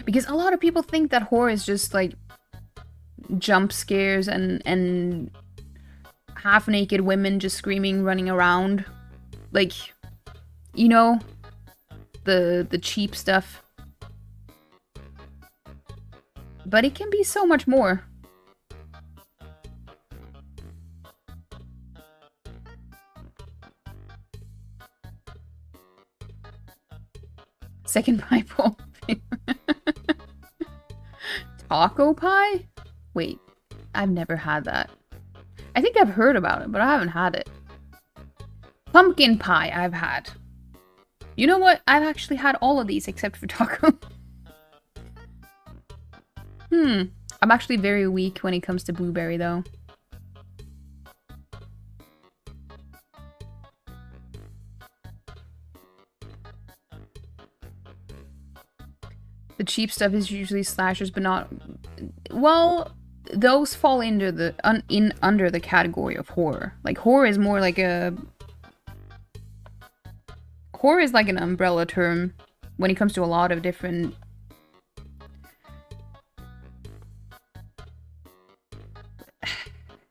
Because a lot of people think that horror is just, like, jump scares and half-naked women just screaming, running around. Like, you know, the cheap stuff. But it can be so much more. Second pie bowl. Taco pie? Wait, I've never had that. I think I've heard about it, but I haven't had it. Pumpkin pie I've had. You know what? I've actually had all of these except for taco. I'm actually very weak when it comes to blueberry, though. cheap stuff is usually slashers, but not... Well, those fall under the under the category of horror. Like, horror is more like a... Horror is like an umbrella term when it comes to a lot of different...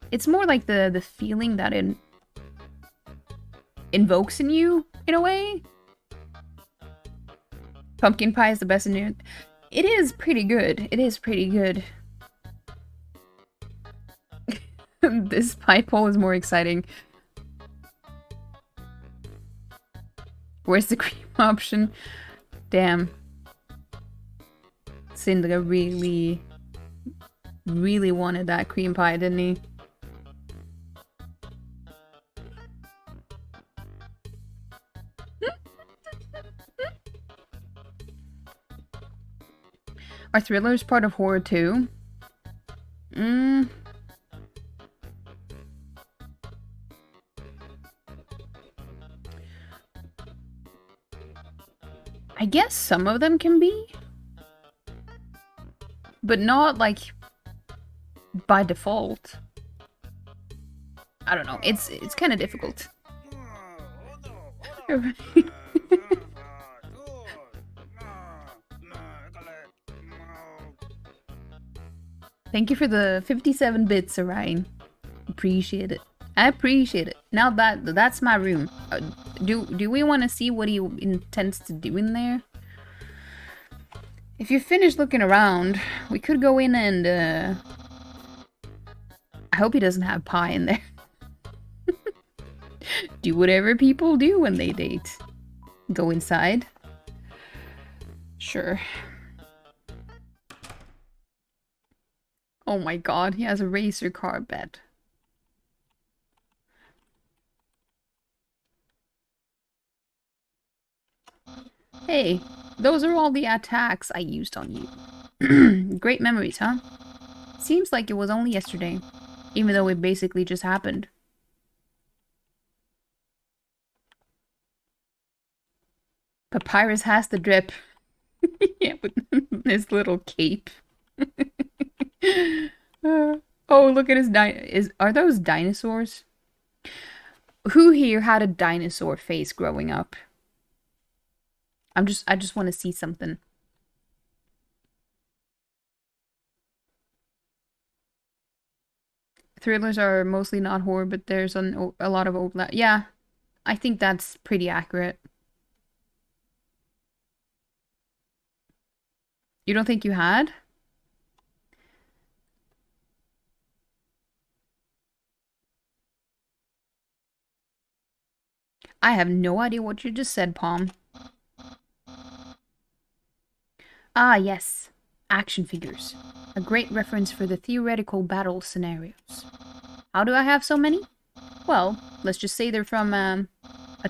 It's more like the feeling that it invokes in you, in a way. Pumpkin pie is the best in it. It is pretty good. It is pretty good. This pipe hole is more exciting. Where's the cream option? Damn. Cinder really wanted that cream pie, didn't he? Are thrillers part of horror too? I guess some of them can be. But not like by default. I don't know. It's kind of difficult. Thank you for the 57 bits, Orion. Appreciate it. I appreciate it. Now that's my room. Do we want to see what he intends to do in there? If you're finished looking around, we could go in and I hope he doesn't have pie in there. Do whatever people do when they date. Go inside. Sure. Oh my god, he has a racer car bed. Hey, those are all the attacks I used on you. Great memories, huh? Seems like it was only yesterday, even though it basically just happened. Papyrus has the drip. Yeah, with his little cape. Oh, look at his are those dinosaurs? Who here had a dinosaur face growing up? I just want to see something. Thrillers are mostly not horror, but there's a lot of overlap. Yeah, I think that's pretty accurate. You don't think you had? I have no idea what you just said, Palm. Ah, yes. Action figures. A great reference for the theoretical battle scenarios. How do I have so many? Well, let's just say they're from, a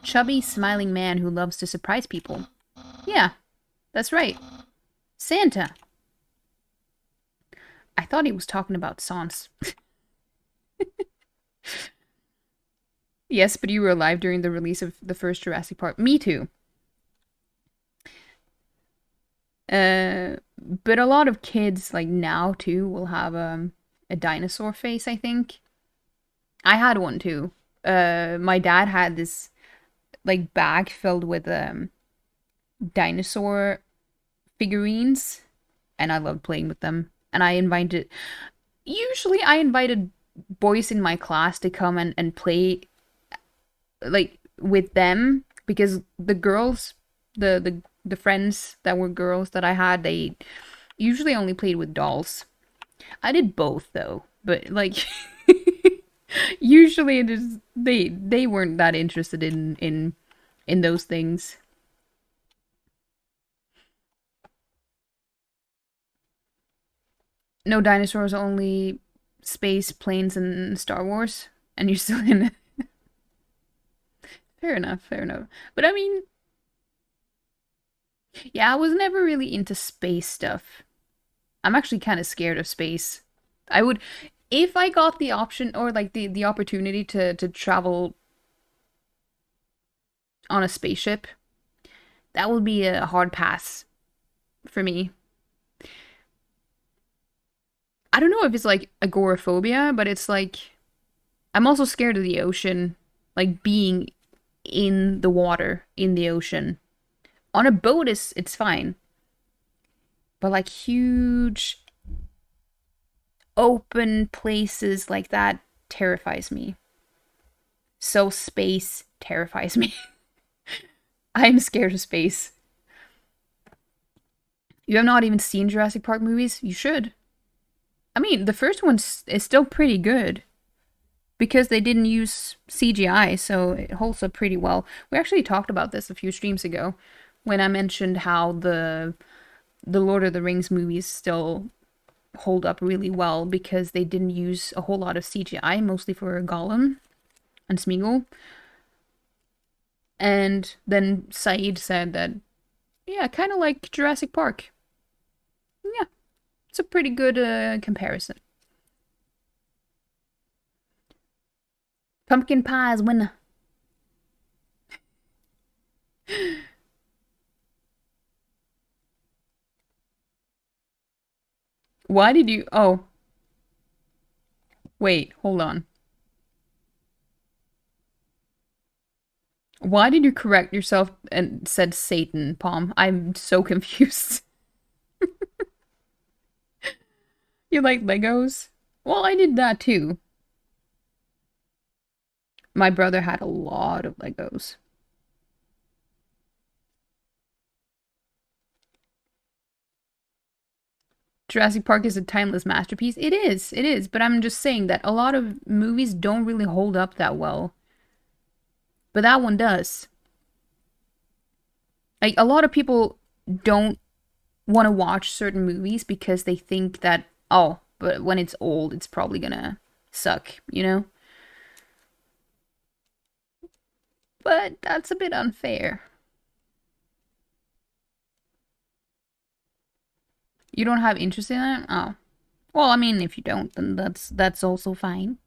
chubby, smiling man who loves to surprise people. Yeah, that's right. Santa. I thought he was talking about Sans. Yes, but you were alive during the release of the first Jurassic Park. Me too. But a lot of kids, like now too, will have a dinosaur face, I think. I had one too. My dad had this like bag filled with dinosaur figurines, and I loved playing with them. And usually I invited boys in my class to come and play like with them, because the girls, the friends that were girls that I had, they usually only played with dolls. I did both though, but like usually it is they weren't that interested in those things. No dinosaurs, only space, planes, and Star Wars, and you're still in it. Fair enough, fair enough. But I mean, yeah, I was never really into space stuff. I'm actually kind of scared of space. I would, if I got the option or like the opportunity to travel on a spaceship, that would be a hard pass for me. I don't know if it's like agoraphobia, but it's like I'm also scared of the ocean, like being in the water, in the ocean. On a boat is it's fine, but like huge open places like that terrifies me. So space terrifies me. I'm scared of space. You have not even seen Jurassic Park movies? You should. I mean, the first one is still pretty good because they didn't use CGI, so it holds up pretty well. We actually talked about this a few streams ago when I mentioned how the Lord of the Rings movies still hold up really well because they didn't use a whole lot of CGI, mostly for Gollum and Smeagol. And then Saeed said that, yeah, kind of like Jurassic Park. Yeah, it's a pretty good comparison. Pumpkin pie is winner. Why did you... Oh. Wait, hold on. Why did you correct yourself and said Satan, Palm? I'm so confused. You like Legos? Well, I did that too. My brother had a lot of Legos. Jurassic Park is a timeless masterpiece. It is, but I'm just saying that a lot of movies don't really hold up that well. But that one does. Like, a lot of people don't want to watch certain movies because they think that, oh, but when it's old, it's probably gonna suck, you know? But that's a bit unfair. You don't have interest in it? Oh. Well, I mean, if you don't, then that's also fine.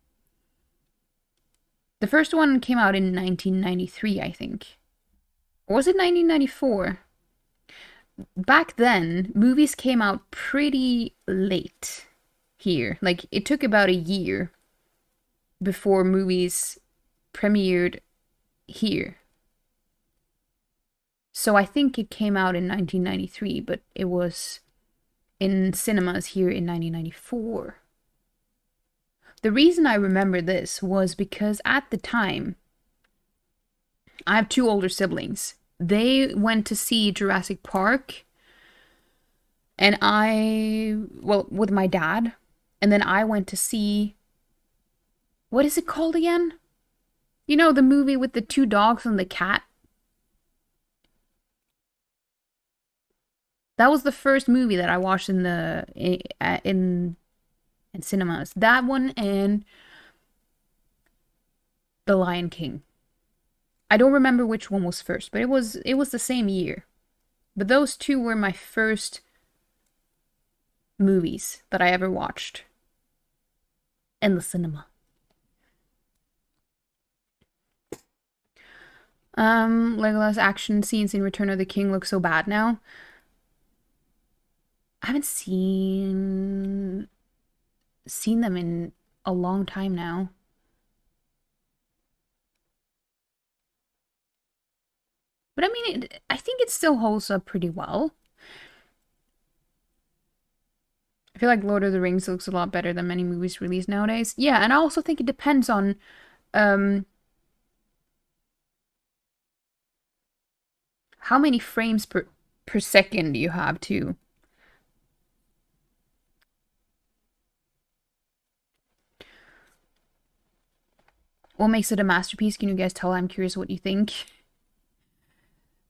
The first one came out in 1993, I think. Or was it 1994? Back then, movies came out pretty late here. Like, it took about a year before movies premiered here. So I think it came out in 1993, but it was in cinemas here in 1994. The reason I remember this was because at the time, I have two older siblings. They went to see Jurassic Park, and well, with my dad, and then I went to see, what is it called again? You know, the movie with the two dogs and the cat? That was the first movie that I watched in cinemas. That one and The Lion King. I don't remember which one was first, but it was the same year. But those two were my first movies that I ever watched in the cinema. Legolas action scenes in Return of the King look so bad now. I haven't seen them in a long time now. But I mean, I think it still holds up pretty well. I feel like Lord of the Rings looks a lot better than many movies released nowadays. Yeah, and I also think it depends on how many frames per second you have too. What makes it a masterpiece? Can you guys tell? I'm curious what you think.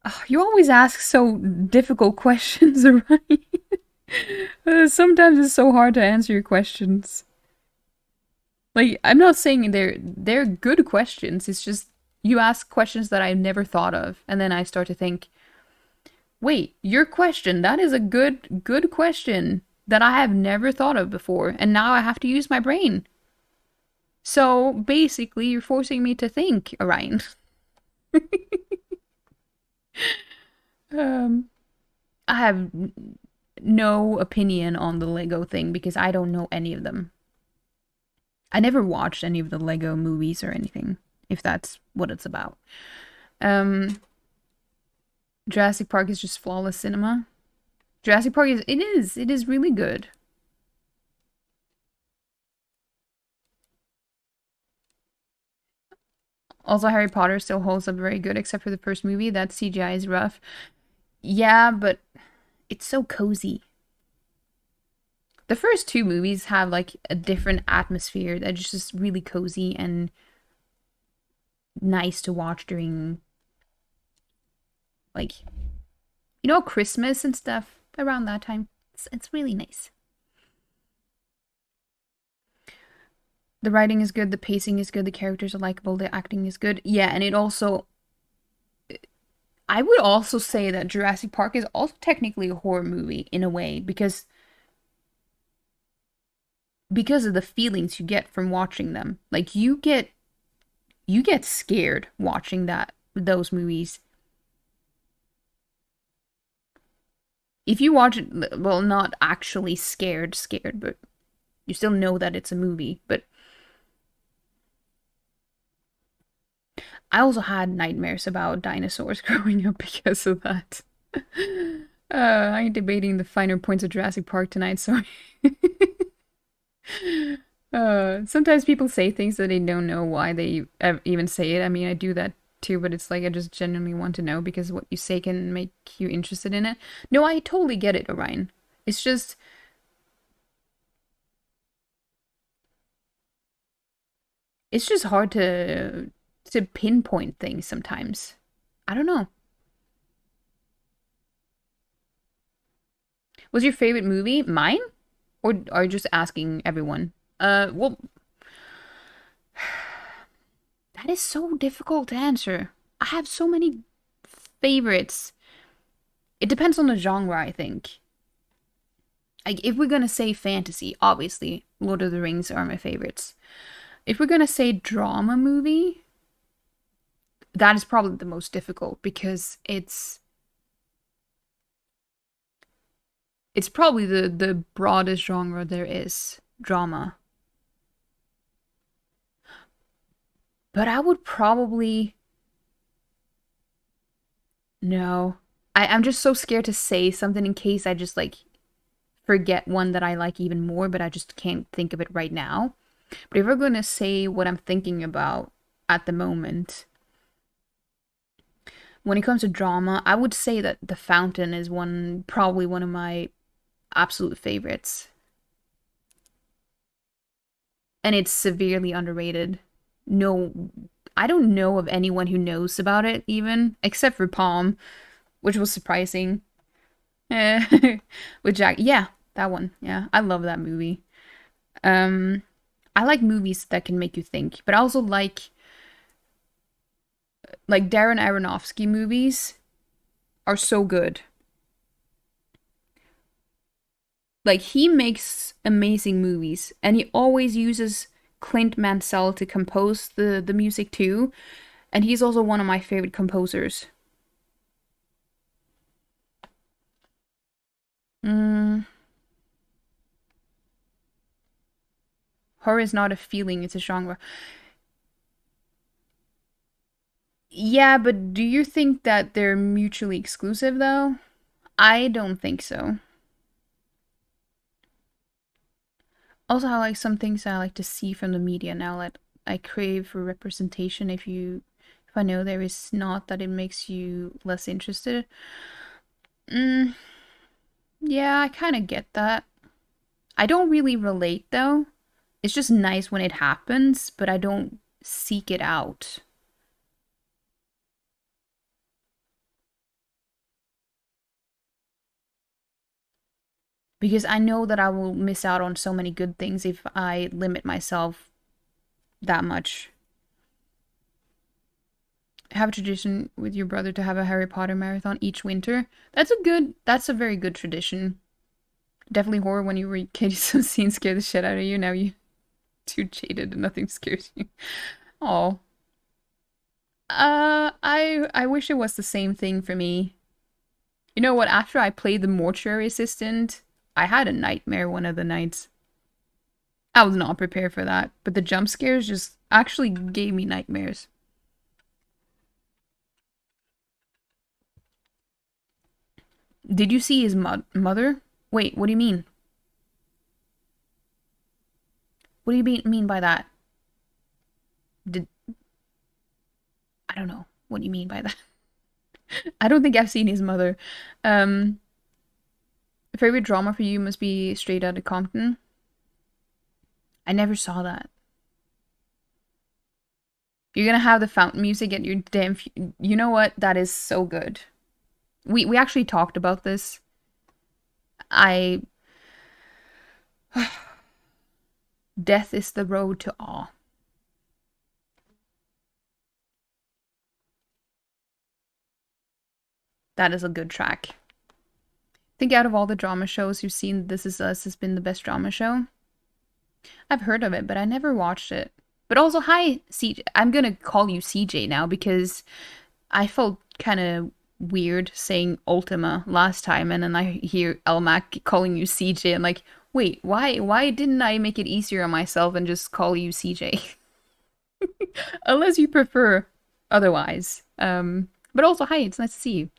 Oh, you always ask so difficult questions, right? Sometimes it's so hard to answer your questions. Like, I'm not saying they're good questions. It's just you ask questions that I've never thought of, and then I start to think, wait, your question, that is a good question that I have never thought of before, and now I have to use my brain. So basically, you're forcing me to think, Orion. I have no opinion on the Lego thing because I don't know any of them. I never watched any of the Lego movies or anything, if that's what it's about. Um, Jurassic Park is just flawless cinema. Jurassic Park it is really good. Also, Harry Potter still holds up very good, except for the first movie. That CGI is rough. Yeah, but it's so cozy. The first two movies have like a different atmosphere that's just really cozy and nice to watch during like Christmas and stuff around that time. It's really nice. The writing is good, the pacing is good, the characters are likable, the acting is good. Yeah, and I would also say that Jurassic Park is also technically a horror movie in a way because of the feelings you get from watching them. Like you get scared watching those movies. If you watch it, well, not actually scared, but you still know that it's a movie. But I also had nightmares about dinosaurs growing up because of that. I ain't debating the finer points of Jurassic Park tonight, sorry. Sometimes people say things that they don't know why they even say it. I mean, I do that too, but it's like I just genuinely want to know because what you say can make you interested in it. No, I totally get it, Orion. It's just hard to pinpoint things sometimes. I don't know. What's your favorite movie? Mine? Or are you just asking everyone? Well, that is so difficult to answer. I have so many favorites. It depends on the genre, I think. Like, if we're gonna say fantasy, obviously, Lord of the Rings are my favorites. If we're gonna say drama movie, that is probably the most difficult because it's probably the broadest genre there is, drama. But I would probably no. I'm just so scared to say something in case I just like forget one that I like even more, but I just can't think of it right now. But if we're gonna say what I'm thinking about at the moment, when it comes to drama, I would say that The Fountain is probably one of my absolute favorites. And it's severely underrated. No, I don't know of anyone who knows about it even, except for Palm, which was surprising. With Jack, yeah, that one. Yeah, I love that movie. Um, I like movies that can make you think, but I also like Darren Aronofsky movies are so good. Like he makes amazing movies, and he always uses Clint Mansell to compose the music too, and he's also one of my favorite composers. Mm, horror is not a feeling, it's a genre. Yeah, but do you think that they're mutually exclusive though? I don't think so. Also, I like some things I like to see from the media now that I crave for representation. If I know there is not, that it makes you less interested. Mm, yeah, I kind of get that. I don't really relate though. It's just nice when it happens, but I don't seek it out. Because I know that I will miss out on so many good things if I limit myself that much. Have a tradition with your brother to have a Harry Potter marathon each winter. That's a very good tradition. Definitely horror when you were a kid. Some scenes scare the shit out of you. Now you too jaded and nothing scares you. Oh. I wish it was the same thing for me. You know what? After I played the mortuary assistant, I had a nightmare one of the nights. I was not prepared for that, but the jump scares just actually gave me nightmares. Did you see his mother? Wait, what do you mean? What do you mean by that? Did I don't know what you mean by that. I don't think I've seen his mother. Um, Favorite drama for you must be Straight Outta Compton. I never saw that. You're gonna have the fountain music at your damn. You know what? That is so good. We actually talked about this. I Death is the road to awe. That is a good track. I think out of all the drama shows you've seen, This Is Us has been the best drama show. I've heard of it, but I never watched it. But also, hi, CJ. I'm gonna call you CJ now because I felt kind of weird saying Ultima last time, and then I hear Elmac calling you CJ. I'm like, wait, why didn't I make it easier on myself and just call you CJ? Unless you prefer otherwise. But also, hi, it's nice to see you.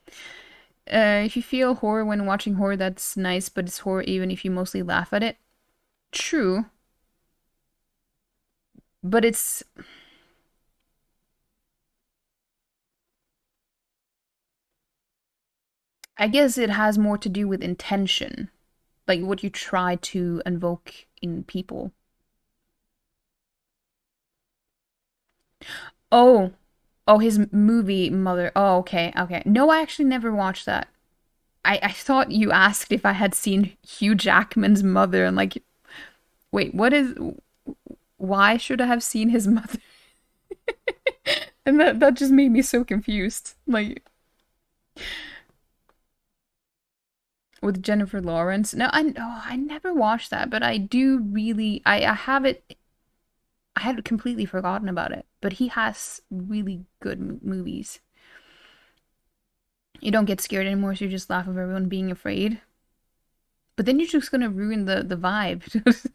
If you feel horror when watching horror, that's nice, but it's horror even if you mostly laugh at it. True, but it's I guess it has more to do with intention, like what you try to invoke in people. Oh, oh, his movie Mother. Oh, okay, okay. No, I actually never watched that. I thought you asked if I had seen Hugh Jackman's Mother, and like, wait, what is? Why should I have seen his mother? And that just made me so confused. Like with Jennifer Lawrence. No, I never watched that, but I do really I have it. I had completely forgotten about it, but he has really good movies. You don't get scared anymore, so you just laugh of everyone being afraid. But then you're just gonna ruin the vibe.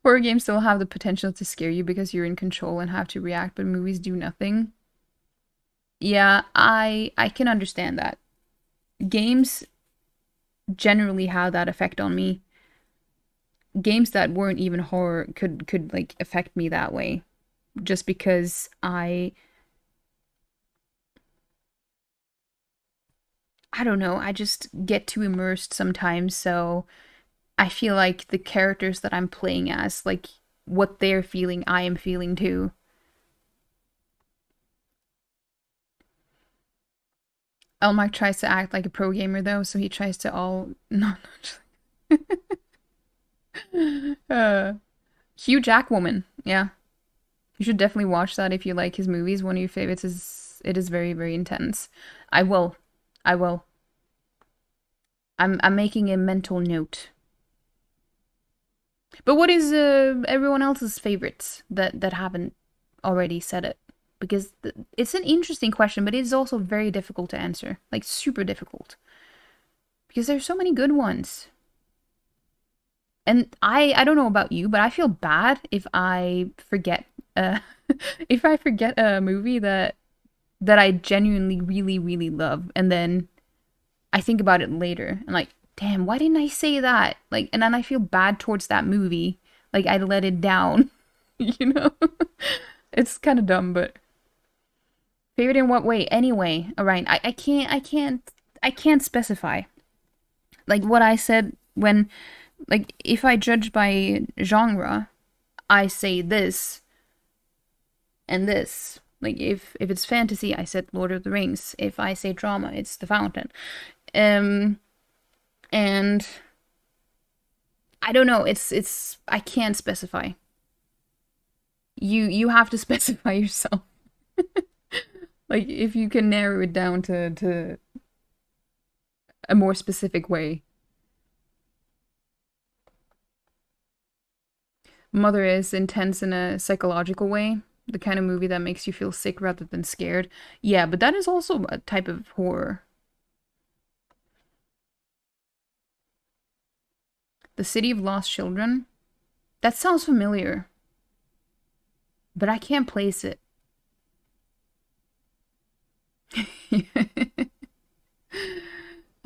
Horror games still have the potential to scare you because you're in control and have to react, but movies do nothing. Yeah, I can understand that. Games generally have that effect on me. Games that weren't even horror could like affect me that way just because I don't know, I just get too immersed sometimes, so I feel like the characters that I'm playing as, like what they're feeling, I am feeling too. Elmark tries to act like a pro gamer though, so he tries to all no, uh Hugh Jackwoman. Yeah. You should definitely watch that if you like his movies. One of your favorites is it is very, very intense. I will. I will. I'm making a mental note. But what is everyone else's favorites that haven't already said it? Because it's an interesting question, but it's also very difficult to answer. Like super difficult. Because there's so many good ones. And I don't know about you, but I feel bad if I forget uh if I forget a movie that I genuinely really really love and then I think about it later and like, damn, why didn't I say that? Like, and then I feel bad towards that movie. Like I let it down, you know? It's kind of dumb, but favorite in what way? Anyway, all right. I can't specify. Like what I said when, like, if I judge by genre, I say this and this. Like if it's fantasy, I said Lord of the Rings. If I say drama, it's The Fountain. Um, and I don't know. It's I can't specify. You have to specify yourself. Like if you can narrow it down to a more specific way. Mother is intense in a psychological way. The kind of movie that makes you feel sick rather than scared. Yeah, but that is also a type of horror. The City of Lost Children. That sounds familiar. But I can't place it.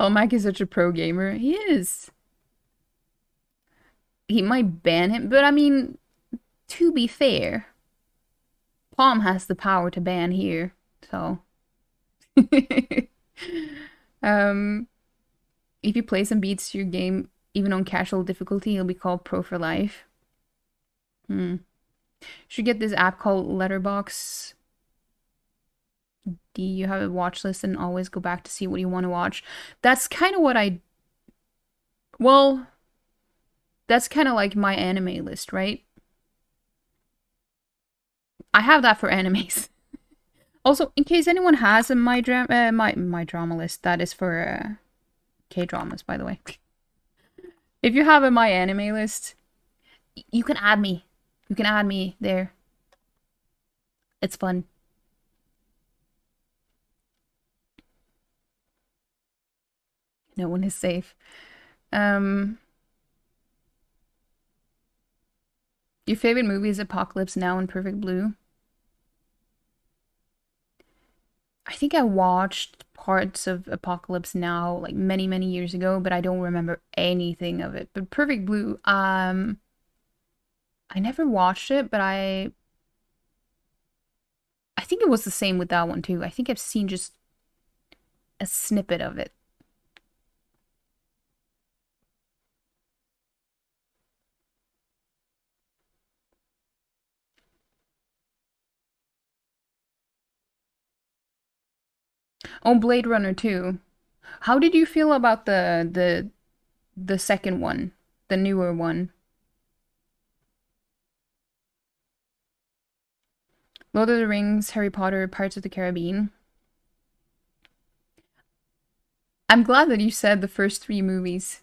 Oh, Mike is such a pro gamer. He is. He might ban him, but I mean, to be fair, Palm has the power to ban here, so. um, if you play some beats to your game, even on casual difficulty, you'll be called pro for life. Should get this app called Letterbox. Do you have a watch list and always go back to see what you want to watch? That's kind of what well, that's kind of like my anime list, right? I have that for animes. Also, in case anyone has a my drama list, that is for K-dramas, by the way. If you have a my anime list, you can add me. You can add me there. It's fun. No one is safe. Your favorite movie is Apocalypse Now and Perfect Blue? I think I watched parts of Apocalypse Now like many, many years ago, but I don't remember anything of it. But Perfect Blue, I never watched it, but I think it was the same with that one too. I think I've seen just a snippet of it. Oh, Blade Runner 2. How did you feel about the second one, the newer one? Lord of the Rings, Harry Potter, Pirates of the Caribbean. I'm glad that you said the first three movies.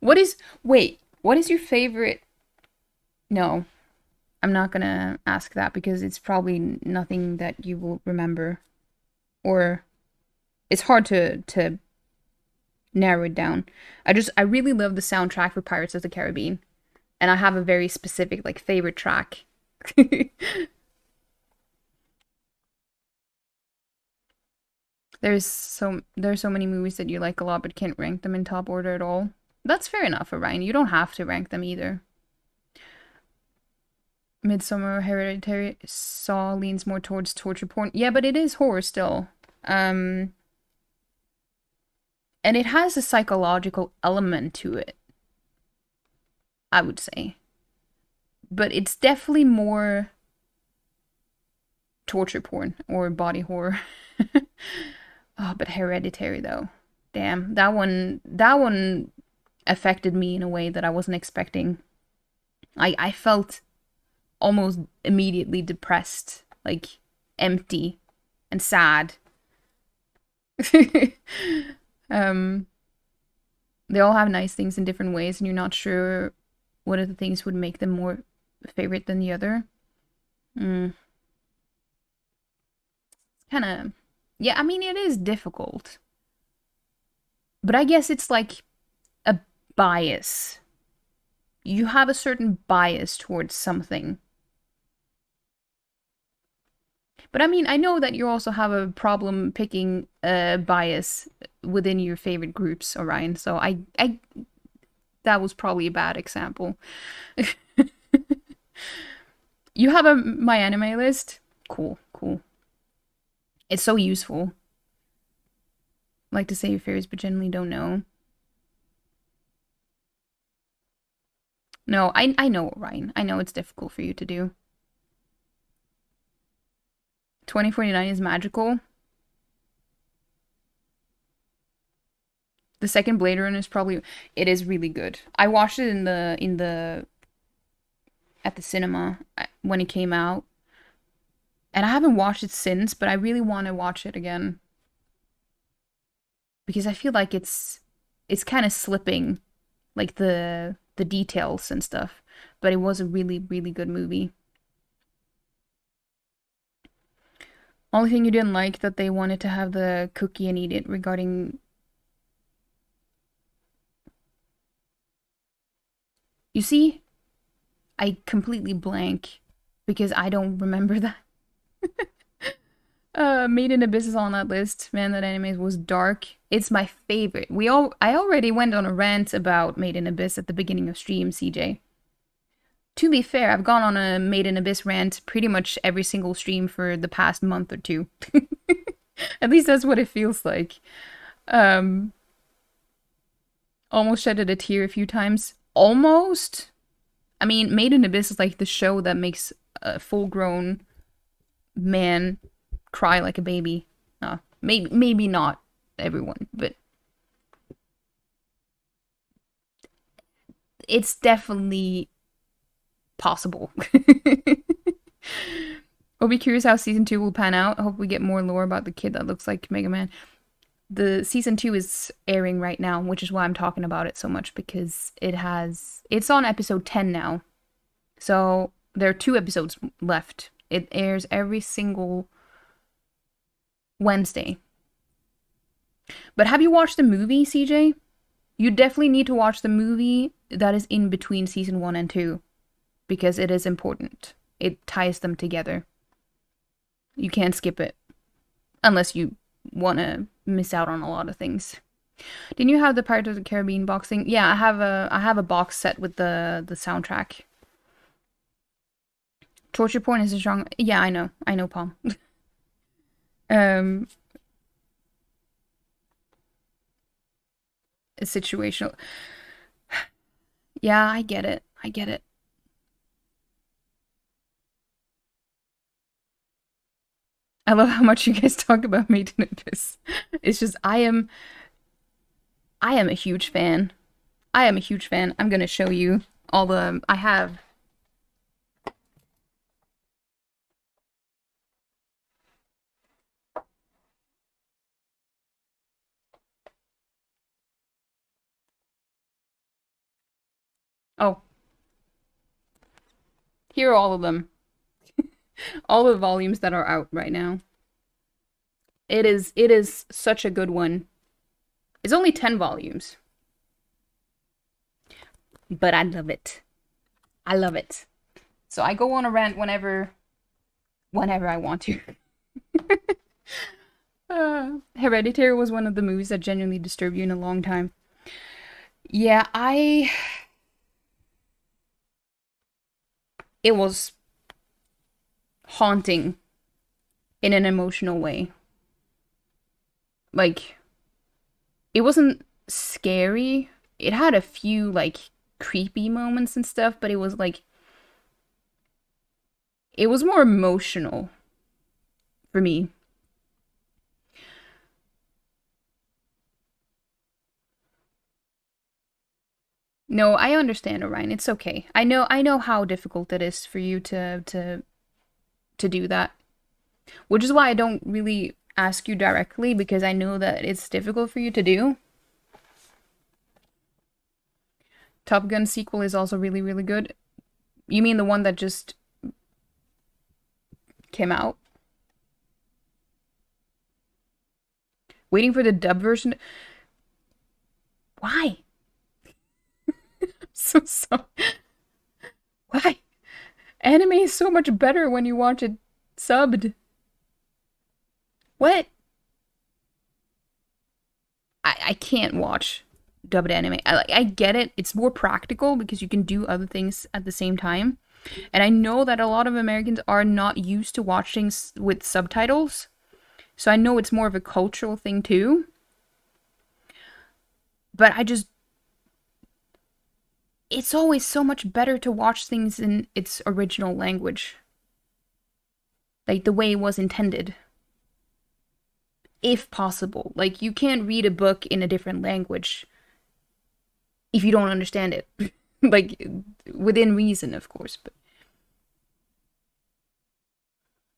Wait, what is your favorite? No, I'm not gonna ask that because it's probably nothing that you will remember. Or it's hard to narrow it down. I really love the soundtrack for Pirates of the Caribbean. And I have a very specific like favorite track. There's so many movies that you like a lot but can't rank them in top order at all. That's fair enough, Orion. You don't have to rank them either. Midsummer, Hereditary, Saw leans more towards torture porn. Yeah, but it is horror still. And it has a psychological element to it, I would say. But it's definitely more torture porn or body horror. Oh, but Hereditary though. Damn, that one affected me in a way that I wasn't expecting. I felt almost immediately depressed, like empty and sad. um they all have nice things in different ways and you're not sure what of the things would make them more favorite than the other. Mm. It's kind of yeah, I mean it is difficult. But I guess it's like a bias. You have a certain bias towards something. But I mean, I know that you also have a problem picking a bias within your favorite groups, Orion. So I that was probably a bad example. You have a my anime list? Cool, cool. It's so useful. Like to say your favorites, but generally don't know. No, I know, Orion. I know it's difficult for you to do. 2049 is magical. The second Blade Runner is probably it is really good. I watched it in the at the cinema when it came out. And I haven't watched it since, but I really want to watch it again because I feel like it's kind of slipping like the details and stuff, but it was a really really good movie. Only thing you didn't like that they wanted to have the cookie and eat it regarding You see, I completely blank because I don't remember that. Made in Abyss is on that list. Man, that anime was dark. It's my favorite. I already went on a rant about Made in Abyss at the beginning of stream, CJ. To be fair, I've gone on a Made in Abyss rant pretty much every single stream for the past month or two. At least that's what it feels like. Um, almost shedded a tear a few times. Almost. I mean, Made in Abyss is like the show that makes a full-grown man cry like a baby. Maybe not everyone, but it's definitely possible. I'll be curious how season 2 will pan out. I hope we get more lore about the kid that looks like Mega Man. The season 2 is airing right now, which is why I'm talking about it so much, because it's on episode 10 now. So there are 2 episodes left. It airs every single Wednesday. But have you watched the movie, CJ? You definitely need to watch the movie that is in between season 1 and 2, because it is important. It ties them together. You can't skip it unless you want to miss out on a lot of things. Didn't you have the Pirates of the Caribbean boxing? Yeah, I have a box set with the soundtrack. Torture porn is a genre. Yeah, I know, Palm. It's situational. Yeah, I get it. I love how much you guys talk about Made in Abyss. It's just I am a huge fan. I'm gonna show you all the I have. Oh, here are all of them. All the volumes that are out right now. It is such a good one. It's only 10 volumes. But I love it. So I go on a rant whenever I want to. Hereditary was one of the movies that genuinely disturbed you in a long time. Yeah, it was haunting in an emotional way. Like, it wasn't scary. It had a few, like, creepy moments and stuff, but it was, like, it was more emotional for me. No, I understand, Orion. It's okay. I know how difficult it is for you to do that. Which is why I don't really ask you directly, because I know that it's difficult for you to do. Top Gun sequel is also really, really good. You mean the one that just came out? Waiting for the dub version? Why? So sorry. Why? Anime is so much better when you watch it subbed. What? I can't watch dubbed anime. I get it. It's more practical because you can do other things at the same time. And I know that a lot of Americans are not used to watching with subtitles. So I know it's more of a cultural thing too. But it's always so much better to watch things in its original language. Like the way it was intended. If possible. Like, you can't read a book in a different language if you don't understand it. Like, within reason, of course, but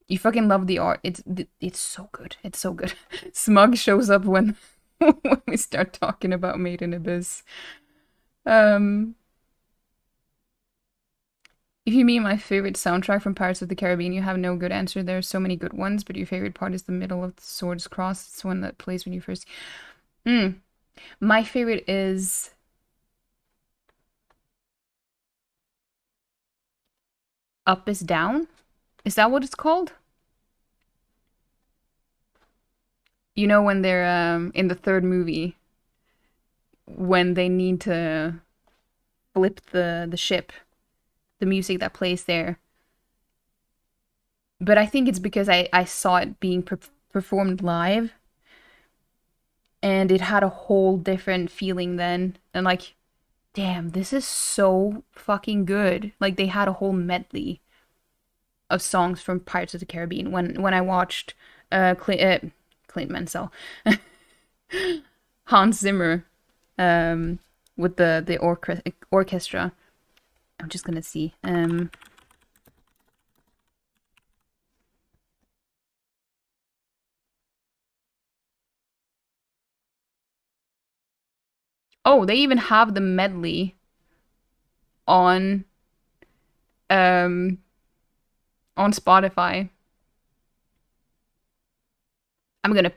you fucking love the art. It's so good. It's so good. Smug shows up when when we start talking about Made in Abyss. If you mean my favorite soundtrack from Pirates of the Caribbean, you have no good answer. There are so many good ones, but your favorite part is the middle of the Swords Cross. It's the one that plays when you first. My favorite is Up is Down? Is that what it's called? You know when they're in the third movie when they need to flip the ship, the music that plays there. But I think it's because I saw it being performed live and it had a whole different feeling then. And like, damn, this is so fucking good. Like they had a whole medley of songs from Pirates of the Caribbean when I watched Clint Mansell, Hans Zimmer, with the orchestra. I'm just gonna see. Oh, they even have the medley on um on Spotify. I'm gonna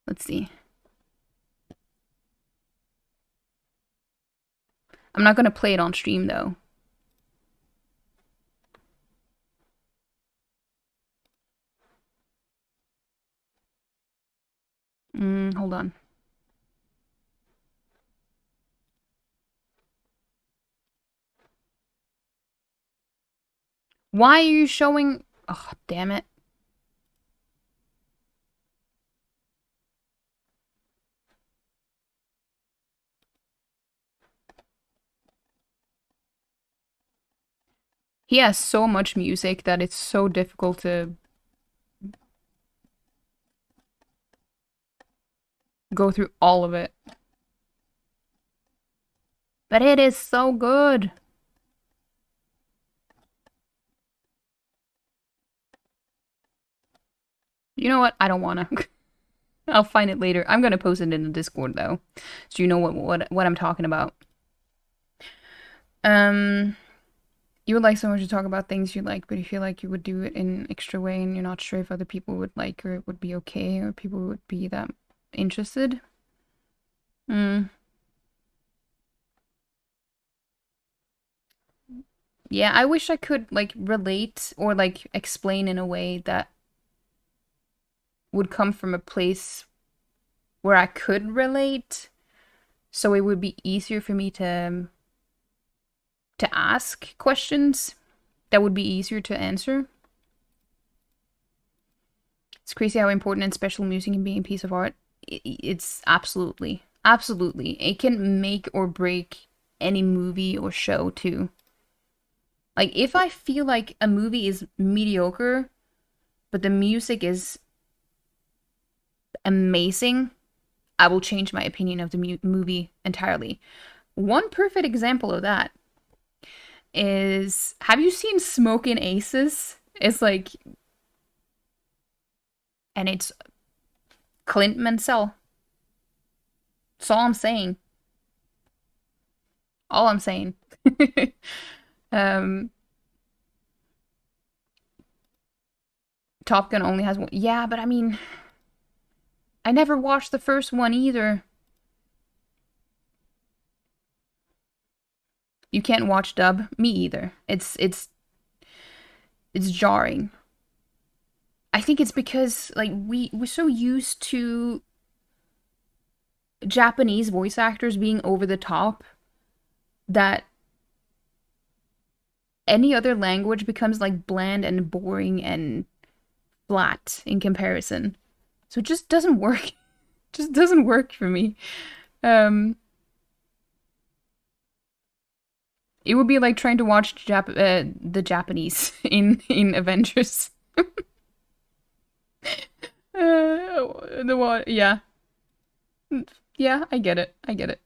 let's see. I'm not gonna play it on stream though. Hold on. Why are you showing? Oh, damn it. He has so much music that it's so difficult to go through all of it. But it is so good. You know what? I don't wanna. I'll find it later. I'm gonna post it in the Discord though, so you know what I'm talking about. You would like someone to talk about things you like, but you feel like you would do it in an extra way, and you're not sure if other people would like or it would be okay, or people would be that interested. Yeah, I wish I could like relate or like explain in a way that would come from a place where I could relate, so it would be easier for me to ask questions that would be easier to answer. It's crazy how important and special music can be a piece of art. It's absolutely, absolutely. It can make or break any movie or show too. Like if I feel like a movie is mediocre, but the music is amazing, I will change my opinion of the movie entirely. One perfect example of that is, have you seen Smokin' Aces? It's like, and it's Clint Mansell. That's all I'm saying. All I'm saying. um, Top Gun only has one. Yeah, but I mean, I never watched the first one either. You can't watch dub. Me either. It's jarring. I think it's because like we're so used to Japanese voice actors being over the top that any other language becomes like bland and boring and flat in comparison. So it just doesn't work. Just doesn't work for me. Um it would be like trying to watch the Japanese in Avengers. The what? Yeah. Yeah, I get it. I get it.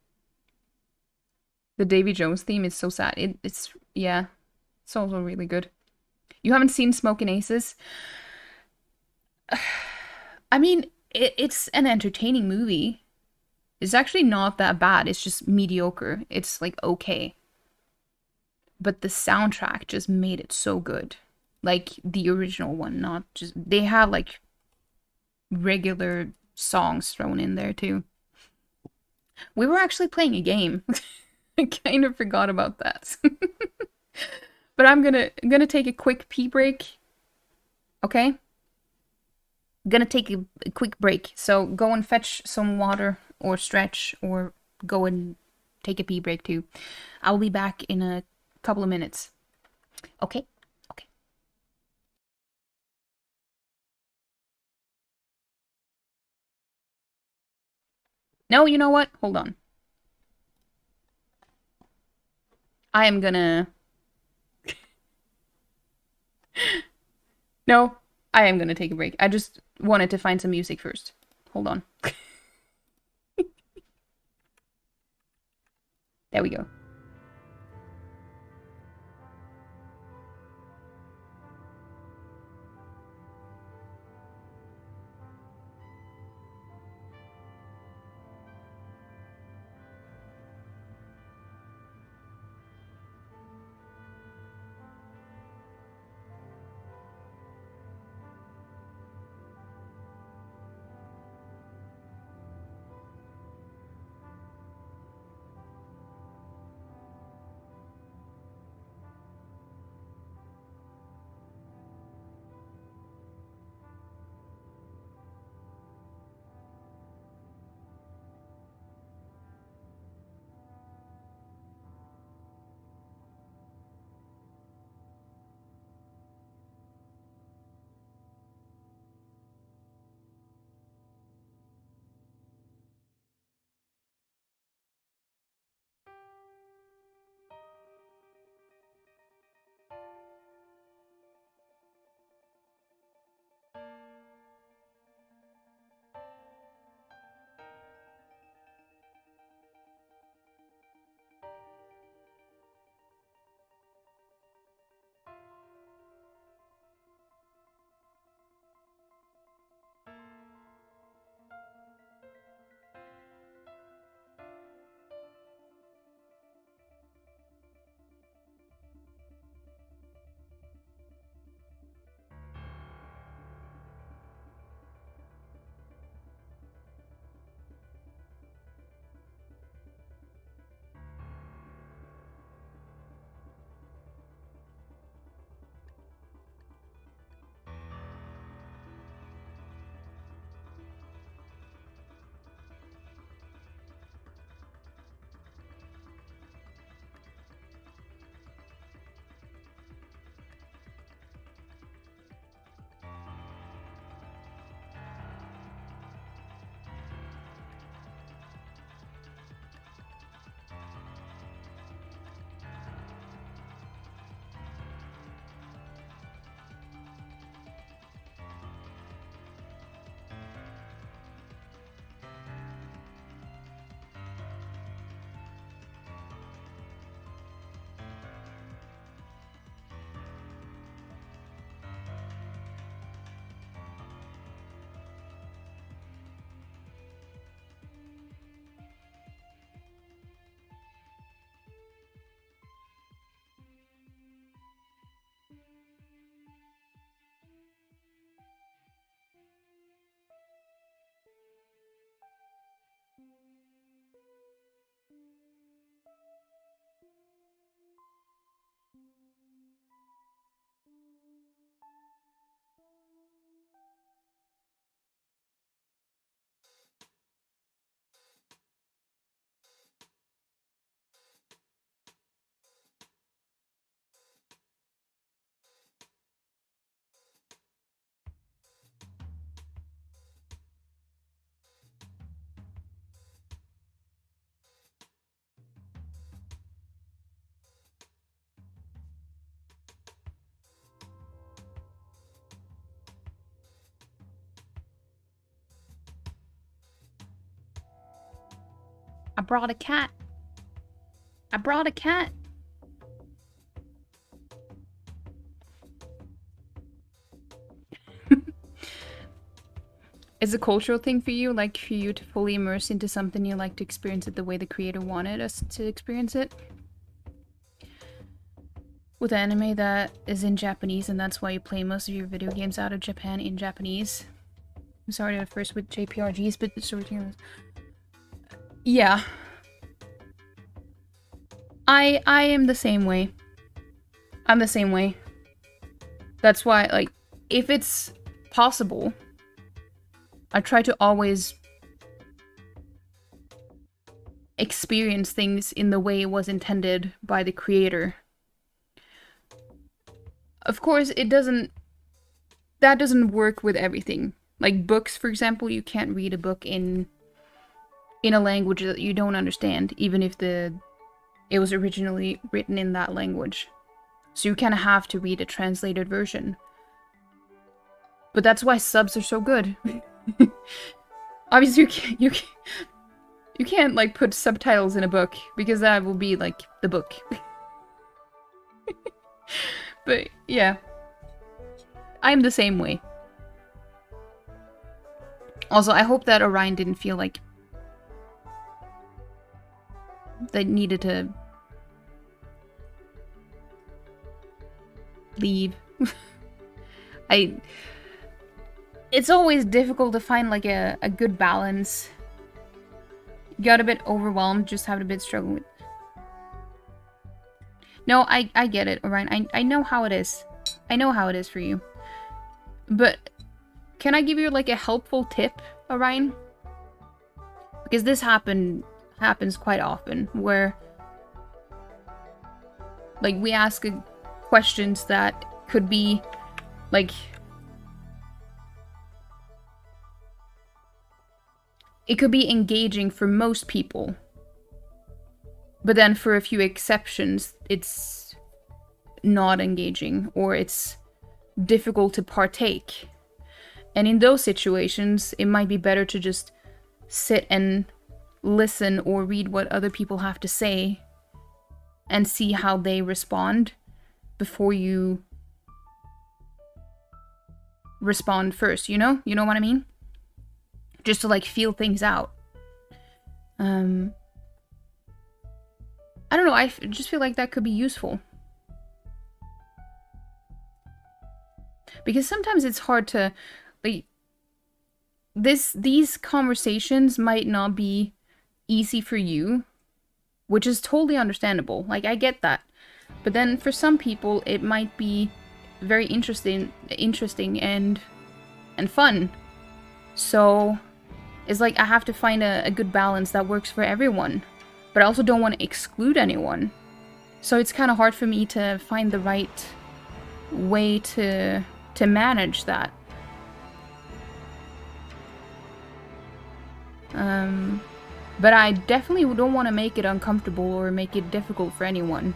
The Davy Jones theme is so sad. It's yeah. It's also really good. You haven't seen Smokin' Aces? I mean, it's an entertaining movie. It's actually not that bad. It's just mediocre. It's like okay. But the soundtrack just made it so good. Like the original one, not just they have like regular songs thrown in there too. We were actually playing a game. I kind of forgot about that. But I'm gonna take a quick pee break. Okay? I'm gonna take a quick break. So go and fetch some water or stretch or go and take a pee break too. I'll be back in a couple of minutes. Okay? Okay. No, you know what? Hold on. I am gonna... No, I am gonna take a break. I just wanted to find some music first. Hold on. There we go. I brought a cat. I brought a cat. It's a cultural thing for you, like for you to fully immerse into something, you like to experience it the way the creator wanted us to experience it. With anime that is in Japanese, and that's why you play most of your video games out of Japan in Japanese. I'm sorry at first with JPRGs, but the storytelling. Yeah. I am the same way. I'm the same way. That's why, like, if it's possible, I try to always experience things in the way it was intended by the creator. Of course, that doesn't work with everything. Like books, for example, you can't read a book in a language that you don't understand, even if it was originally written in that language. So you kind of have to read a translated version. But that's why subs are so good. Obviously, you can't like put subtitles in a book because that will be like the book. But yeah, I'm the same way. Also, I hope that Orion didn't feel like they needed to leave. It's always difficult to find like a good balance. Got a bit overwhelmed, just having a bit struggle with. No, I get it, Orion. I know how it is. I know how it is for you. But can I give you like a helpful tip, Orion? Because this happens quite often, where like we ask questions that could be like it could be engaging for most people, but then for a few exceptions it's not engaging or it's difficult to partake. And in those situations it might be better to just sit and listen or read what other people have to say and see how they respond before you respond first, you know? You know what I mean? Just to like feel things out. I don't know, I just feel like that could be useful. Because sometimes it's hard to like these conversations might not be easy for you, which is totally understandable. Like I get that. But then for some people it might be very interesting and fun. So it's like I have to find a good balance that works for everyone. But I also don't want to exclude anyone. So it's kind of hard for me to find the right way to manage that. But I definitely don't want to make it uncomfortable or make it difficult for anyone.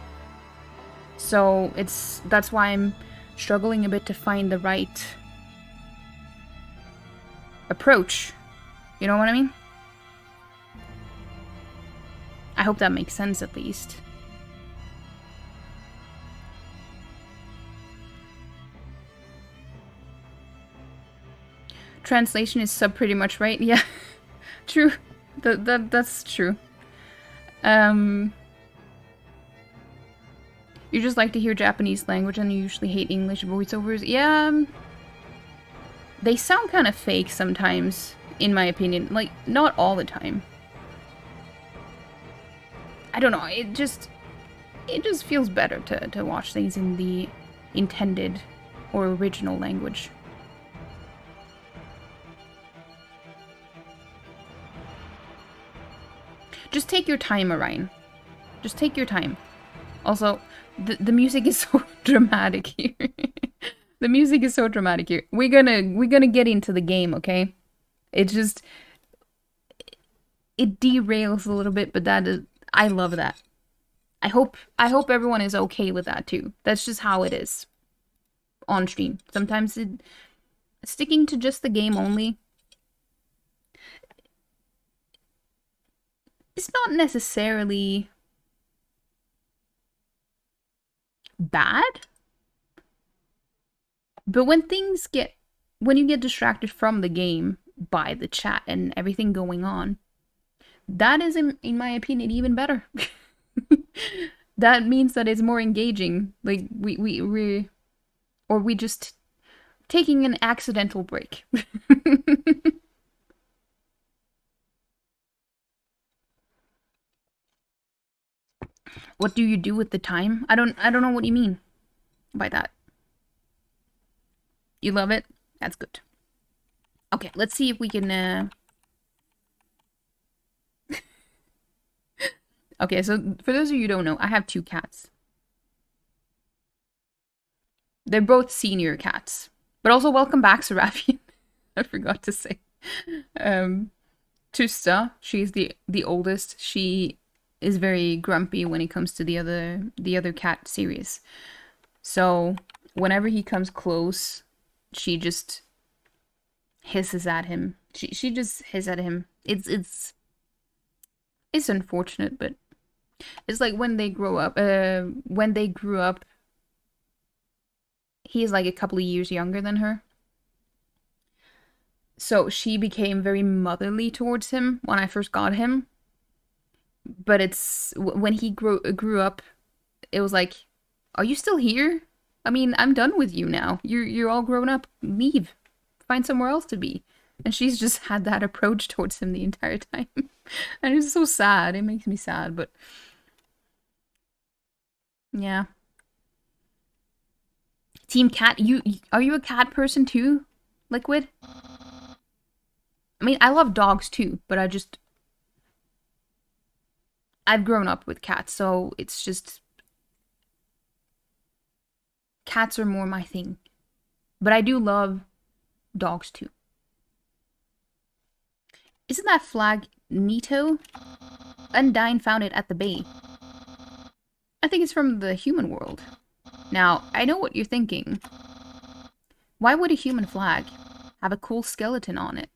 So that's why I'm struggling a bit to find the right approach. You know what I mean? I hope that makes sense at least. Translation is sub pretty much, right? Yeah. True. That's true. You just like to hear Japanese language and you usually hate English voiceovers. Yeah. They sound kind of fake sometimes, in my opinion. Like, not all the time. I don't know, it just feels better to watch things in the intended or original language. Just take your time, Orion. Just take your time. Also, the music is so dramatic here. The music is so dramatic here. We're gonna get into the game, okay? It just it derails a little bit, but I love that. I hope everyone is okay with that too. That's just how it is on stream. Sometimes sticking to just the game only it's not necessarily bad. But when you get distracted from the game by the chat and everything going on, that is, in my opinion, even better. That means that it's more engaging. Like, we just taking an accidental break. What do you do with the time? I don't know what you mean by that. You love it? That's good. Okay, let's see if we can Okay, so for those of you who don't know, I have 2 cats. They're both senior cats. But also welcome back, Serafian. I forgot to say. Tusta, she's the oldest. She is very grumpy when it comes to the other cat series. So whenever he comes close, she just hisses at him. She just hisses at him. It's unfortunate, but it's like when they grow up. When they grew up, he's like a couple of years younger than her. So she became very motherly towards him when I first got him. But it's when he grew up, it was like, are you still here? I mean, I'm done with you now. You're all grown up. Leave. Find somewhere else to be. And she's just had that approach towards him the entire time. And it's so sad. It makes me sad, but yeah. Team cat, are you a cat person too, Liquid? I mean, I love dogs too, but I've grown up with cats, so it's just cats are more my thing. But I do love dogs too. Isn't that flag Nito? Undyne found it at the bay. I think it's from the human world. Now, I know what you're thinking. Why would a human flag have a cool skeleton on it?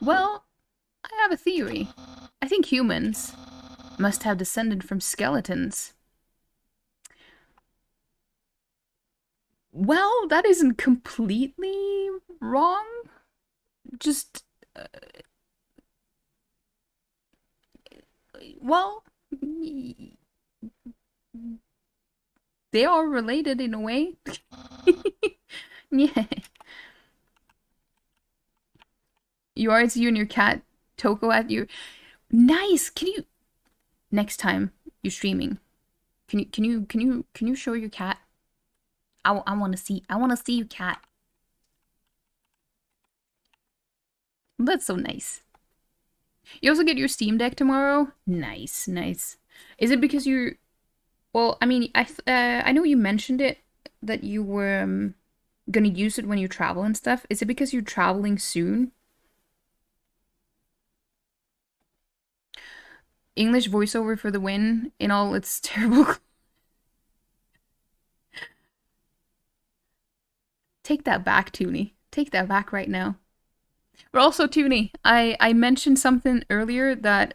Well, I have a theory. I think humans must have descended from skeletons. Well, that isn't completely wrong. Just... well... they are related in a way. Yeah. It's you and your cat, Toko, at you. Nice! Can you... next time you're streaming, can you show your cat? I want to see your cat. That's so nice. You also get your Steam Deck tomorrow? Nice, nice. Is it because you're... well, I mean, I know you mentioned it, that you were gonna use it when you travel and stuff. Is it because you're traveling soon? English voiceover for the win in all its terrible... Take that back, Toonie. Take that back right now. But also, Toonie, I mentioned something earlier that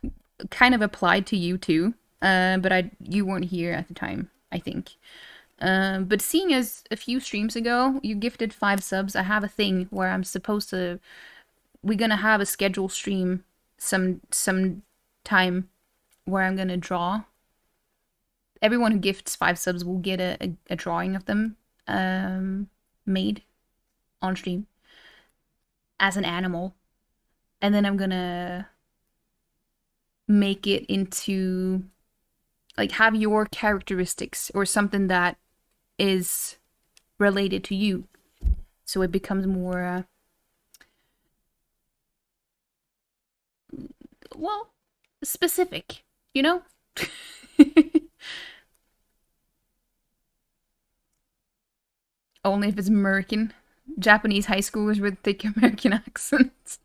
kind of applied to you too, but you weren't here at the time, I think. But seeing as a few streams ago, you gifted 5 subs, I have a thing where I'm supposed to... we're gonna have a scheduled stream some time where I'm gonna draw. Everyone who gifts 5 subs will get a drawing of them made on stream as an animal. And then I'm gonna make it into... like, have your characteristics or something that is related to you. So it becomes more... well, specific, you know? Only if it's American. Japanese high schoolers with thick American accents.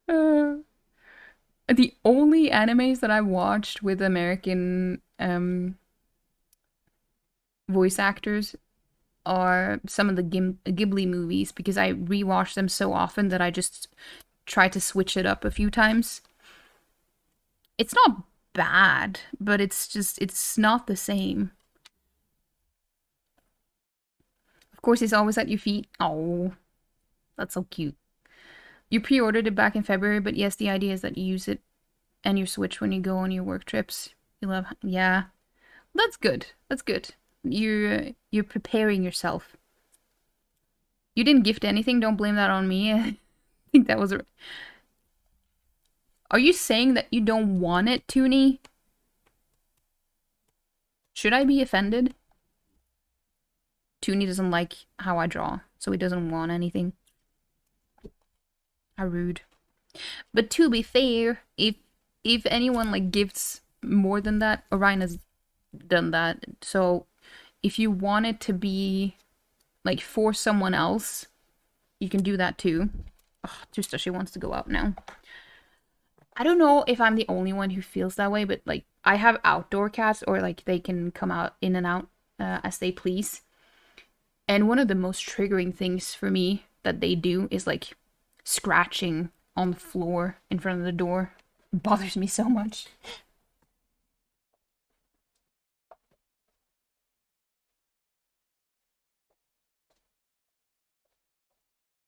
The only animes that I watched with American voice actors are some of the Ghibli movies, because I rewatch them so often that I just try to switch it up a few times. It's not bad, but it's not the same. Of course, it's always at your feet. Oh, that's so cute. You pre-ordered it back in February, but yes, the idea is that you use it and your Switch when you go on your work trips. You love... yeah. That's good. That's good. You're preparing yourself. You didn't gift anything, don't blame that on me. I think that was... Are you saying that you don't want it, Toonie? Should I be offended? Toonie doesn't like how I draw, so he doesn't want anything. How rude. But to be fair, if anyone like gifts more than that, Orion has done that. So if you want it to be like for someone else, you can do that too. Oh, Trista, she wants to go out now. I don't know if I'm the only one who feels that way, but like I have outdoor cats, or like they can come out in and out as they please. And one of the most triggering things for me that they do is like scratching on the floor in front of the door. It bothers me so much.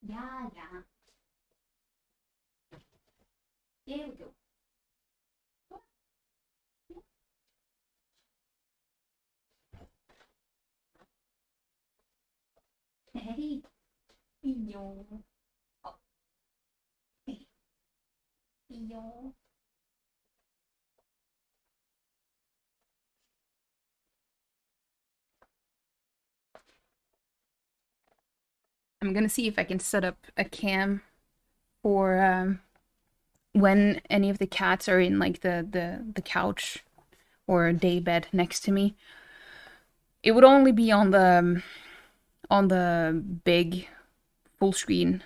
Yeah, yeah. There we go. Hey. Yo. Oh. Hey. Yo. I'm gonna see if I can set up a cam for when any of the cats are in like the couch or day bed next to me. It would only be on the big full screen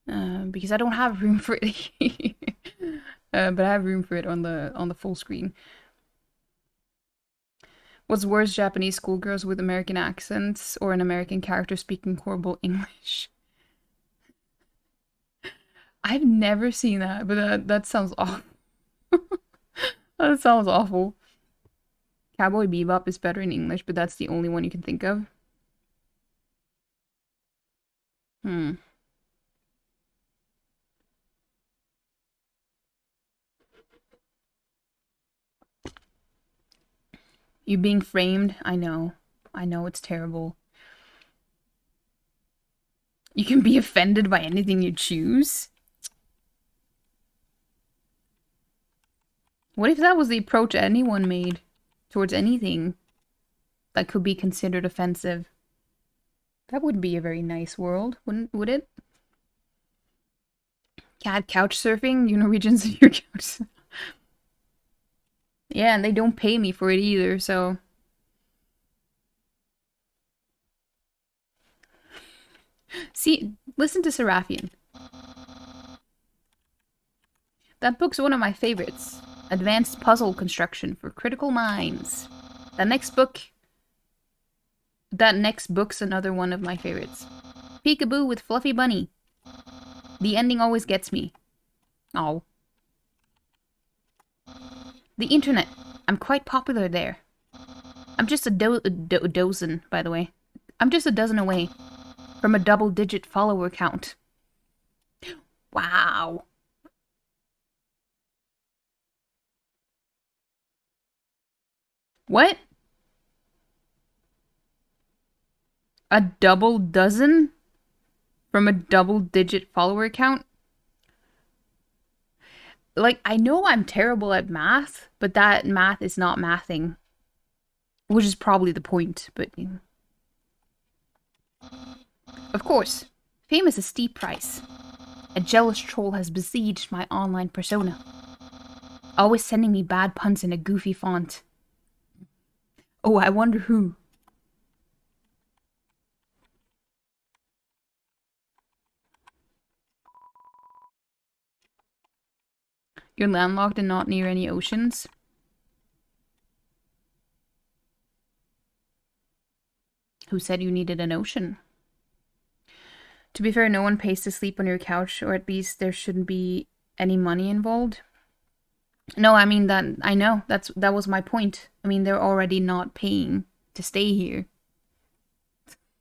because I don't have room for it. But I have room for it on the full screen. What's worse, Japanese schoolgirls with American accents or an American character speaking horrible English? I've never seen that, but that sounds awful. That sounds awful. Cowboy Bebop is better in English, but that's the only one you can think of. Hmm. You being framed? I know. I know it's terrible. You can be offended by anything you choose? What if that was the approach anyone made towards anything that could be considered offensive? That wouldn't be a very nice world, would it? Cat couch surfing? You Norwegians in your couch. Yeah, and they don't pay me for it either, so... See, listen to Seraphian. That book's one of my favorites. Advanced puzzle construction for critical minds. That next book's another one of my favorites. Peekaboo with Fluffy Bunny. The ending always gets me. Oh. The internet. I'm quite popular there. I'm just a dozen, by the way. I'm just a dozen away from a double-digit follower count. Wow. What? A double dozen? From a double-digit follower count? Like, I know I'm terrible at math, but that math is not mathing. Which is probably the point, but... Of course, fame is a steep price. A jealous troll has besieged my online persona. Always sending me bad puns in a goofy font. Oh, I wonder who. You're landlocked and not near any oceans? Who said you needed an ocean? To be fair, no one pays to sleep on your couch, or at least there shouldn't be any money involved. No, I mean that I know. That was my point. I mean, they're already not paying to stay here.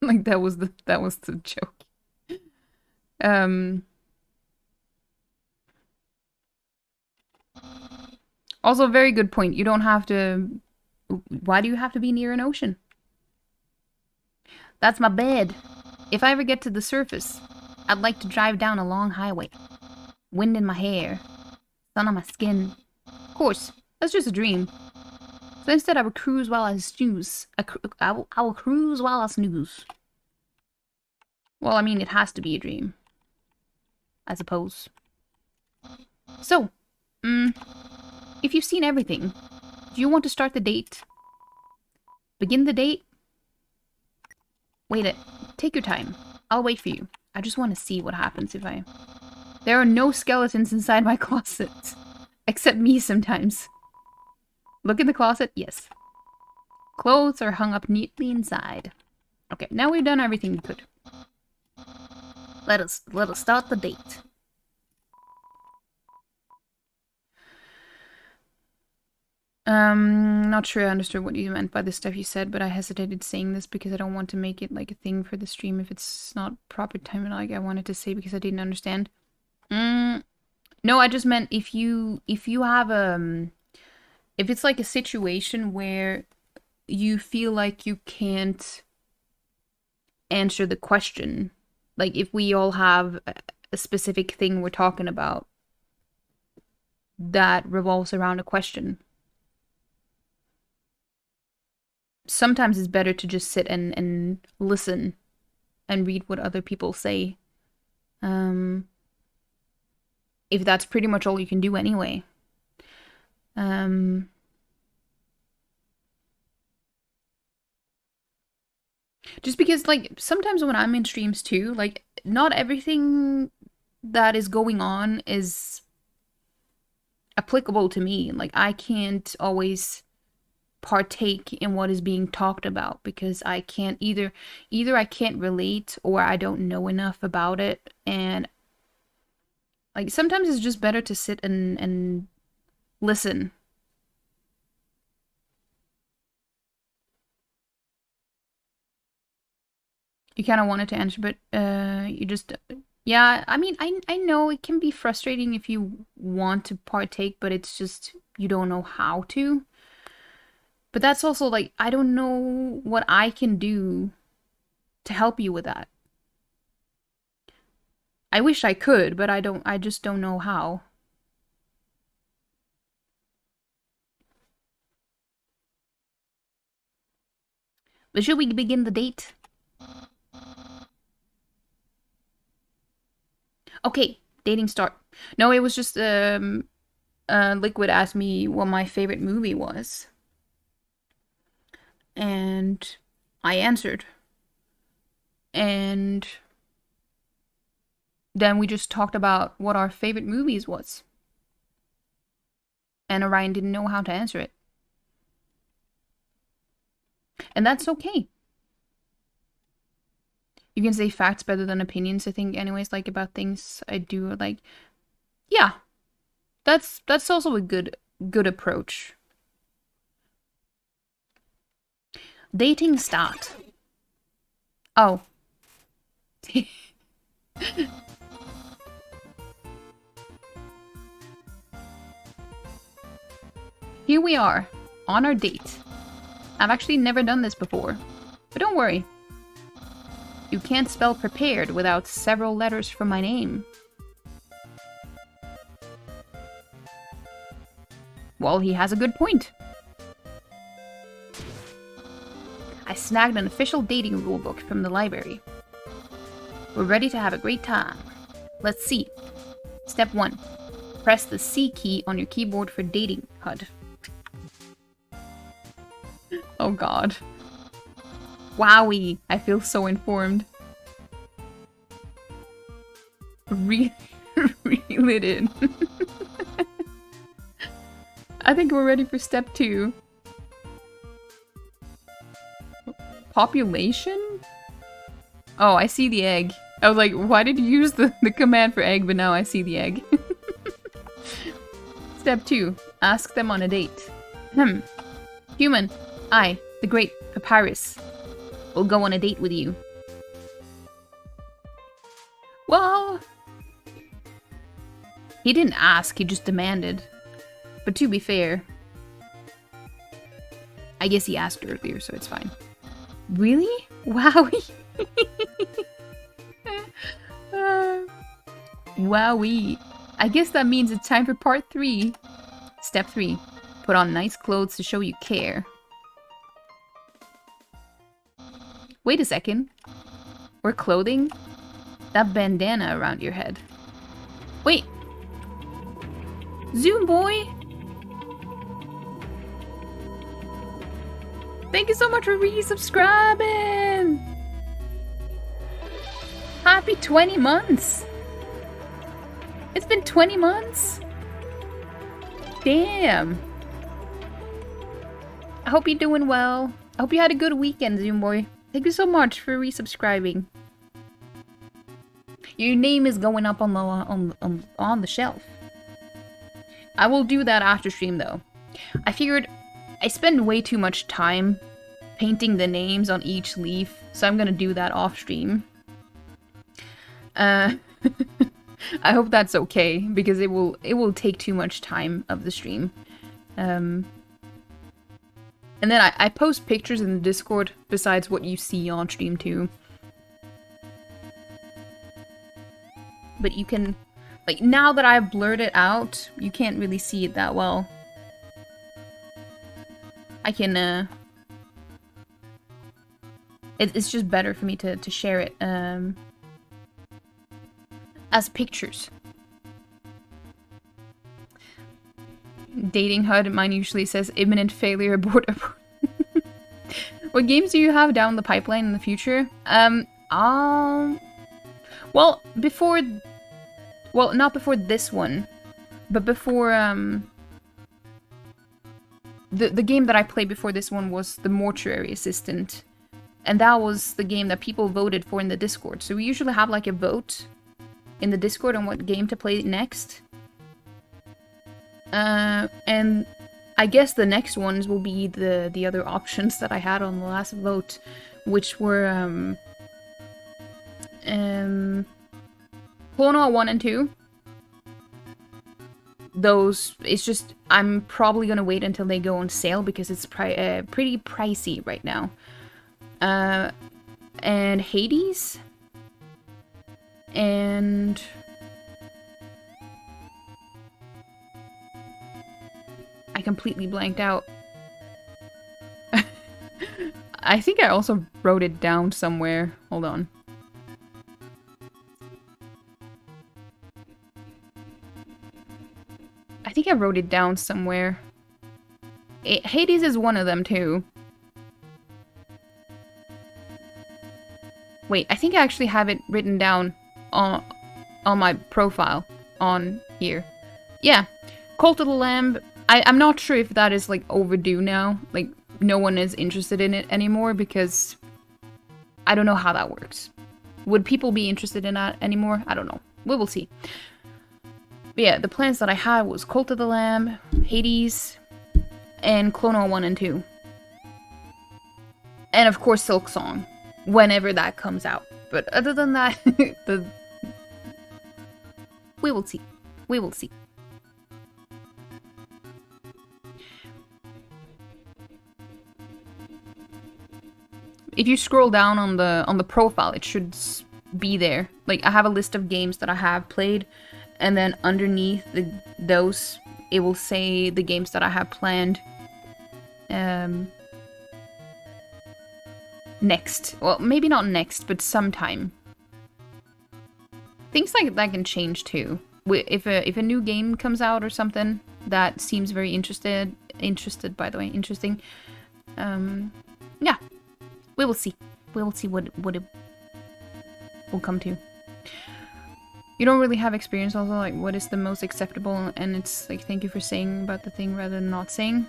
Like that was the joke. Also, very good point. You don't have to... Why do you have to be near an ocean? That's my bed. If I ever get to the surface, I'd like to drive down a long highway. Wind in my hair. Sun on my skin. Of course, that's just a dream. So instead I will cruise while I snooze. I will cruise while I snooze. Well, I mean, it has to be a dream. I suppose. So, if you've seen everything, do you want to start the date? Begin the date? Wait it. Take your time. I'll wait for you. I just want to see what happens if I... There are no skeletons inside my closet. Except me sometimes. Look in the closet? Yes. Clothes are hung up neatly inside. Okay, now we've done everything we could. Let us start the date. Not sure I understood what you meant by the stuff you said, but I hesitated saying this because I don't want to make it like a thing for the stream if it's not proper time, like I wanted to say because I didn't understand. No, I just meant if you have if it's like a situation where you feel like you can't answer the question, like if we all have a specific thing we're talking about that revolves around a question. Sometimes it's better to just sit and listen and read what other people say. If that's pretty much all you can do anyway. Just because, like, sometimes when I'm in streams too, like, not everything that is going on is applicable to me. Like, I can't always partake in what is being talked about because I can't either I can't relate or I don't know enough about it, and like sometimes it's just better to sit and listen. You kind of wanted to answer, but you just yeah, I mean I know it can be frustrating if you want to partake, but it's just you don't know how to. But that's also, like, I don't know what I can do to help you with that. I wish I could, but I just don't know how. But should we begin the date? Okay, dating start. No, it was just, Liquid asked me what my favorite movie was. And I answered. And then we just talked about what our favorite movies was. And Orion didn't know how to answer it. And that's okay. You can say facts better than opinions, I think, anyways, like about things I do, like, yeah. That's also a good approach. Dating start. Oh. Here we are, on our date. I've actually never done this before, but don't worry. You can't spell prepared without several letters from my name. Well, he has a good point. I snagged an official dating rulebook from the library. We're ready to have a great time. Let's see. Step 1. Press the C key on your keyboard for dating HUD. Oh god. Wowie, I feel so informed. Reel it in. I think we're ready for step 2. Population? Oh, I see the egg. I was like, why did you use the command for egg, but now I see the egg. Step 2. Ask them on a date. Human, I, the great Papyrus, will go on a date with you. Well, he didn't ask, he just demanded. But to be fair, I guess he asked earlier, so it's fine. Really? Wowie. Wowie. I guess that means it's time for part 3. Step 3. Put on nice clothes to show you care. Wait a second. We're clothing? That bandana around your head. Wait. Zoom boy? Thank you so much for resubscribing! Happy 20 months! It's been 20 months? Damn. I hope you're doing well. I hope you had a good weekend, Zoom boy. Thank you so much for resubscribing. Your name is going up on the shelf. I will do that after stream though. I figured I spend way too much time painting the names on each leaf, so I'm gonna do that off stream. I hope that's okay, because it will take too much time of the stream. And then I post pictures in the Discord besides what you see on stream too. But you can, like, now that I've blurred it out, you can't really see it that well. I can, it's just better for me to share it, as pictures. Dating HUD, mine usually says imminent failure, abort. What games do you have down the pipeline in the future? Well, before... Well, not before this one, but before, the game that I played before this one was The Mortuary Assistant. And that was the game that people voted for in the Discord. So we usually have, like, a vote in the Discord on what game to play next. And I guess the next ones will be the other options that I had on the last vote, which were, Clone 1 and 2. Those, it's just, I'm probably gonna wait until they go on sale because it's pretty pricey right now. And Hades. And... I completely blanked out. I think I also wrote it down somewhere. Hold on. I think I wrote it down somewhere. Hades is one of them too. Wait, I think I actually have it written down on my profile on here. Yeah, Cult of the Lamb. I'm not sure if that is like overdue now. Like, no one is interested in it anymore because I don't know how that works. Would people be interested in that anymore? I don't know. We will see. But yeah, the plans that I had was Cult of the Lamb, Hades, and Clone 1 and 2. And of course Silk Song, whenever that comes out. But other than that, we will see. We will see. If you scroll down on the profile, it should be there. Like, I have a list of games that I have played, and then underneath those, it will say the games that I have planned next. Well, maybe not next, but sometime. Things like that can change too. If a new game comes out or something that seems very interesting. Yeah. We will see. We will see what it will come to. You don't really have experience also, like, what is the most acceptable, and it's like, thank you for saying about the thing rather than not saying.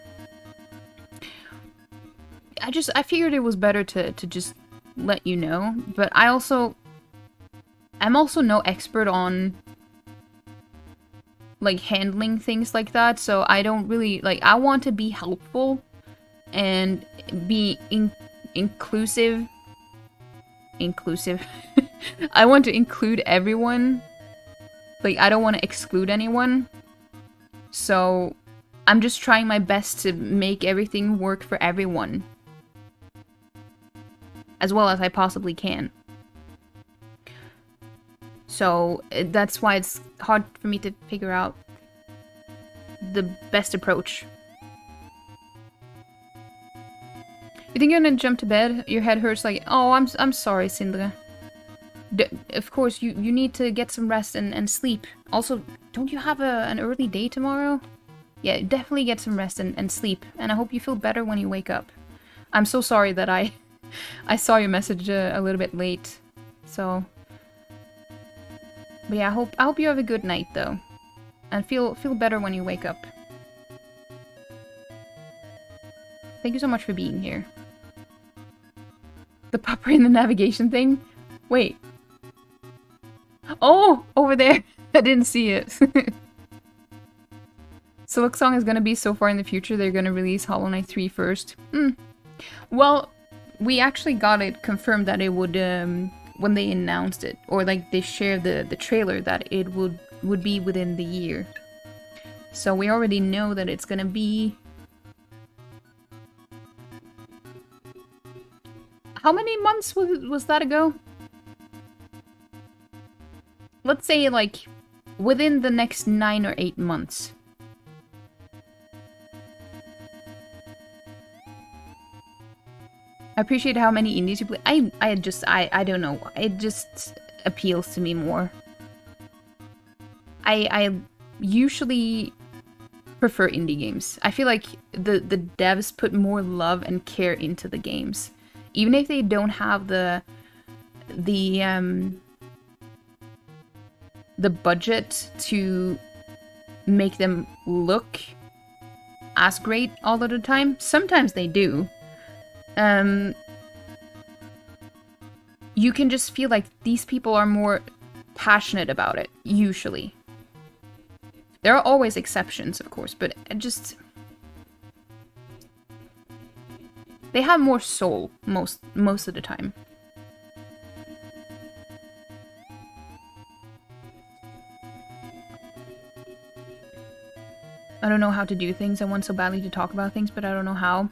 I figured it was better to just let you know, but I'm also no expert on, like, handling things like that, so I don't really, like, I want to be helpful and be inclusive. I want to include everyone. Like, I don't want to exclude anyone. So, I'm just trying my best to make everything work for everyone. As well as I possibly can. So that's why it's hard for me to figure out the best approach. You think you're gonna jump to bed? Your head hurts like, oh, I'm sorry, Sindre. Of course, you need to get some rest and sleep. Also, don't you have an early day tomorrow? Yeah, definitely get some rest and sleep. And I hope you feel better when you wake up. I'm so sorry that I saw your message a little bit late. So, but yeah, I hope you have a good night though, and feel better when you wake up. Thank you so much for being here. The pupper in the navigation thing? Wait. Oh! Over there! I didn't see it. Silksong is gonna be so far in the future, they're gonna release Hollow Knight 3 first. Well, we actually got it confirmed that it would, when they announced it, or like they shared the trailer, that it would be within the year. So we already know that it's gonna be... How many months was that ago? Let's say, like, within the next 9 or 8 months. I appreciate how many indies you play. I don't know. It just appeals to me more. I usually prefer indie games. I feel like the devs put more love and care into the games. Even if they don't have the budget to make them look as great all of the time. Sometimes they do. You can just feel like these people are more passionate about it, usually. There are always exceptions, of course, but just... They have more soul most of the time. I don't know how to do things. I want so badly to talk about things, but I don't know how.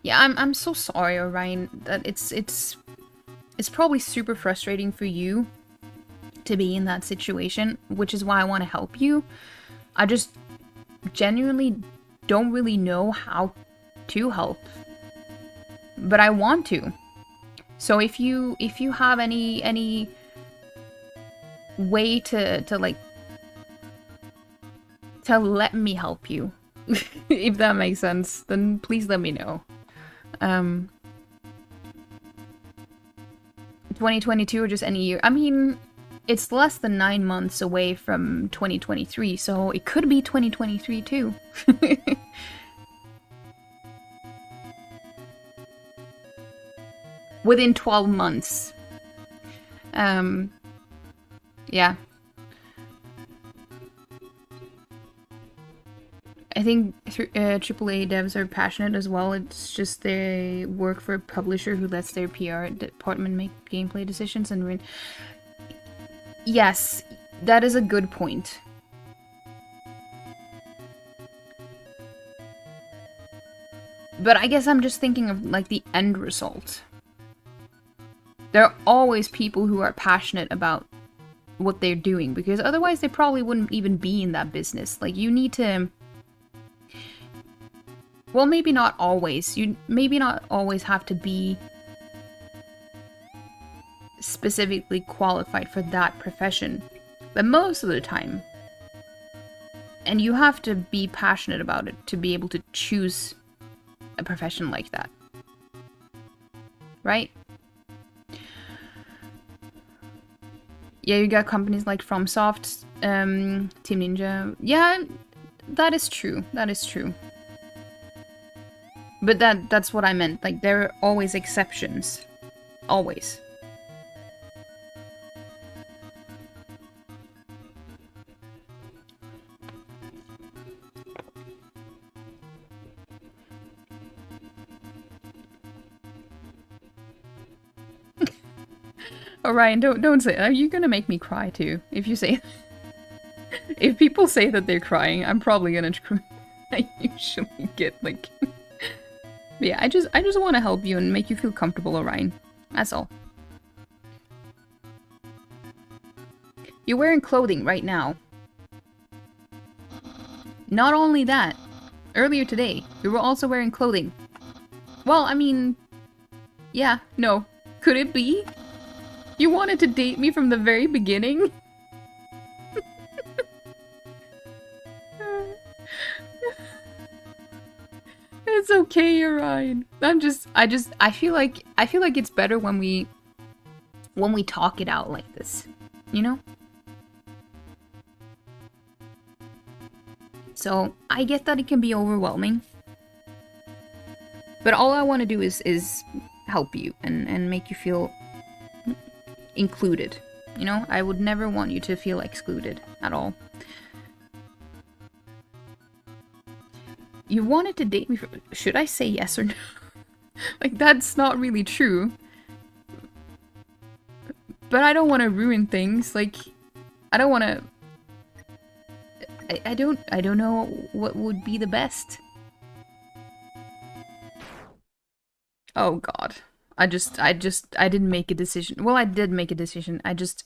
Yeah, I'm so sorry, Orion, that it's probably super frustrating for you to be in that situation, which is why I want to help you. I just genuinely don't really know how to help. But I want to. So if you have any way to like to let me help you, if that makes sense, then please let me know. 2022 or just any year. I mean, it's less than 9 months away from 2023, so it could be 2023 too. Within 12 months. Yeah. I think AAA devs are passionate as well. It's just they work for a publisher who lets their PR department make gameplay decisions and... Yes, that is a good point. But I guess I'm just thinking of, like, the end result. There are always people who are passionate about what they're doing, because otherwise they probably wouldn't even be in that business. Like, you need to... Well, maybe not always. You maybe not always have to be specifically qualified for that profession, but most of the time. And you have to be passionate about it to be able to choose a profession like that. Right? Yeah, you got companies like FromSoft, Team Ninja. Yeah, that is true. That is true. But that's what I meant. Like, there are always exceptions. Always. Oh, Ryan, don't say that. You're gonna make me cry too. If you say... If people say that they're crying, I'm probably gonna cry. I usually get, like... But yeah, I just want to help you and make you feel comfortable, Orion. That's all. You're wearing clothing right now. Not only that, earlier today, you were also wearing clothing. Well, I mean... Yeah, no. Could it be? You wanted to date me from the very beginning? It's okay, you're right. I feel like it's better when we talk it out like this, you know? So, I get that it can be overwhelming. But all I want to do is help you and make you feel included. You know, I would never want you to feel excluded at all. You wanted to date me for... Should I say yes or no? Like, that's not really true. But I don't want to ruin things. Like, I don't want to... I don't know what would be the best. Oh god. I didn't make a decision. Well, I did make a decision. I just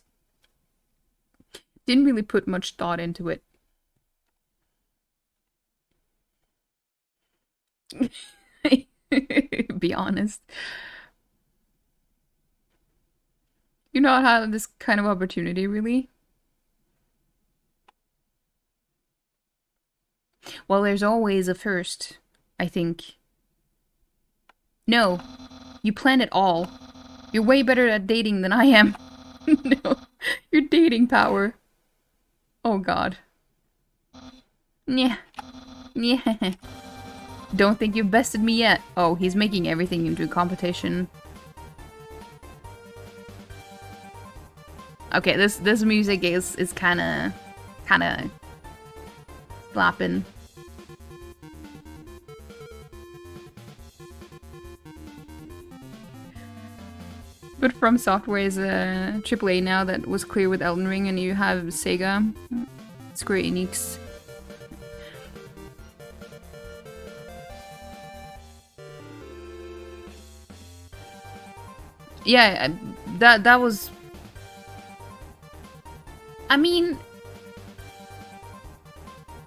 didn't really put much thought into it. Be honest. You not had this kind of opportunity, really? Well, there's always a first, I think. No. You plan it all. You're way better at dating than I am. No. Your dating power. Oh god. Yeah. Yeah. Don't think you've bested me yet. Oh, he's making everything into a competition. Okay, this music is kinda slapping. But From Software is a AAA now that was clear with Elden Ring, and you have Sega, Square Enix. Yeah, that was... I mean...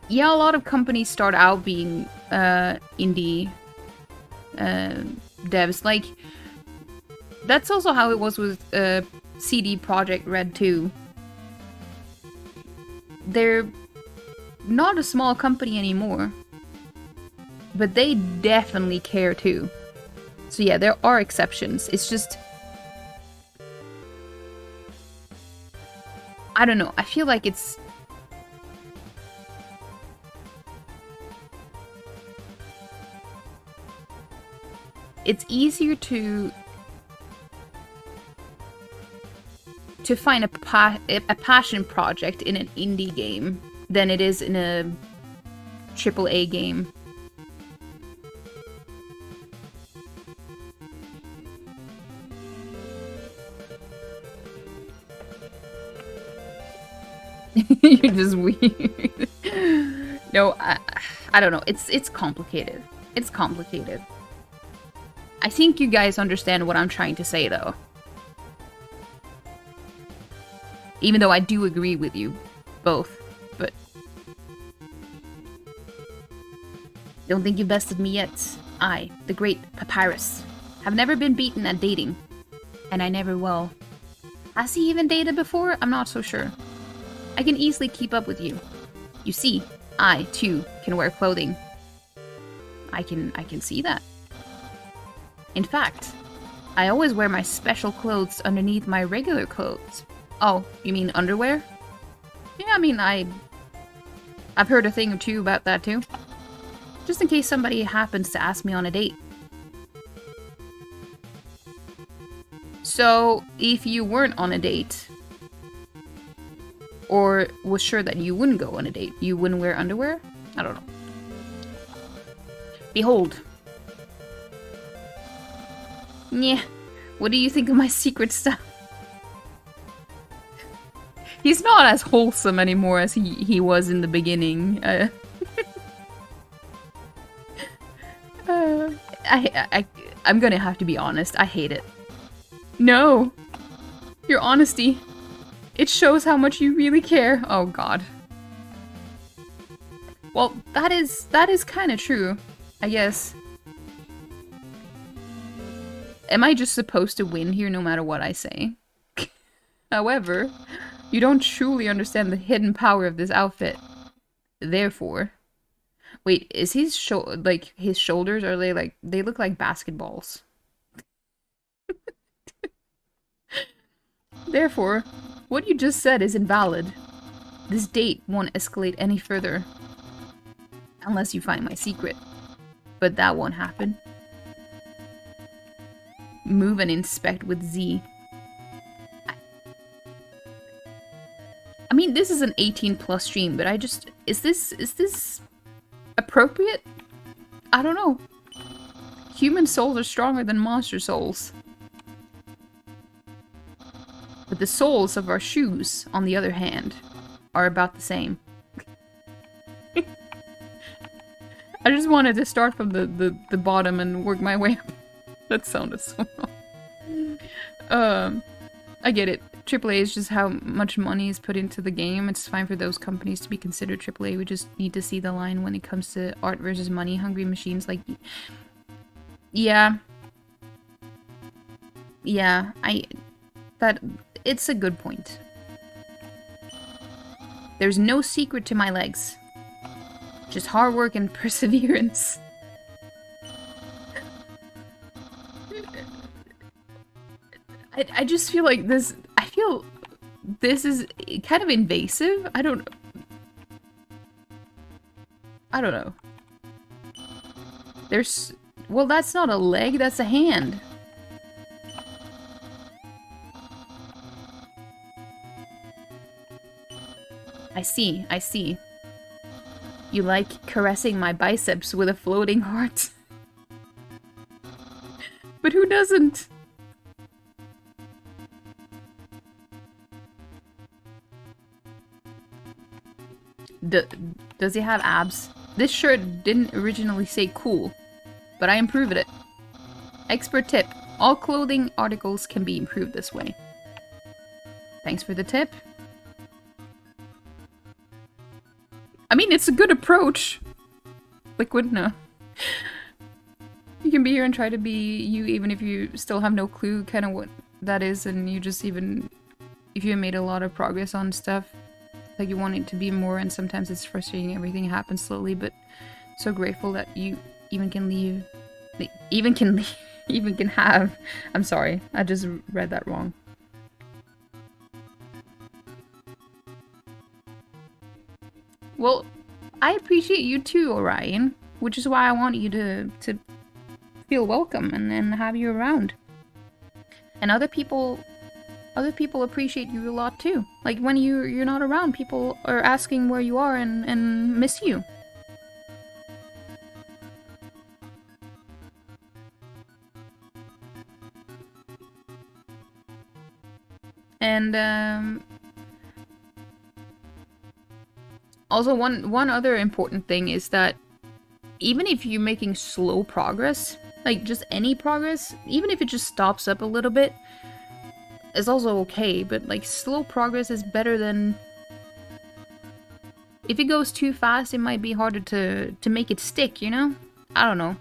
Yeah, a lot of companies start out being indie devs. Like, that's also how it was with CD Projekt Red 2. They're not a small company anymore, but they definitely care too. So yeah, there are exceptions. It's just... I don't know, I feel like it's... It's easier to find a passion project in an indie game than it is in a AAA game. You're just weird. No, I don't know. It's complicated. It's complicated. I think you guys understand what I'm trying to say, though. Even though I do agree with you both, but... Don't think you bested me yet. I, the great Papyrus, have never been beaten at dating. And I never will. Has he even dated before? I'm not so sure. I can easily keep up with you. You see, I, too, can wear clothing. I can see that. In fact, I always wear my special clothes underneath my regular clothes. Oh, you mean underwear? Yeah, I mean, I've heard a thing or two about that too. Just in case somebody happens to ask me on a date. So, if you weren't on a date, or was sure that you wouldn't go on a date, you wouldn't wear underwear? I don't know. Behold. Yeah, what do you think of my secret stuff? He's not as wholesome anymore as he was in the beginning. I'm gonna have to be honest, I hate it. No! Your honesty. It shows how much you really care. Oh god. Well, that is kind of true, I guess. Am I just supposed to win here no matter what I say? However, you don't truly understand the hidden power of this outfit. Therefore... Wait, is his his shoulders, are they like... They look like basketballs. Therefore, what you just said is invalid. This date won't escalate any further. Unless you find my secret. But that won't happen. Move and inspect with Z. I mean, this is an 18+ stream, but I just... Is this appropriate? I don't know. Human souls are stronger than monster souls. But the soles of our shoes, on the other hand, are about the same. I just wanted to start from the bottom and work my way up. That sounded so wrong. I get it. AAA is just how much money is put into the game. It's fine for those companies to be considered AAA. We just need to see the line when it comes to art versus money-hungry machines. Like, yeah. Yeah, it's a good point. There's no secret to my legs. Just hard work and perseverance. I just feel like this... I feel this is kind of invasive. I don't know. There's... Well, that's not a leg, that's a hand. I see. You like caressing my biceps with a floating heart. But who doesn't? Does he have abs? This shirt didn't originally say cool, but I improved it. Expert tip. All clothing articles can be improved this way. Thanks for the tip. I mean, it's a good approach. Liquid, no. You can be here and try to be you even if you still have no clue kind of what that is, and you just even... If you made a lot of progress on stuff, like you want it to be more, and sometimes it's frustrating, everything happens slowly, but so grateful that you even can leave... Even can have... I'm sorry, I just read that wrong. Well, I appreciate you too, Orion, which is why I want you to feel welcome and have you around. And other people appreciate you a lot too. Like when you're not around, people are asking where you are and miss you. And also one other important thing is that even if you're making slow progress, like just any progress, even if it just stops up a little bit, is also okay, but like slow progress is better than... If it goes too fast, it might be harder to make it stick, you know? I don't know.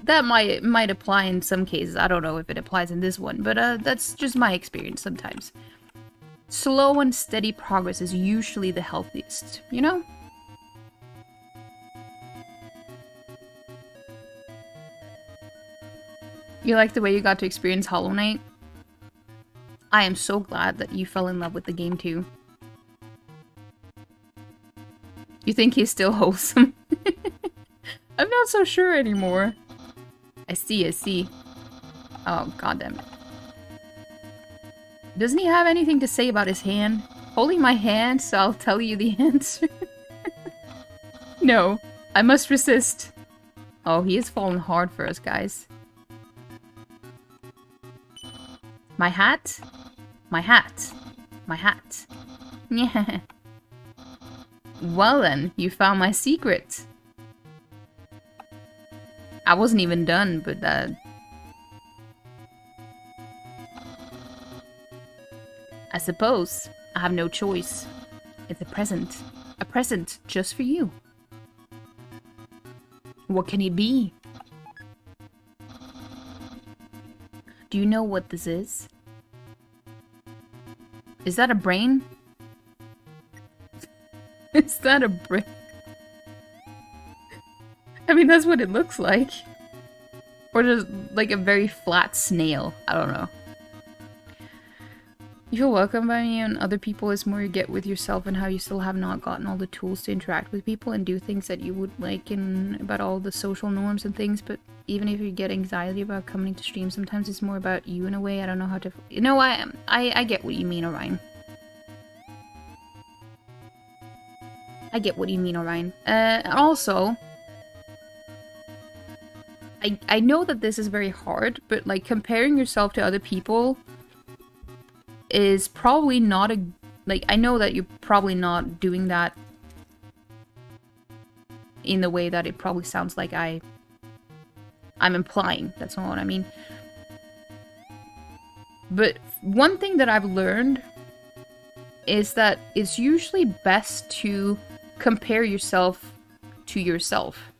That might apply in some cases. I don't know if it applies in this one, but that's just my experience sometimes. Slow and steady progress is usually the healthiest, you know? You like the way you got to experience Hollow Knight? I am so glad that you fell in love with the game too. You think he's still wholesome? I'm not so sure anymore. I see. Oh, goddammit. Doesn't he have anything to say about his hand? Holding my hand, so I'll tell you the answer. No, I must resist. Oh, he has fallen hard for us, guys. My hat? My hat. My hat. Yeah. Well then, you found my secret. I wasn't even done, but suppose I have no choice. It's a present. A present just for you. What can it be? Do you know what this is? Is that a brain? Is that a brain? I mean, that's what it looks like. Or just like a very flat snail. I don't know. You feel welcome by me and other people is more you get with yourself and how you still have not gotten all the tools to interact with people and do things that you would like and about all the social norms and things. But even if you get anxiety about coming to stream, sometimes it's more about you in a way. I don't know how to... You know, I get what you mean, Orion. I get what you mean, Orion. Also... I know that this is very hard, but like comparing yourself to other people is probably not a... Like, I know that you're probably not doing that in the way that it probably sounds like I'm implying. That's not what I mean. But one thing that I've learned is that it's usually best to compare yourself to yourself.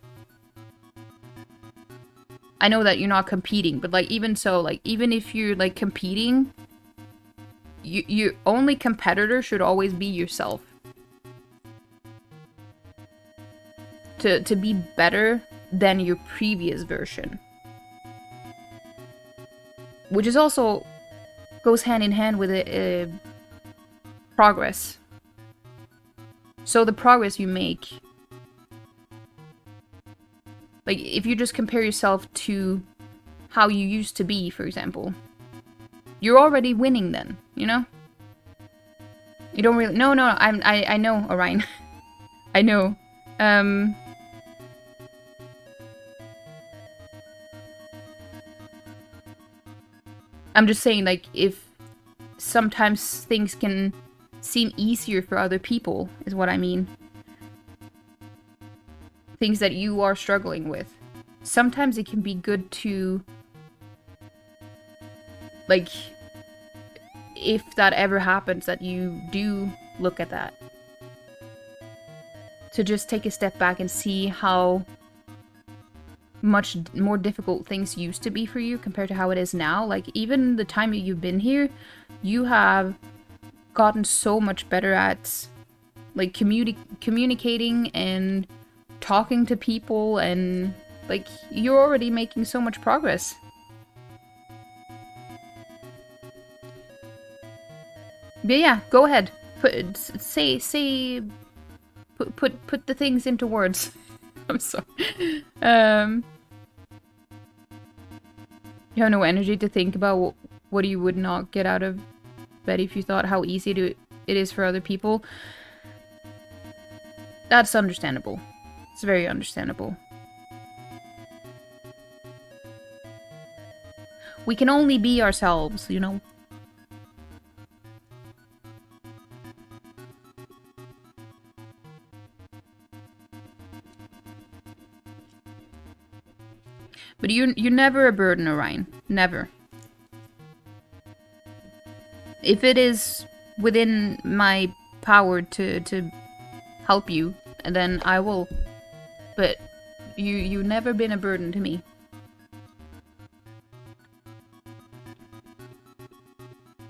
I know that you're not competing, but like even so, like even if you're like competing, your only competitor should always be yourself. To be better than your previous version. Which is also goes hand in hand with progress. So the progress you make, like if you just compare yourself to how you used to be, for example, you're already winning then, you know? You don't really... No, I know, Orion. I know. I'm just saying, like, if sometimes things can seem easier for other people, is what I mean. Things that you are struggling with. Sometimes it can be good to, like, if that ever happens, that you do look at that. To just take a step back and see how much more difficult things used to be for you compared to how it is now. Like, even the time that you've been here, you have gotten so much better at, like, communicating and talking to people, and, like, you're already making so much progress. But yeah, go ahead. Put the things into words. I'm sorry. You have no energy to think about what you would not get out of bed if you thought how easy it is for other people. That's understandable. It's very understandable. We can only be ourselves, you know? But you're never a burden, Orion. Never. If it is within my power to help you, then I will. But you've never been a burden to me.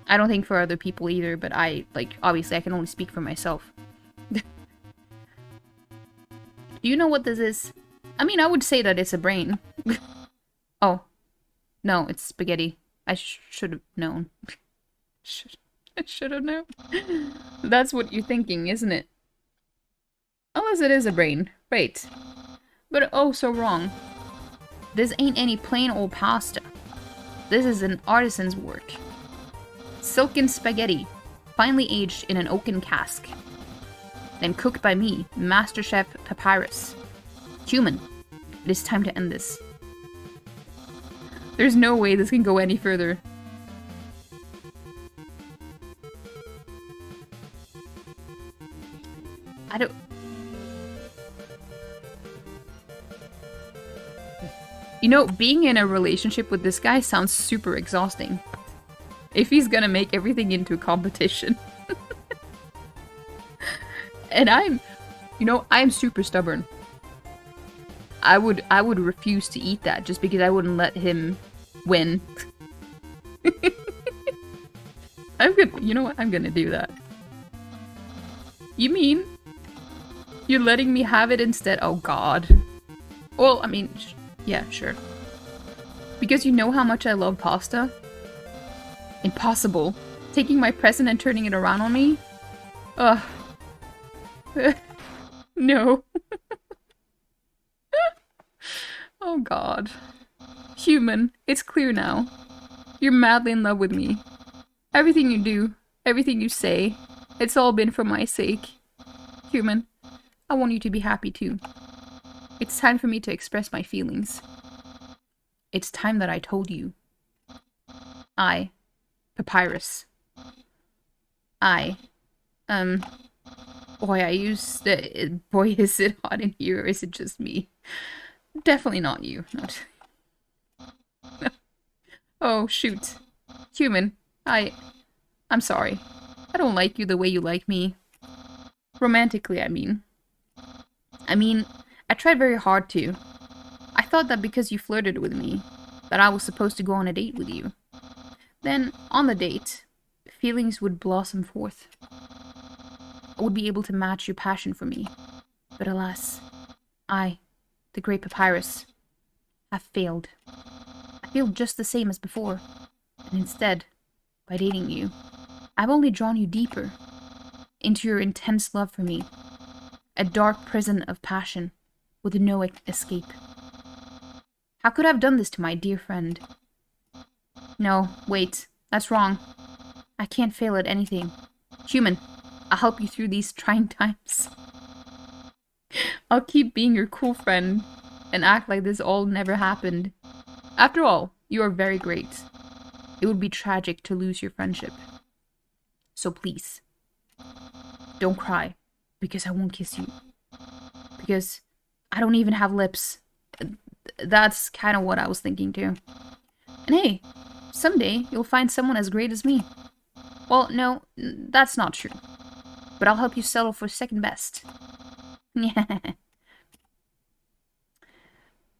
I don't think for other people either, but obviously I can only speak for myself. Do you know what this is? I mean, I would say that it's a brain. Oh. No, it's spaghetti. I should have known. I should have known. That's what you're thinking, isn't it? Unless it is a brain. Right. But oh, so wrong. This ain't any plain old pasta. This is an artisan's work. Silken spaghetti, finely aged in an oaken cask. Then cooked by me, Master Chef Papyrus. Human, it is time to end this. There's no way this can go any further. I don't... You know, being in a relationship with this guy sounds super exhausting. if he's gonna make everything into a competition. And I'm super stubborn. I would refuse to eat that just because I wouldn't let him win. You know what? I'm gonna do that. You mean you're letting me have it instead? Oh god. Well, I mean, yeah, sure. Because you know how much I love pasta? Impossible. Taking my present and turning it around on me? Ugh. No. Oh god. Human, it's clear now. You're madly in love with me. Everything you do, everything you say, it's all been for my sake. Human, I want you to be happy too. It's time for me to express my feelings. It's time that I told you. I, Papyrus. Boy, boy, is it hot in here, or is it just me? Definitely not you. Not. Oh, shoot. Human, I'm sorry. I don't like you the way you like me. Romantically, I mean. I tried very hard to. I thought that because you flirted with me, that I was supposed to go on a date with you. Then, on the date, feelings would blossom forth. I would be able to match your passion for me. But alas, I, the great Papyrus, have failed. I feel just the same as before. And instead, by dating you, I've only drawn you deeper into your intense love for me. A dark prison of passion with no escape. How could I have done this to my dear friend? No, wait, that's wrong. I can't fail at anything. Human, I'll help you through these trying times. I'll keep being your cool friend and act like this all never happened. After all, you are very great. It would be tragic to lose your friendship. So please, don't cry, because I won't kiss you. Because I don't even have lips. That's kind of what I was thinking too. And hey, someday you'll find someone as great as me. Well, no, that's not true. But I'll help you settle for second best. Yeah.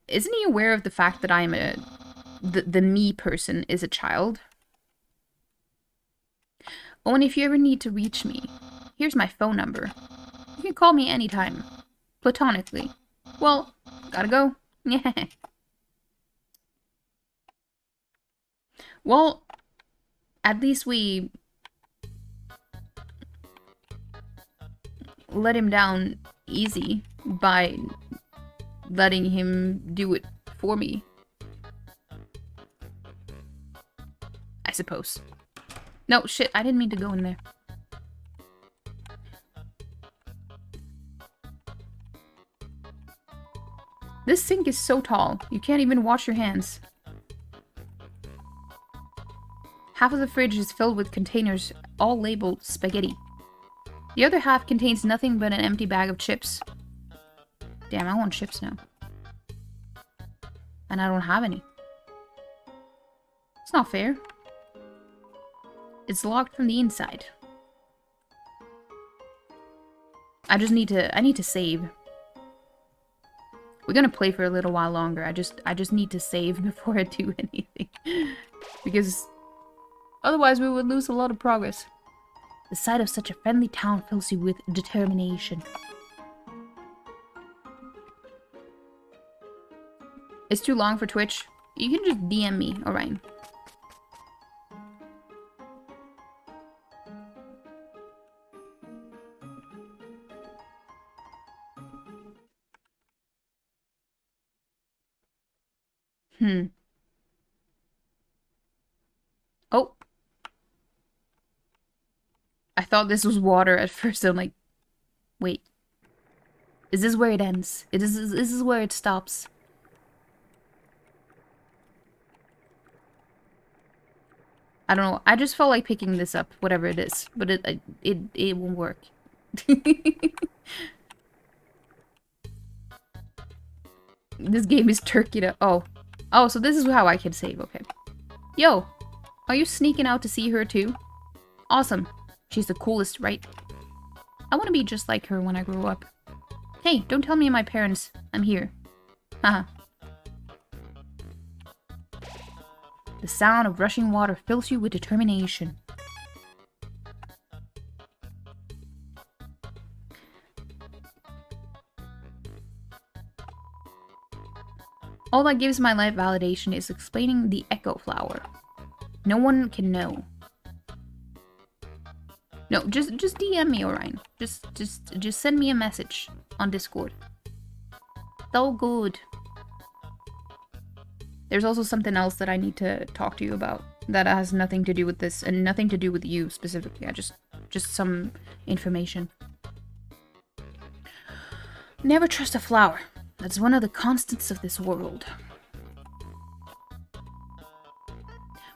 Isn't he aware of the fact that I'm the me person is a child? Oh, and if you ever need to reach me, here's my phone number. You can call me anytime. Platonically. Well, gotta go. Yeah. Well, at least we let him down easy by letting him do it for me. I suppose. No, shit, I didn't mean to go in there. This sink is so tall, you can't even wash your hands. Half of the fridge is filled with containers, all labeled spaghetti. The other half contains nothing but an empty bag of chips. Damn, I want chips now. And I don't have any. It's not fair. It's locked from the inside. I need to save. We're gonna play for a little while longer. I just need to save before I do anything. Because otherwise we would lose a lot of progress. The sight of such a friendly town fills you with determination. It's too long for Twitch. You can just DM me, alright. Oh. I thought this was water at first. I'm like, wait. Is this where it ends? This is where it stops. I don't know. I just felt like picking this up, whatever it is, but it won't work. This game is turkey to... Oh, so this is how I can save. Okay. Yo, Are you sneaking out to see her too? Awesome. She's the coolest, right? I want to be just like her when I grow up. Hey, don't tell me my parents. I'm here. Haha. The sound of rushing water fills you with determination. All that gives my life validation is explaining the echo flower. No one can know. No, just DM me, Orion. Just send me a message on Discord. So good. There's also something else that I need to talk to you about that has nothing to do with this and nothing to do with you specifically. Just some information. Never trust a flower. That's one of the constants of this world.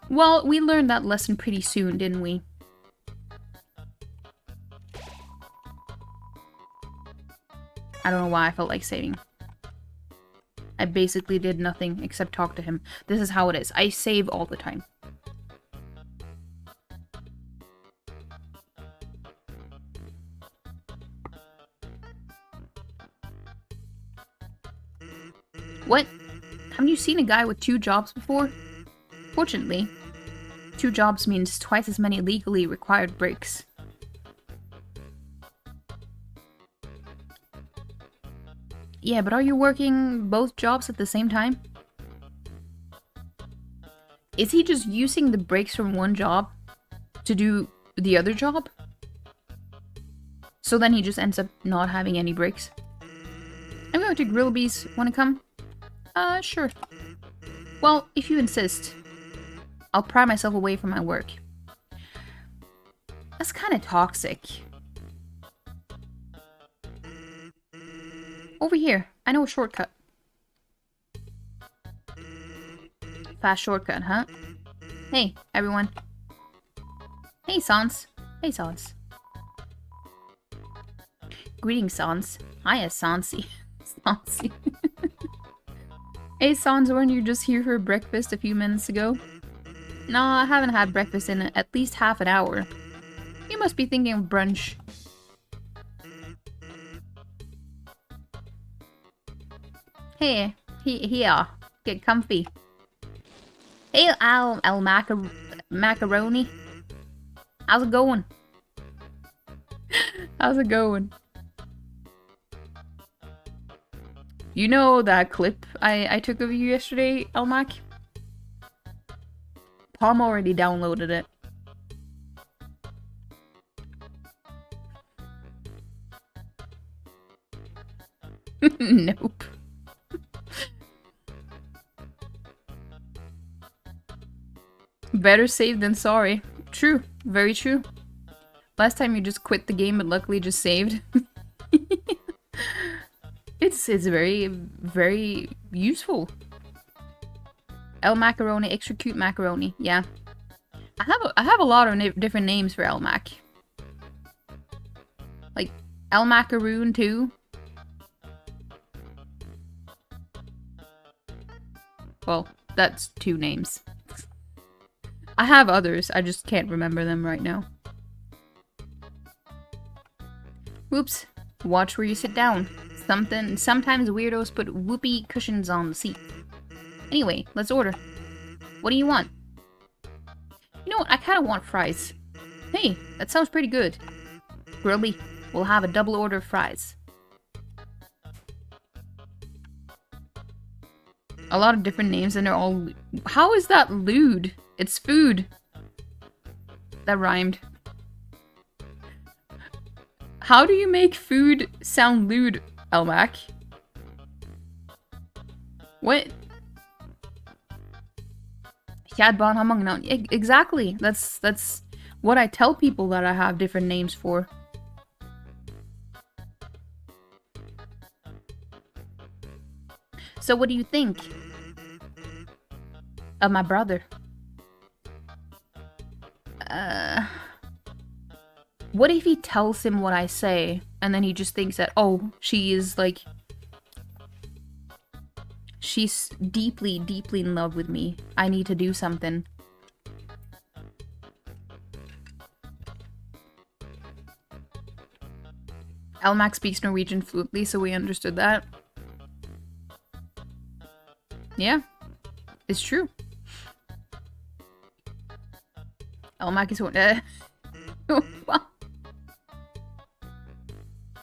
Well, we learned that lesson pretty soon, didn't we? I don't know why I felt like saving. I basically did nothing except talk to him. This is how it is. I save all the time. What? Haven't you seen a guy with 2 jobs before? Fortunately, 2 jobs means twice as many legally required breaks. Yeah, but are you working both jobs at the same time? Is he just using the breaks from one job to do the other job? So then he just ends up not having any breaks. I'm going to Grillby's. Wanna come? Sure. Well, if you insist, I'll pry myself away from my work. That's kind of toxic. Over here. I know a shortcut. Fast shortcut, huh? Hey, everyone. Hey, Sans. Hey, Sans. Greetings, Sans. Hiya, Sansi. Sansi. Hey, Sans, weren't you just here for breakfast a few minutes ago? No, I haven't had breakfast in at least half an hour. You must be thinking of brunch. Hey, here. Get comfy. Hey, Al Macaroni. How's it going? How's it going? You know that clip I took of you yesterday, Elmac? Palm already downloaded it. Nope. Better safe than sorry. True. Very true. Last time you just quit the game but luckily just saved. It's very, very useful. El Macaroni, extra cute macaroni. Yeah. I have a lot of different names for El Mac. Like, El Macaroon too. Well, that's 2 names. I have others, I just can't remember them right now. Whoops. Watch where you sit down. Sometimes weirdos put whoopee cushions on the seat. Anyway, let's order. What do you want? You know what, I kinda want fries. Hey, that sounds pretty good. Grillby, we'll have a double order of fries. A lot of different names and they're all... How is that lewd? It's food. That rhymed. How do you make food sound lewd, Elmac? What? Hadban Hamang now. Exactly. That's what I tell people that I have different names for. So what do you think of my brother? What if he tells him what I say, and then he just thinks that, oh, she is, like... She's deeply, deeply in love with me. I need to do something. Elmac speaks Norwegian fluently, so we understood that. Yeah, it's true. Elmac is well,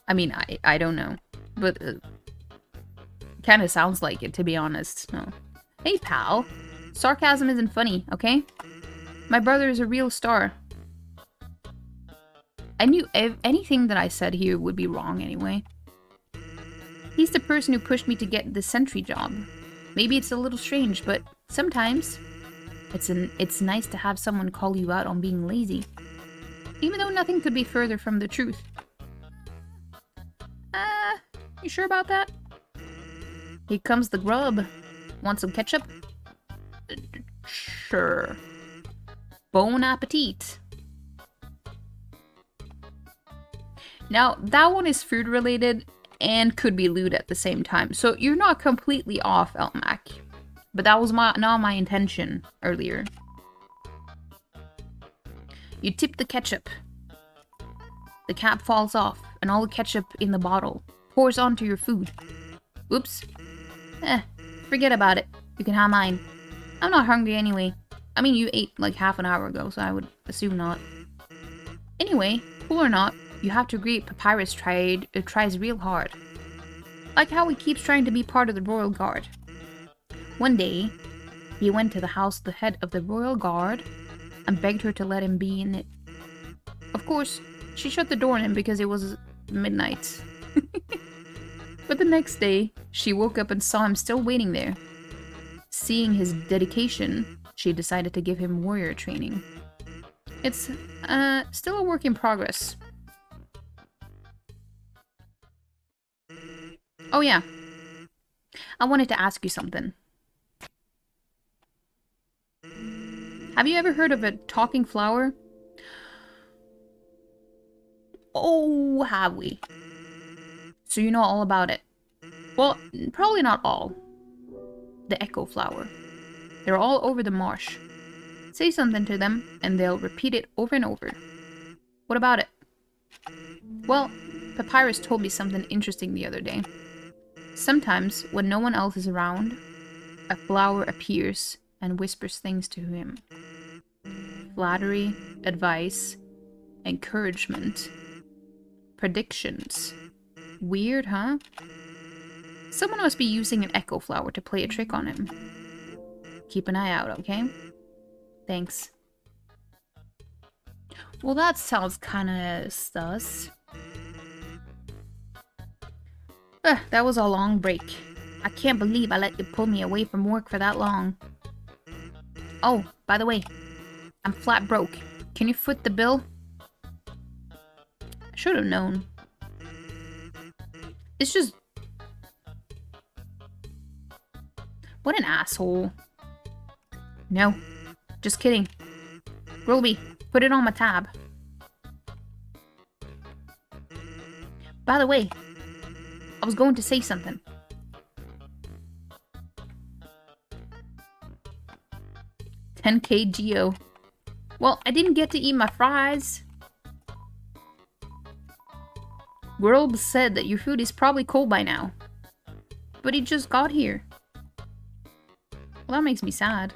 I mean, I don't know, but kind of sounds like it, to be honest. No. Hey, pal. Sarcasm isn't funny, okay? My brother is a real star. I knew anything that I said here would be wrong anyway. He's the person who pushed me to get the sentry job. Maybe it's a little strange, but sometimes it's nice to have someone call you out on being lazy. Even though nothing could be further from the truth. You sure about that? Here comes the grub. Want some ketchup? Sure. Bon appetit. Now, that one is food related and could be lewd at the same time. So you're not completely off, Elmac. But that was not my intention earlier. You tip the ketchup. The cap falls off, and all the ketchup in the bottle pours onto your food. Oops. Forget about it. You can have mine. I'm not hungry anyway. I mean, you ate like half an hour ago, so I would assume not. Anyway, cool or not, you have to agree Papyrus tries real hard. Like how he keeps trying to be part of the Royal Guard. One day, he went to the house of the head of the Royal Guard and begged her to let him be in it. Of course, she shut the door on him because it was midnight. But the next day, she woke up and saw him still waiting there. Seeing his dedication, she decided to give him warrior training. It's still a work in progress. Oh yeah, I wanted to ask you something. Have you ever heard of a talking flower? Oh, have we? So you know all about it. Well, probably not all. The echo flower. They're all over the marsh. Say something to them, and they'll repeat it over and over. What about it? Well, Papyrus told me something interesting the other day. Sometimes, when no one else is around, a flower appears and whispers things to him. Flattery, advice, encouragement, predictions. Weird, huh? Someone must be using an echo flower to play a trick on him. Keep an eye out, okay? Thanks. Well, that sounds kinda sus. That was a long break. I can't believe I let you pull me away from work for that long. Oh, by the way, I'm flat broke. Can you foot the bill? I should have known. It's just... What an asshole. No, just kidding. Rolby, put it on my tab. By the way, I was going to say something. $10K Geo. Well, I didn't get to eat my fries. Grub said that your food is probably cold by now. But it just got here. Well, that makes me sad.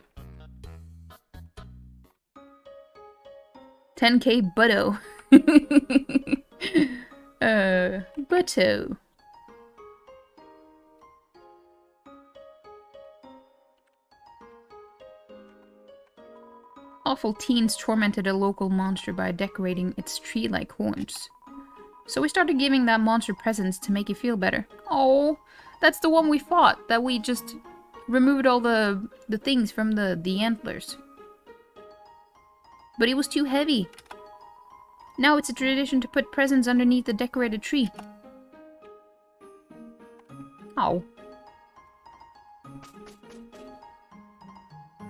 10K Butto. Butto. Awful teens tormented a local monster by decorating its tree like horns. So we started giving that monster presents to make it feel better. Oh, that's the one we fought, that we just removed all the things from the antlers. But it was too heavy. Now it's a tradition to put presents underneath the decorated tree. Oh.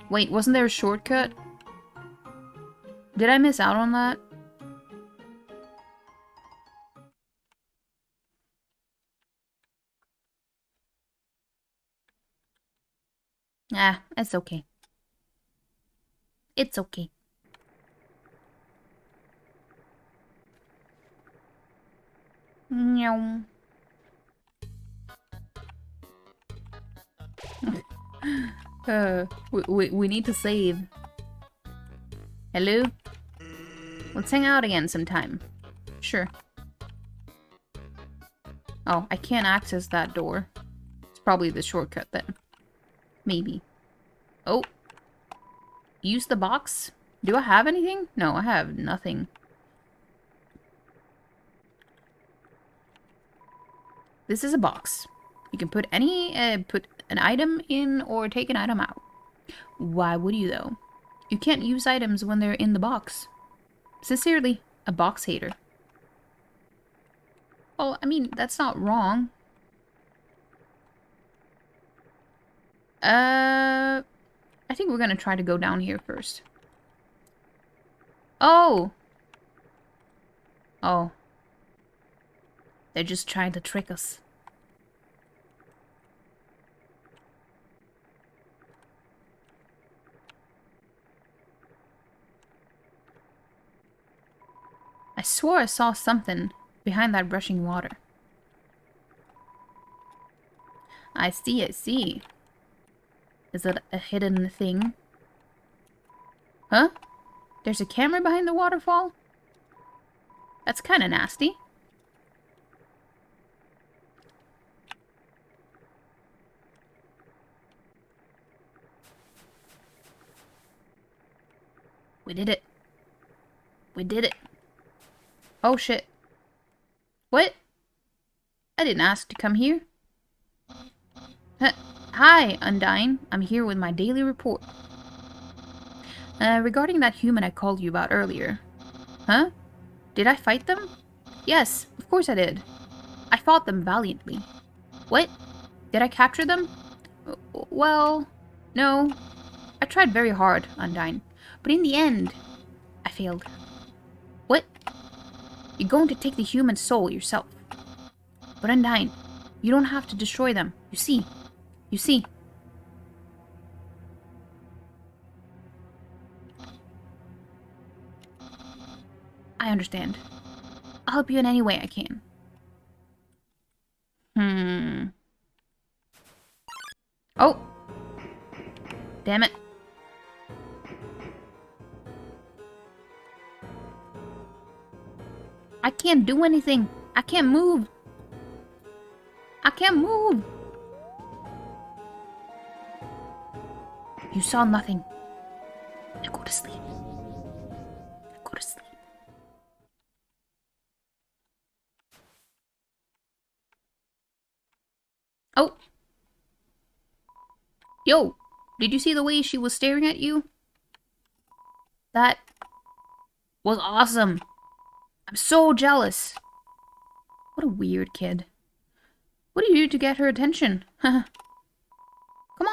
Wait, wasn't there a shortcut? Did I miss out on that? Ah, it's okay. It's okay. Meow. We need to save. Hello? Let's hang out again sometime. Sure. Oh, I can't access that door. It's probably the shortcut then. Maybe. Oh. Use the box? Do I have anything? No, I have nothing. This is a box. You can put put an item in or take an item out. Why would you though? You can't use items when they're in the box. Sincerely, a box hater. Well, I mean, that's not wrong. I think we're gonna try to go down here first. Oh! Oh. They're just trying to trick us. I swore I saw something behind that rushing water. I see, I see. Is it a hidden thing? Huh? There's a camera behind the waterfall? That's kind of nasty. We did it. We did it. Oh shit. What? I didn't ask to come here. Hi, Undyne. I'm here with my daily report. Regarding that human I called you about earlier. Huh? Did I fight them? Yes, of course I did. I fought them valiantly. What? Did I capture them? Well, no. I tried very hard, Undyne. But in the end, I failed. What? You're going to take the human soul yourself. But Undyne, you don't have to destroy them. You see. You see. I understand. I'll help you in any way I can. Oh! Damn it. I can't do anything. I can't move. I can't move. You saw nothing. Now go to sleep. Go to sleep. Oh. Yo, did you see the way she was staring at you? That was awesome. I'm so jealous. What a weird kid. What do you do to get her attention? Come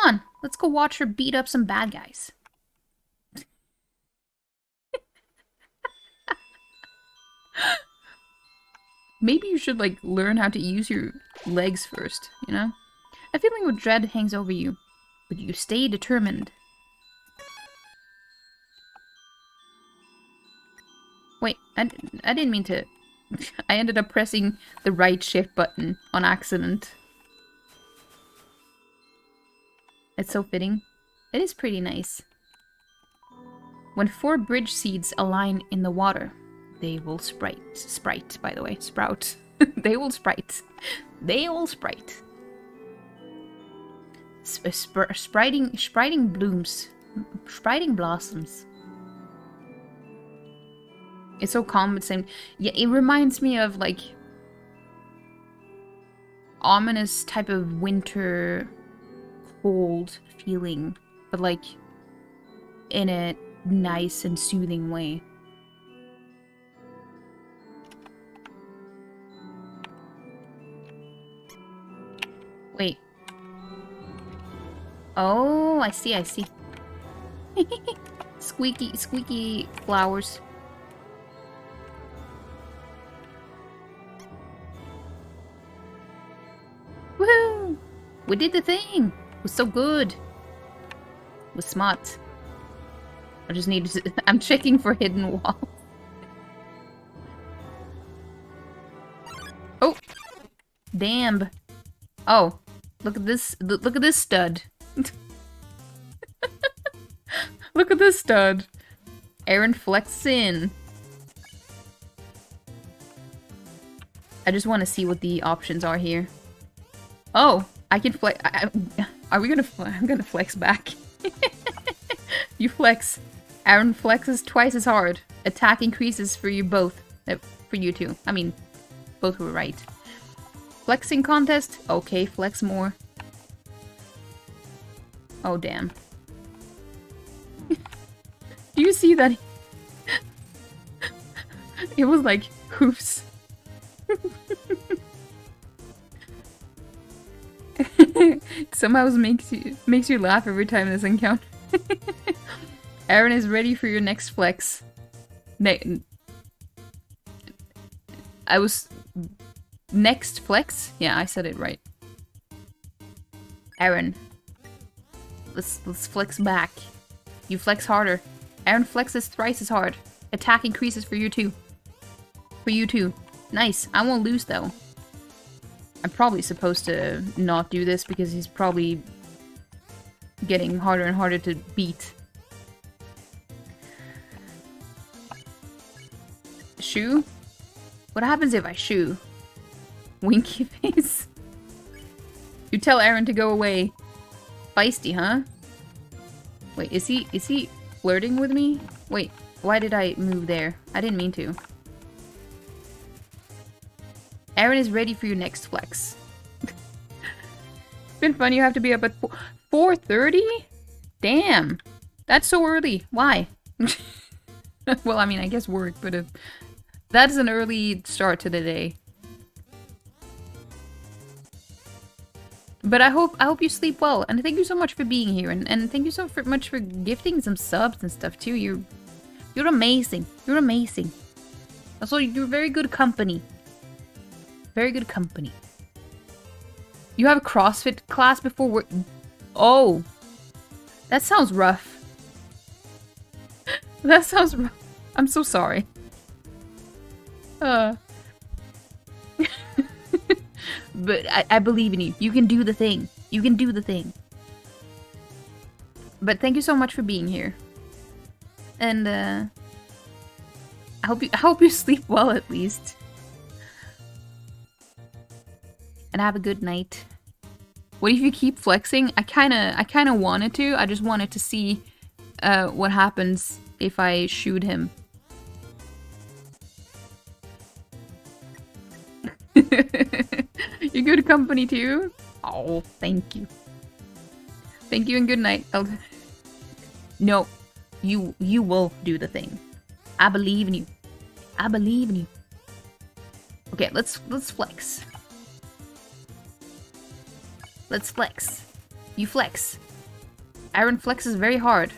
on, let's go watch her beat up some bad guys. Maybe you should, like, learn how to use your legs first, you know? A feeling of dread hangs over you, but you stay determined. Wait, I didn't mean to... I ended up pressing the right shift button on accident. It's so fitting. It is pretty nice. When 4 bridge seeds align in the water, they will sprite, by the way, sprout. They will sprite. They will sprite. Spriting blooms. Spriting blossoms. It's so calm at the same... Yeah, it reminds me of, like... ominous type of winter... cold feeling. But, like... in a nice and soothing way. Wait. Oh, I see, I see. Squeaky flowers. Woohoo! We did the thing! It was so good. It was smart. I just need to... I'm checking for hidden walls. Oh! Damn. Oh, look at this. Look at this stud. Look at this stud. Aaron flexes in. I just want to see what the options are here. Oh, I can flex. Are we gonna? I'm gonna flex back. You flex. Aaron flexes twice as hard. Attack increases for you both. For you too. I mean, both were right. Flexing contest? Okay, flex more. Oh, damn. Do you see that? It was like hoofs. Somehow makes you laugh every time this encounter. Aaron is ready for your next flex. I was next flex? Yeah, I said it right. Aaron, let's flex back. You flex harder. Aaron flexes thrice as hard. Attack increases for you too. For you too. Nice. I won't lose though. I'm probably supposed to not do this because he's probably getting harder and harder to beat. Shoo? What happens if I shoo? Winky face? You tell Aaron to go away. Feisty, huh? Wait, is he flirting with me? Wait, why did I move there? I didn't mean to. Aaron is ready for your next flex. It's been fun, you have to be up at 4:30? Damn! That's so early. Why? Well, I mean, I guess work, but that's an early start to the day. But I hope you sleep well, and thank you so much for being here, and thank you so much for gifting some subs and stuff too. You're amazing. You're amazing. Also, you're very good company. Very good company. You have a CrossFit class before work. Oh, that sounds rough. That sounds rough. I'm so sorry. But I believe in you. You can do the thing. You can do the thing. But thank you so much for being here. And I hope you sleep well at least. And have a good night. What if you keep flexing? I kinda wanted to. I just wanted to see what happens if I shoot him. You're good company too? Oh, thank you. Thank you and good night. No, you will do the thing. I believe in you. I believe in you. Okay, let's flex. Let's flex. You flex. Aaron flexes very hard.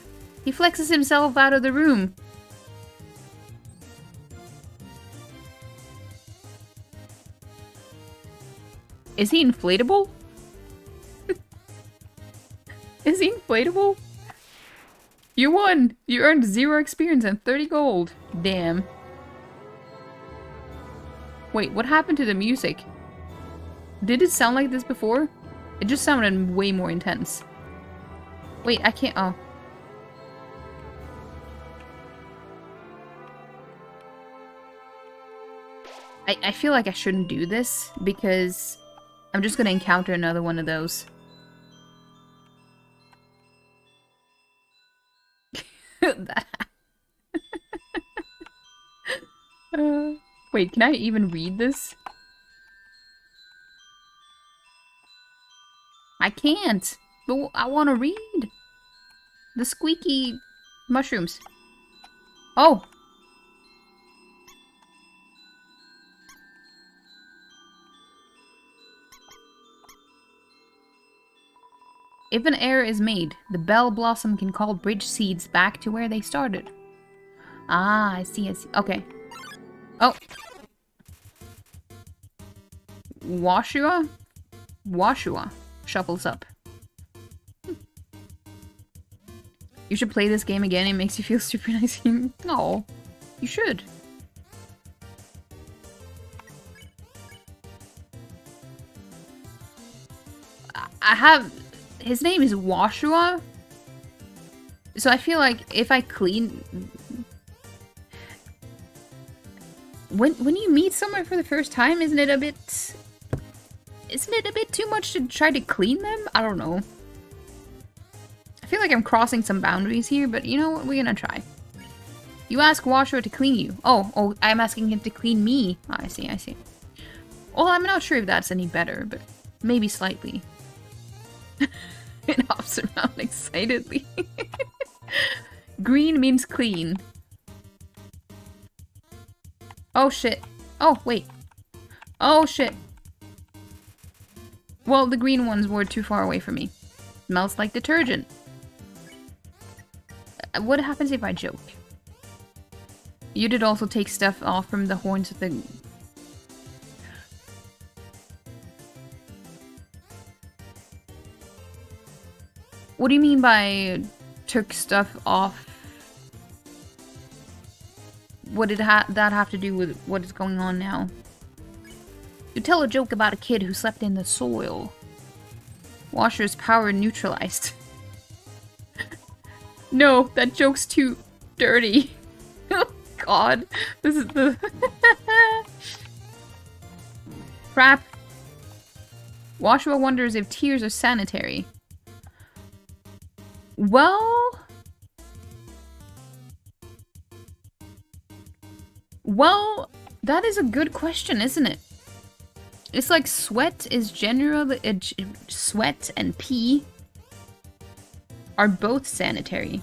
He flexes himself out of the room. Is he inflatable? Is he inflatable? You won! You earned 0 experience and 30 gold. Damn. Wait, what happened to the music? Did it sound like this before? It just sounded way more intense. Wait, I can't- oh. I feel like I shouldn't do this because I'm just gonna encounter another one of those. Wait, can I even read this? I can't, but I want to read. The squeaky mushrooms. Oh! If an error is made, the bell blossom can call bridge seeds back to where they started. Ah, I see, I see. Okay. Oh. Washua? Washua shuffles up. You should play this game again, it makes you feel super nice. No, you should. I have... His name is Washua. So I feel like if I clean... When you meet someone for the first time, isn't it a bit too much to try to clean them? I don't know. I feel like I'm crossing some boundaries here, but you know what? We're gonna try. You ask Washua to clean you. Oh, I'm asking him to clean me. Oh, I see. Well, I'm not sure if that's any better, but maybe slightly. It hops around excitedly. Green means clean. Oh shit. Oh, wait. Oh shit. Well, the green ones were too far away from me. Smells like detergent. What happens if I joke? You did also take stuff off from the horns of the... What do you mean by took stuff off? What did that have to do with what is going on now? You tell a joke about a kid who slept in the soil. Washer's power neutralized. No, that joke's too dirty. Oh god, this is the... Crap. Washua wonders if tears are sanitary. Well, that is a good question, isn't it? It's like sweat is generally... sweat and pee are both sanitary.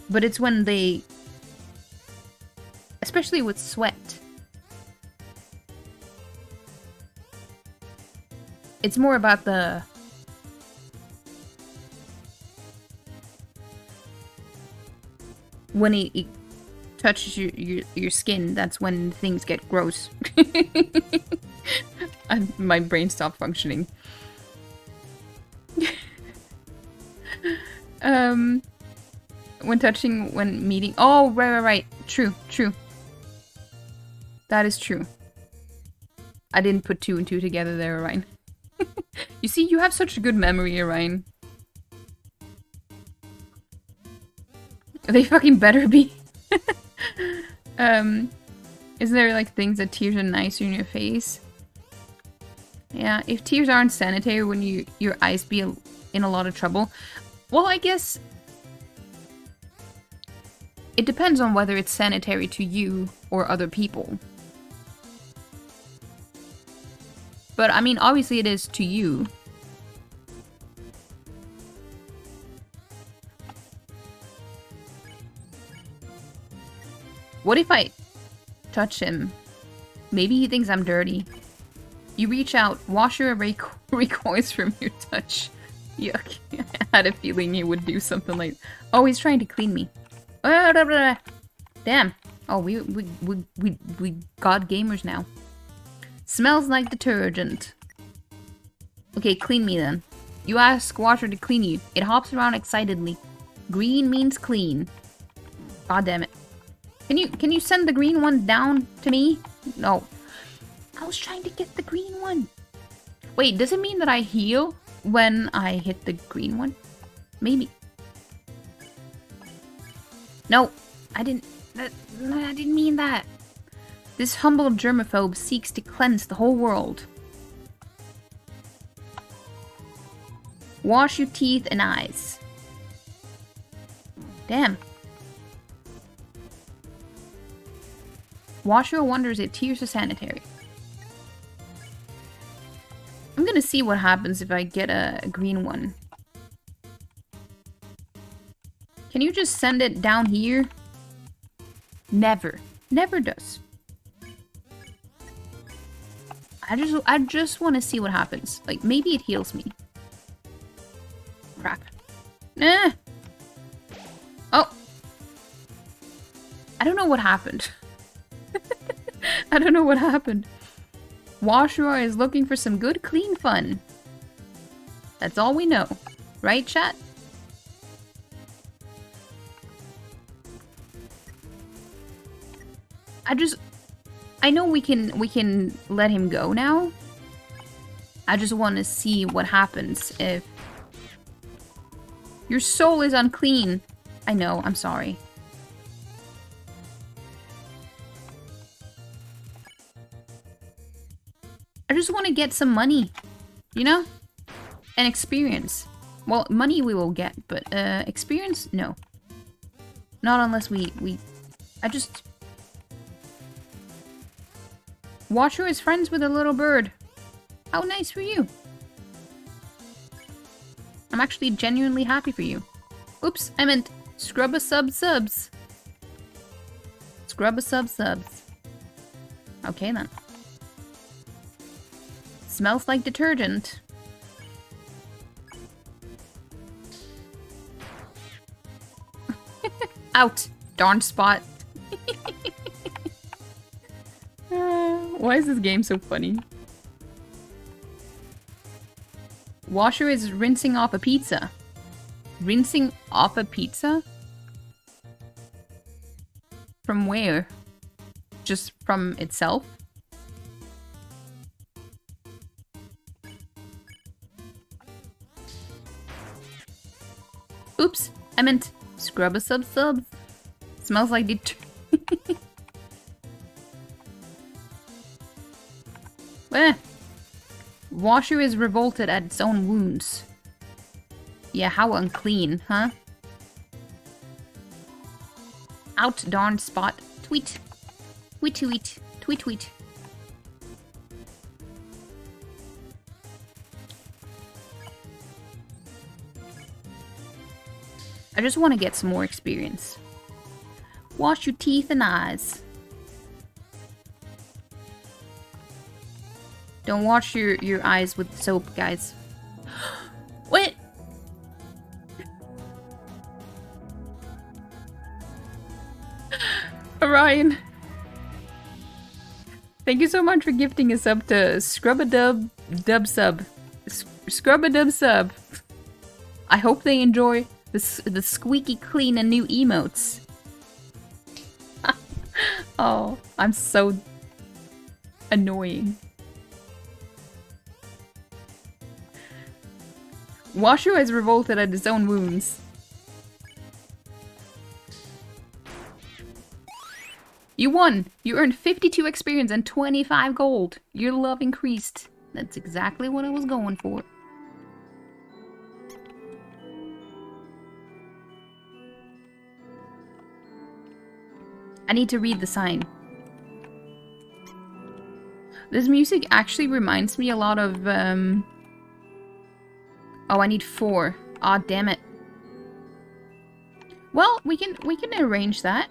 But it's when they... Especially with sweat. It's more about the... When it touches your skin, that's when things get gross. My brain stopped functioning. When touching, when meeting... Oh, right. True. That is true. I didn't put 2 and 2 together there, Orion. You see, you have such a good memory, Orion. They fucking better be. Isn't there like things that tears are nicer in your face? Yeah, if tears aren't sanitary, when your eyes be in a lot of trouble. Well, I guess it depends on whether it's sanitary to you or other people. But I mean, obviously it is to you. What if I touch him? Maybe he thinks I'm dirty. You reach out, Washer recoils from your touch. Yuck. I had a feeling he would do something like... Oh, he's trying to clean me. Damn. Oh, we got gamers now. Smells like detergent. Okay, clean me then. You ask Washer to clean you. It hops around excitedly. Green means clean. God damn it. Can you send the green one down to me? No. I was trying to get the green one. Wait, does it mean that I heal when I hit the green one? Maybe. No, I didn't mean that. This humble germaphobe seeks to cleanse the whole world. Wash your teeth and eyes. Damn. Washer wonders if tears are sanitary. I'm gonna see what happens if I get a green one. Can you just send it down here? Never. Never does. I just want to see what happens. Like, maybe it heals me. Crap. Nah. Oh. I don't know what happened. I don't know what happened. Washua is looking for some good, clean fun. That's all we know. Right, chat? I know we can let him go now. I just want to see what happens if... Your soul is unclean. I know, I'm sorry. I just want to get some money, you know? And experience. Well, money we will get, but experience? No. Not unless we... I just... Washer is friends with a little bird. How nice for you. I'm actually genuinely happy for you. Oops, I meant scrub a subs. Scrub a subs. Okay then. Smells like detergent. Out! Darn spot. Why is this game so funny? Washer is rinsing off a pizza. Rinsing off a pizza? From where? Just from itself? Oops, I meant scrub a sub. Smells like Washer is revolted at its own wounds. Yeah, how unclean, huh? Out, darn spot. Tweet. Tweet. I just want to get some more experience. Wash your teeth and eyes. Don't wash your eyes with soap, guys. What? Orion. Thank you so much for gifting a sub to Scrub-a-Dub Sub. Scrub-a-Dub Sub. I hope they enjoy the squeaky clean and new emotes. Oh, I'm so annoying. Washu has revolted at his own wounds. You won! You earned 52 experience and 25 gold. Your love increased. That's exactly what I was going for. I need to read the sign. This music actually reminds me a lot of, Oh, I need 4. Aw, damn it. Well, we can arrange that.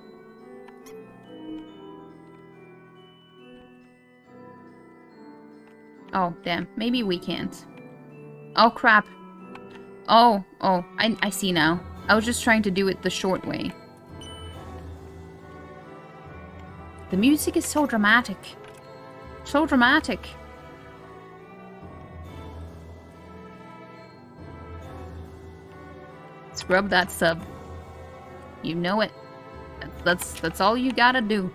Oh, damn. Maybe we can't. Oh, crap. Oh, I see now. I was just trying to do it the short way. The music is so dramatic. So dramatic. Scrub that sub. You know it. That's all you gotta do.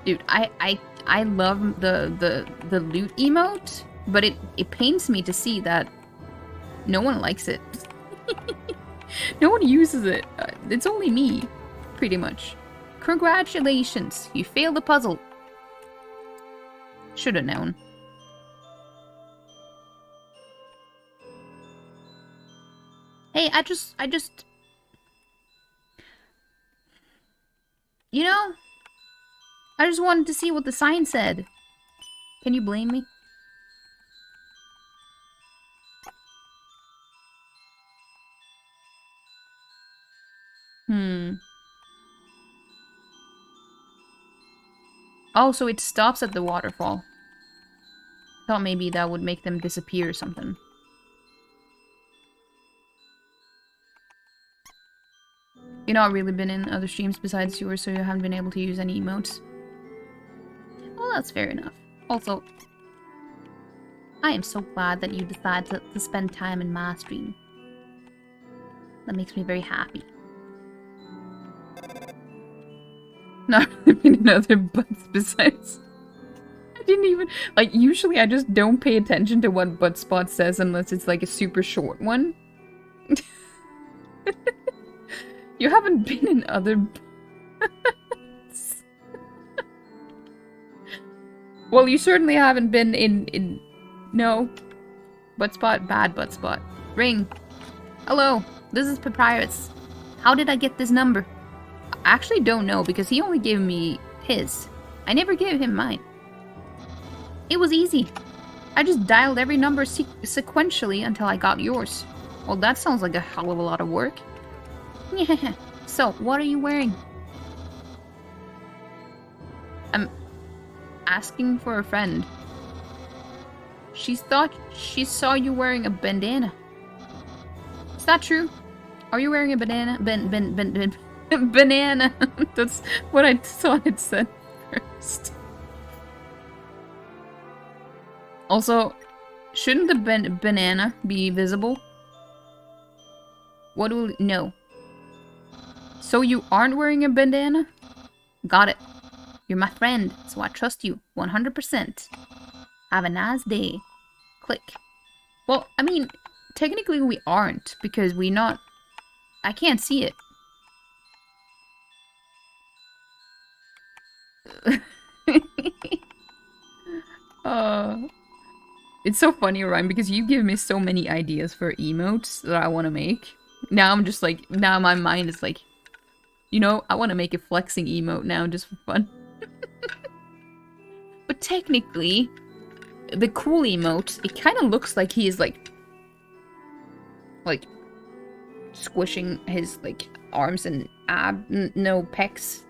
Dude, I love the loot emote, but it pains me to see that no one likes it. No one uses it. It's only me, pretty much. Congratulations, you failed the puzzle. Should have known. Hey, I just... You know? I just wanted to see what the sign said. Can you blame me? Oh, so it stops at the waterfall. Thought maybe that would make them disappear or something. You've not really been in other streams besides yours, so you haven't been able to use any emotes. Well, that's fair enough. Also, I am so glad that you decided to spend time in my stream. That makes me very happy. Not really another butts besides. I didn't even like. Usually, I just don't pay attention to what butt spot says unless it's like a super short one. You haven't been in other. Well, you certainly haven't been in. No. Butt spot, bad butt spot. Ring. Hello, this is Papyrus. How did I get this number? I actually don't know because he only gave me his. I never gave him mine. It was easy. I just dialed every number sequentially until I got yours. Well, that sounds like a hell of a lot of work. So, what are you wearing? I'm asking for a friend. She thought she saw you wearing a bandana. Is that true? Are you wearing a banana? Banana. That's what I thought it said first. Also, shouldn't the banana be visible? What do we know? So you aren't wearing a bandana? Got it. You're my friend, so I trust you 100%. Have a nice day. Click. Well, I mean, technically we aren't, because we not... I can't see it. It's so funny, Ryan, because you give me so many ideas for emotes that I want to make. Now I'm just like, now my mind is like, you know, I want to make a flexing emote now just for fun. But technically, the cool emote, it kind of looks like he is like squishing his like arms and pecs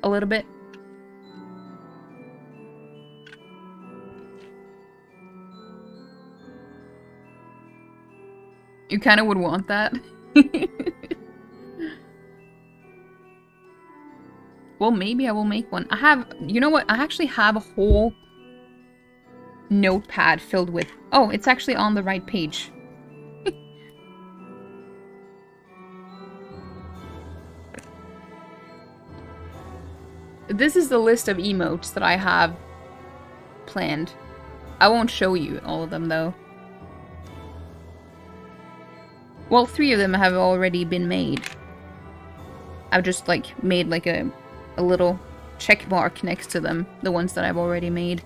a little bit. You kind of would want that. Well, maybe I will make one. I have, you know what? I actually have a whole notepad filled with... Oh, it's actually on the right page. This is the list of emotes that I have planned. I won't show you all of them, though. Well, 3 of them have already been made. I've just, like, made, like, a little check mark next to them. The ones that I've already made.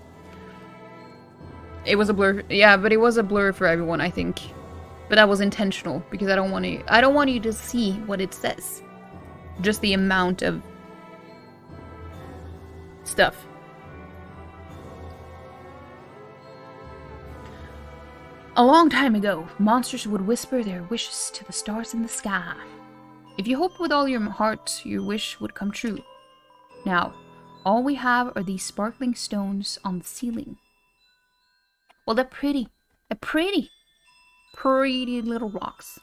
It was a blur. Yeah, but it was a blur for everyone, I think. But that was intentional, because I don't want you to see what it says. Just the amount of stuff. A long time ago, monsters would whisper their wishes to the stars in the sky. If you hoped with all your heart, your wish would come true. Now, all we have are these sparkling stones on the ceiling. Well, they're pretty. They're pretty. Pretty little rocks.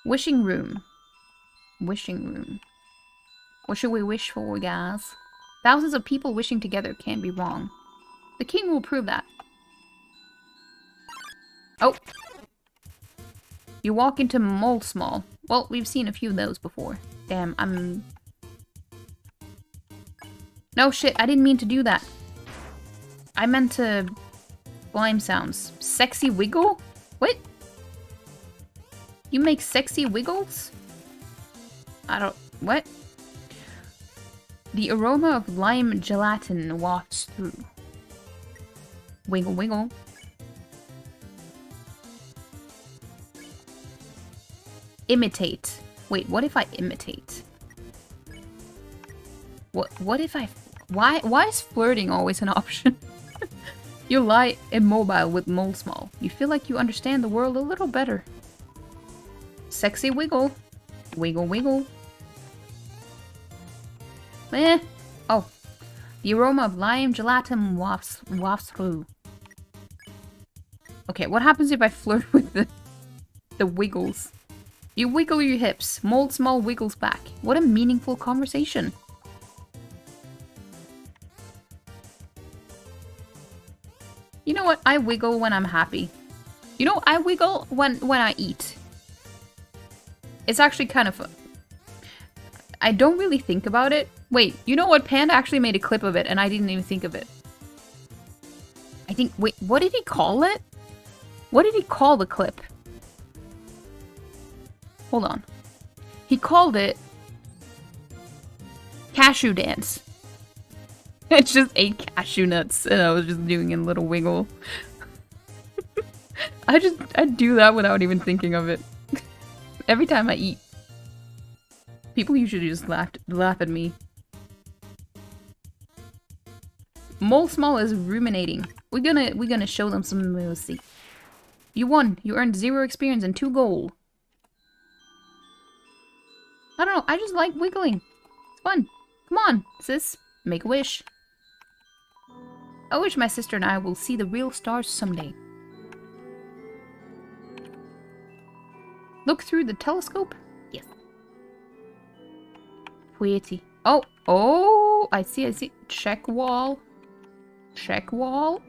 Wishing room. Wishing room. What should we wish for, guys? Thousands of people wishing together can't be wrong. The king will prove that. Oh! You walk into Mold Small. Well, we've seen a few of those before. Damn, I'm... No, shit, I didn't mean to do that. I meant to... Slime sounds. Sexy wiggle? What? You make sexy wiggles? I don't... What? The aroma of lime gelatin wafts through. Wiggle, wiggle. Imitate. Wait, what if I imitate? What if I... Why is flirting always an option? You lie immobile with Mold Small. You feel like you understand the world a little better. Sexy wiggle. Wiggle, wiggle. Eh. Oh. The aroma of lime gelatin wafts through. Okay, what happens if I flirt with the wiggles? You wiggle your hips. Mold Small wiggles back. What a meaningful conversation. You know what? I wiggle when I'm happy. You know, I wiggle when I eat. It's actually kind of fun. I don't really think about it. Wait, you know what? Panda actually made a clip of it, and I didn't even think of it. I think... Wait, what did he call it? What did he call the clip? Hold on. He called it... Cashew Dance. I just ate cashew nuts, and I was just doing a little wiggle. I do that without even thinking of it. Every time I eat. People usually just laugh at me. Mole Small is ruminating. We're gonna show them some mercy. You won. You earned 0 experience and 2 gold. I don't know. I just like wiggling. It's fun. Come on, sis. Make a wish. I wish my sister and I will see the real stars someday. Look through the telescope? Yes. Pretty. Oh, oh, I see. Check wall. Check wall.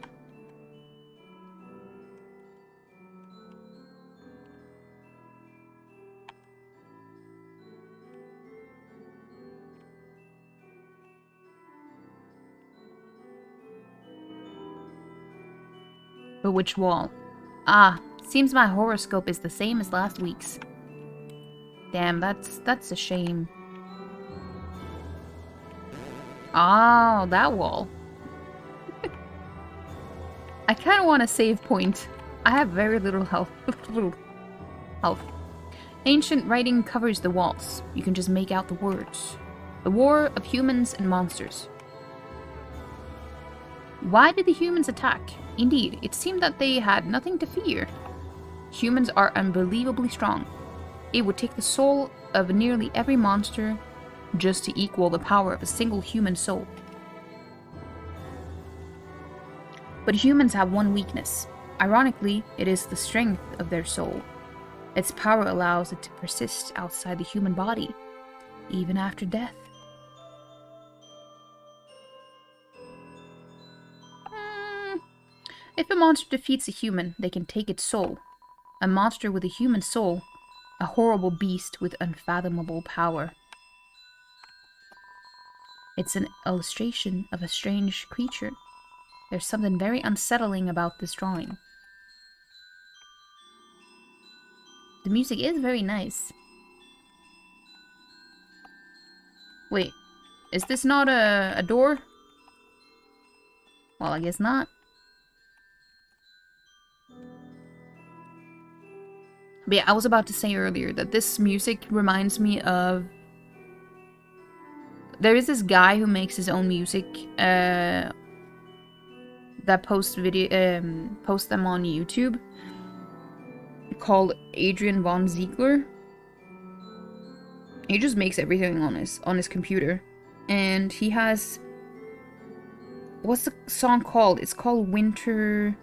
But which wall? Ah, seems my horoscope is the same as last week's. Damn, that's a shame. Oh, that wall. I kind of want a save point. I have very little health. Ancient writing covers the walls. You can just make out the words. The war of humans and monsters. Why did the humans attack? Indeed, it seemed that they had nothing to fear. Humans are unbelievably strong. It would take the soul of nearly every monster just to equal the power of a single human soul. But humans have one weakness. Ironically, it is the strength of their soul. Its power allows it to persist outside the human body, even after death. If a monster defeats a human, they can take its soul. A monster with a human soul, a horrible beast with unfathomable power. It's an illustration of a strange creature. There's something very unsettling about this drawing. The music is very nice. Wait, is this not a door? Well, I guess not. But yeah, I was about to say earlier that this music reminds me of... There is this guy who makes his own music, that posts them on YouTube, called Adrian Von Ziegler. He just makes everything on his computer, and he has... What's the song called? It's called Winter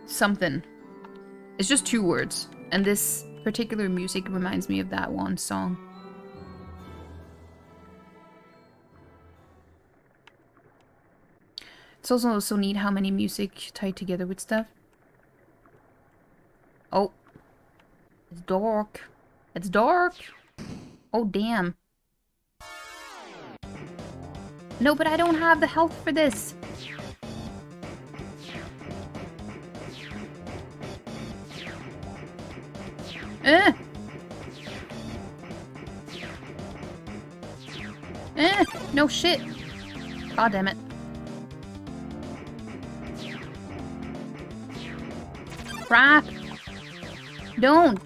something. It's just 2 words, and this particular music reminds me of that one song. It's also so neat how many music tied together with stuff. Oh, it's dark. It's dark. Oh, damn. No, but I don't have the health for this. No shit. God damn it. Crap. Don't.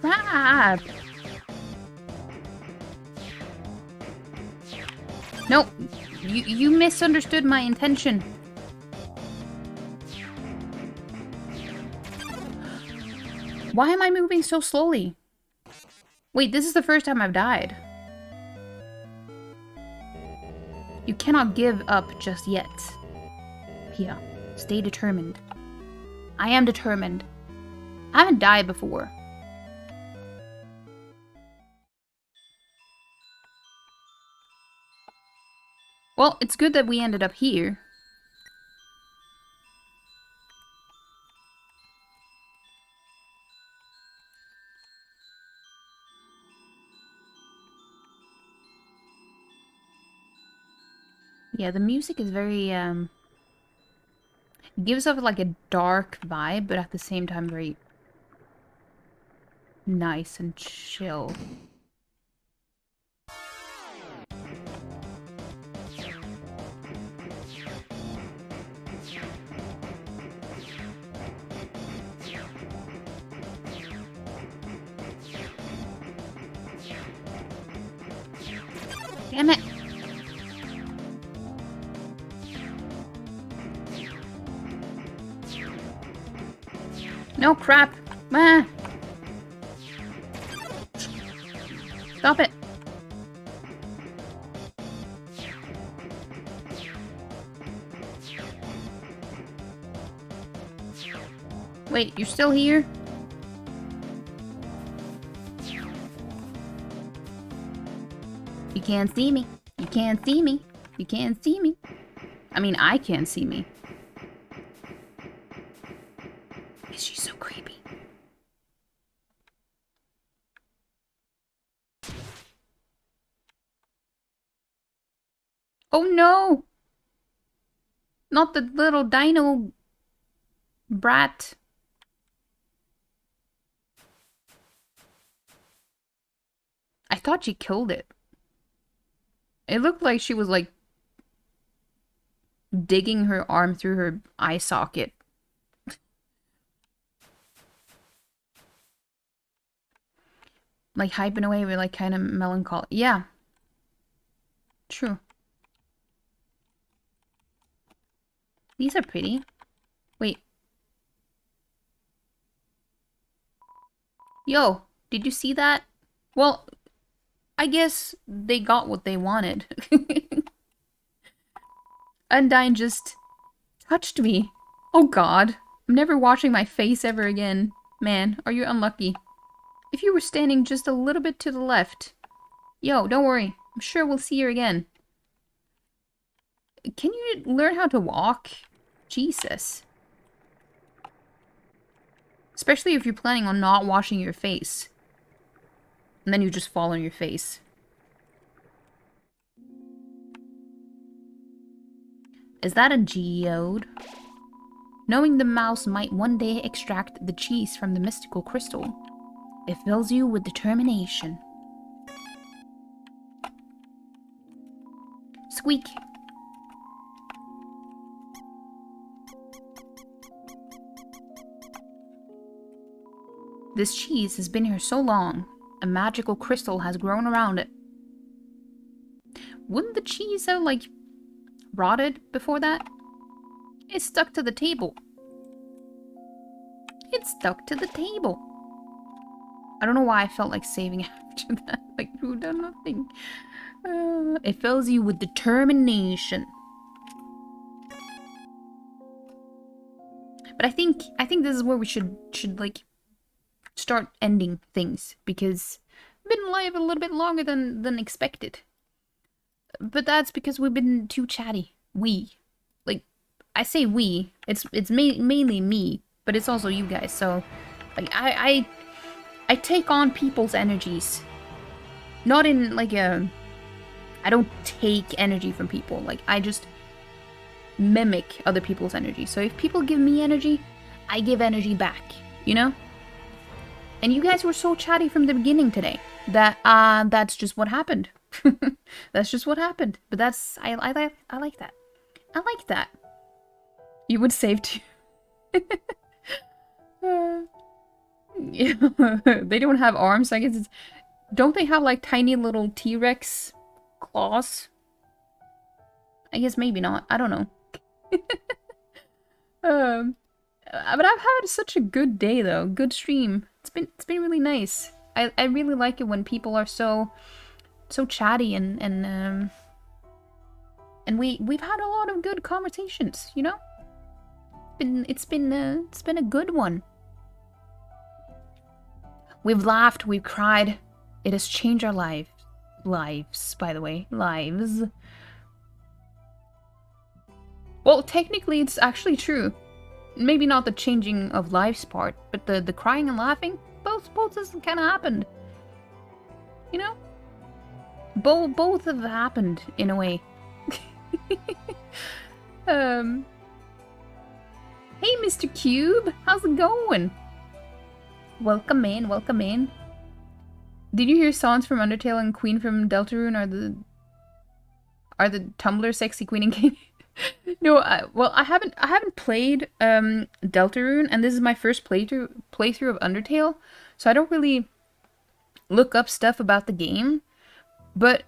Crap. No. You misunderstood my intention. Why am I moving so slowly? Wait, this is the first time I've died. You cannot give up just yet. Pia, stay determined. I am determined. I haven't died before. Well, it's good that we ended up here. Yeah, the music is very, gives off like a dark vibe, but at the same time very nice and chill. Damn it! No crap! Ah. Stop it! Wait, you're still here? You can't see me. You can't see me. You can't see me. I mean, I can't see me. Is she so creepy? Oh no! Not the little dino brat. I thought she killed it. It looked like she was like digging her arm through her eye socket. Like hyping away with like kind of melancholy. Yeah. True. These are pretty. Wait. Yo, did you see that? Well, I guess they got what they wanted. Undyne just touched me. Oh god. I'm never washing my face ever again. Man, are you unlucky. If you were standing just a little bit to the left. Yo, don't worry. I'm sure we'll see you again. Can you learn how to walk? Jesus. Especially if you're planning on not washing your face. And then you just fall on your face. Is that a geode? Knowing the mouse might one day extract the cheese from the mystical crystal, it fills you with determination. Squeak. This cheese has been here so long, a magical crystal has grown around it. Wouldn't the cheese have, like, rotted before that? It's stuck to the table. It's stuck to the table. I don't know why I felt like saving after that. Like, who done nothing? It fills you with determination. But I think this is where we should like start ending things, because we've been live a little bit longer than expected. But that's because we've been too chatty. Like, I say we, it's mainly me, but it's also you guys. So, like, I take on people's energies, not in like a. I don't take energy from people. Like, I just mimic other people's energy. So if people give me energy, I give energy back. You know. And you guys were so chatty from the beginning today that that's just what happened. That's just what happened. But that's I like that. I like that. You would save too. Yeah. They don't have arms. I guess it's. Don't they have like tiny little T-Rex claws? I guess maybe not. I don't know. But I've had such a good day though. Good stream. It's been really nice. I really like it when people are so chatty and we've had a lot of good conversations, you know? It's been a good one. We've laughed, we've cried. It has changed our lives, by the way. Lives. Well, technically it's actually true. Maybe not the changing of lives part, but the crying and laughing, both has kind of happened. You know? Both have happened in a way. Hey, Mr. Cube, how's it going? Welcome in, welcome in. Did you hear songs from Undertale and Queen from Deltarune are the Tumblr sexy queen and king? No, I haven't played Deltarune, and this is my first playthrough of Undertale, so I don't really look up stuff about the game. But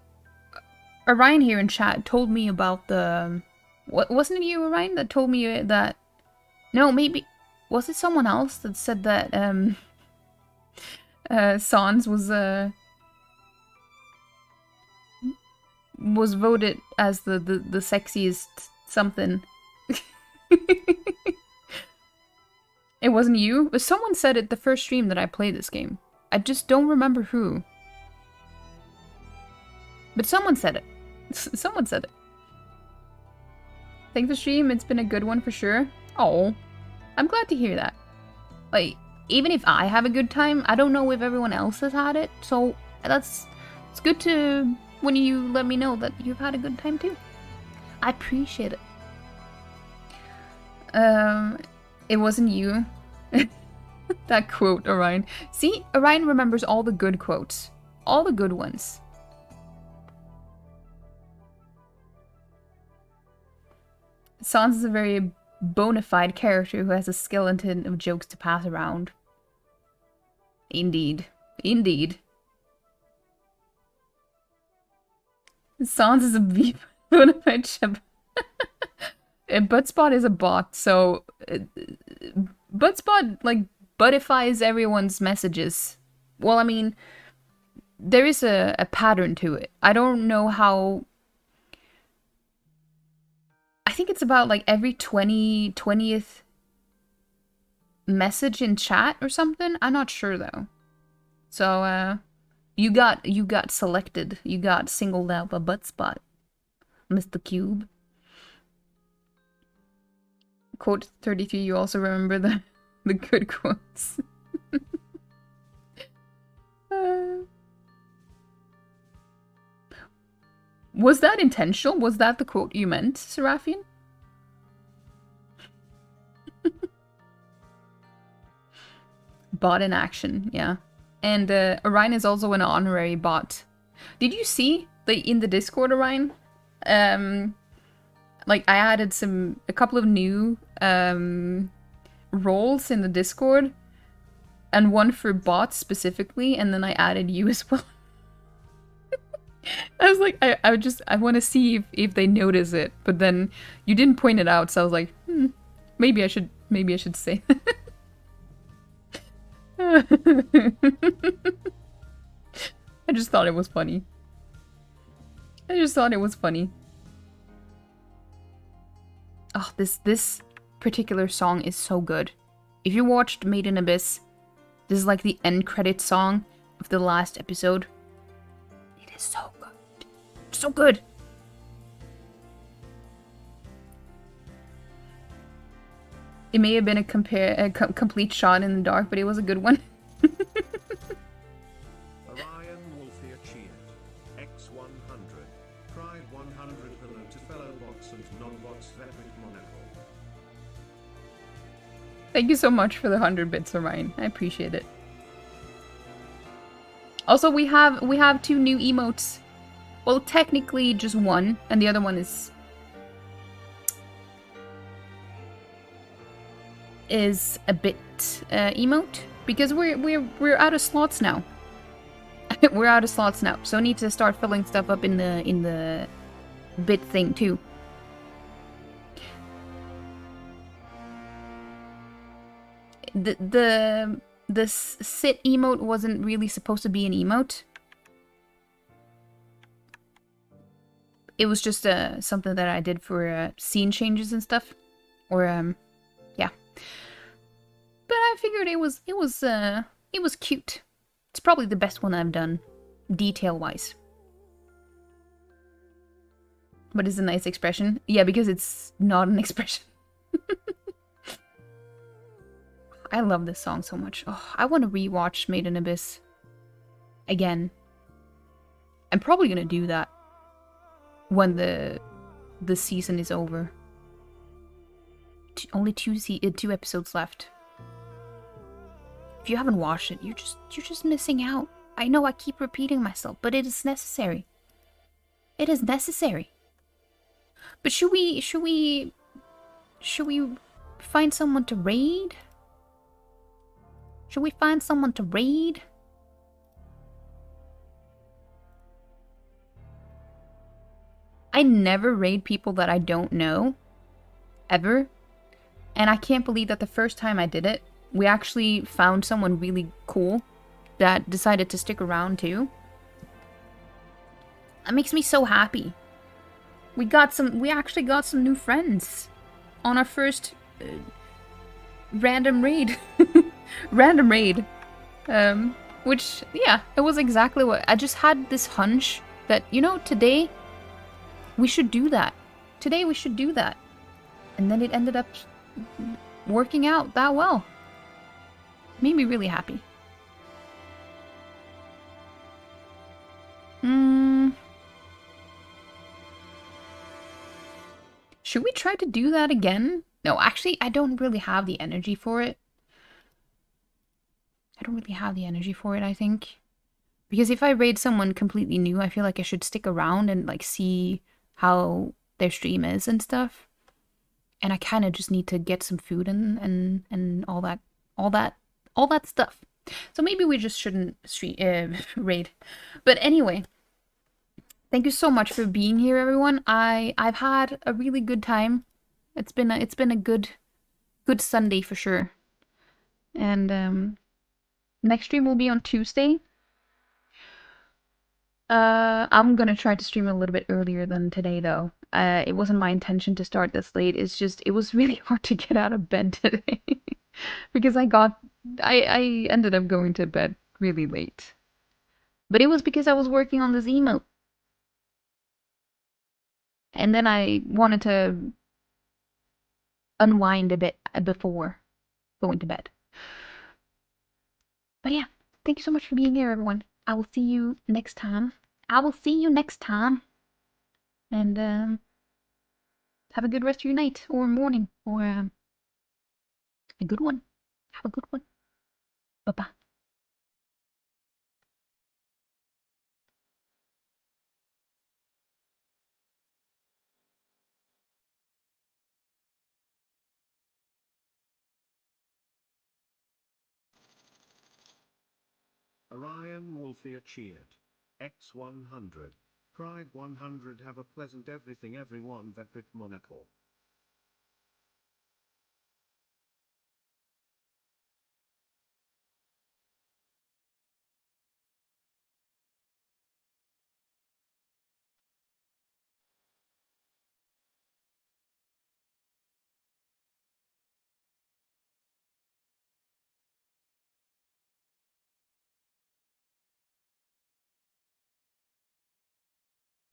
Orion here in chat told me about the... Wasn't it you, Orion, that told me that... No, maybe... Was it someone else that said that Sans was voted as the sexiest something? It wasn't you? But someone said it the first stream that I played this game. I just don't remember who. But someone said it. Someone said it. Thanks for stream, it's been a good one for sure. Oh, I'm glad to hear that. Like, even if I have a good time, I don't know if everyone else has had it, so it's good to, when you let me know that you've had a good time too. I appreciate it. It wasn't you. That quote, Orion. See, Orion remembers all the good quotes. All the good ones. Sans is a very bona fide character who has a skeleton of jokes to pass around. Indeed. Indeed. Sans is a bona fide chip. Buttspot is a bot, so... Buttspot, like, buttifies everyone's messages. Well, I mean, there is a pattern to it. I don't know how... I think it's about like every 20th message in chat or something. I'm not sure though. So you got selected. You got singled out by Buttspot, Mr. Cube. Quote 33. You also remember the good quotes. Was that intentional? Was that the quote you meant, Seraphian? Bot in action, yeah. And Orion is also an honorary bot. Did you see in the Discord, Orion? Like I added a couple of new roles in the Discord, and one for bots specifically, and then I added you as well. I was like, I want to see if they notice it, but then you didn't point it out, so I was like, maybe I should say. I just thought it was funny. Oh, this particular song is so good. If you watched Made in Abyss, this is like the end credit song of the last episode. It is so good. So good. It may have been a complete shot in the dark, but it was a good one. Orion Wolfia cheered. X100. Pride 100 hello to fellow bots and non-bots Vepic Monaco. Thank you so much for the 100 bits, Orion. I appreciate it. Also, we have 2 new emotes. Well, technically just one, and the other one is a bit emote, because we're out of slots now. We're out of slots now, so I need to start filling stuff up in the bit thing too. The sit emote wasn't really supposed to be an emote. It was just something that I did for scene changes and stuff, or yeah. But I figured it was cute. It's probably the best one I've done, detail-wise. But it's a nice expression. Yeah, because it's not an expression. I love this song so much. Oh, I want to rewatch Made in Abyss again. I'm probably gonna do that when the season is over. Only two episodes left. If you haven't watched it, you're just missing out. I know I keep repeating myself, but it is necessary. It is necessary. But should we find someone to raid? Should we find someone to raid? I never raid people that I don't know. Ever. And I can't believe that the first time I did it, we actually found someone really cool that decided to stick around too. That makes me so happy. We actually got some new friends on our first random raid. Random raid. Which, yeah, it was exactly what I just had this hunch that, you know, today we should do that. Today we should do that. And then it ended up working out that well. Made me really happy. Should we try to do that again? No, actually, I don't really have the energy for it. I think. Because if I raid someone completely new, I feel like I should stick around and like see how their stream is and stuff. And I kind of just need to get some food and all that stuff. So maybe we just shouldn't raid. But anyway, thank you so much for being here, everyone. I've had a really good time. It's been a good Sunday for sure. And next stream will be on Tuesday. I'm gonna try to stream a little bit earlier than today, though. It wasn't my intention to start this late. It's just, it was really hard to get out of bed today. Because I ended up going to bed really late. But it was because I was working on this emote. And then I wanted to unwind a bit before going to bed. But yeah, thank you so much for being here, everyone. I will see you next time. And have a good rest of your night or morning or a good one. Have a good one. Bye-bye. Orion Wolfia cheered. X100. Pride 100. Have a pleasant everything everyone that bit Monaco.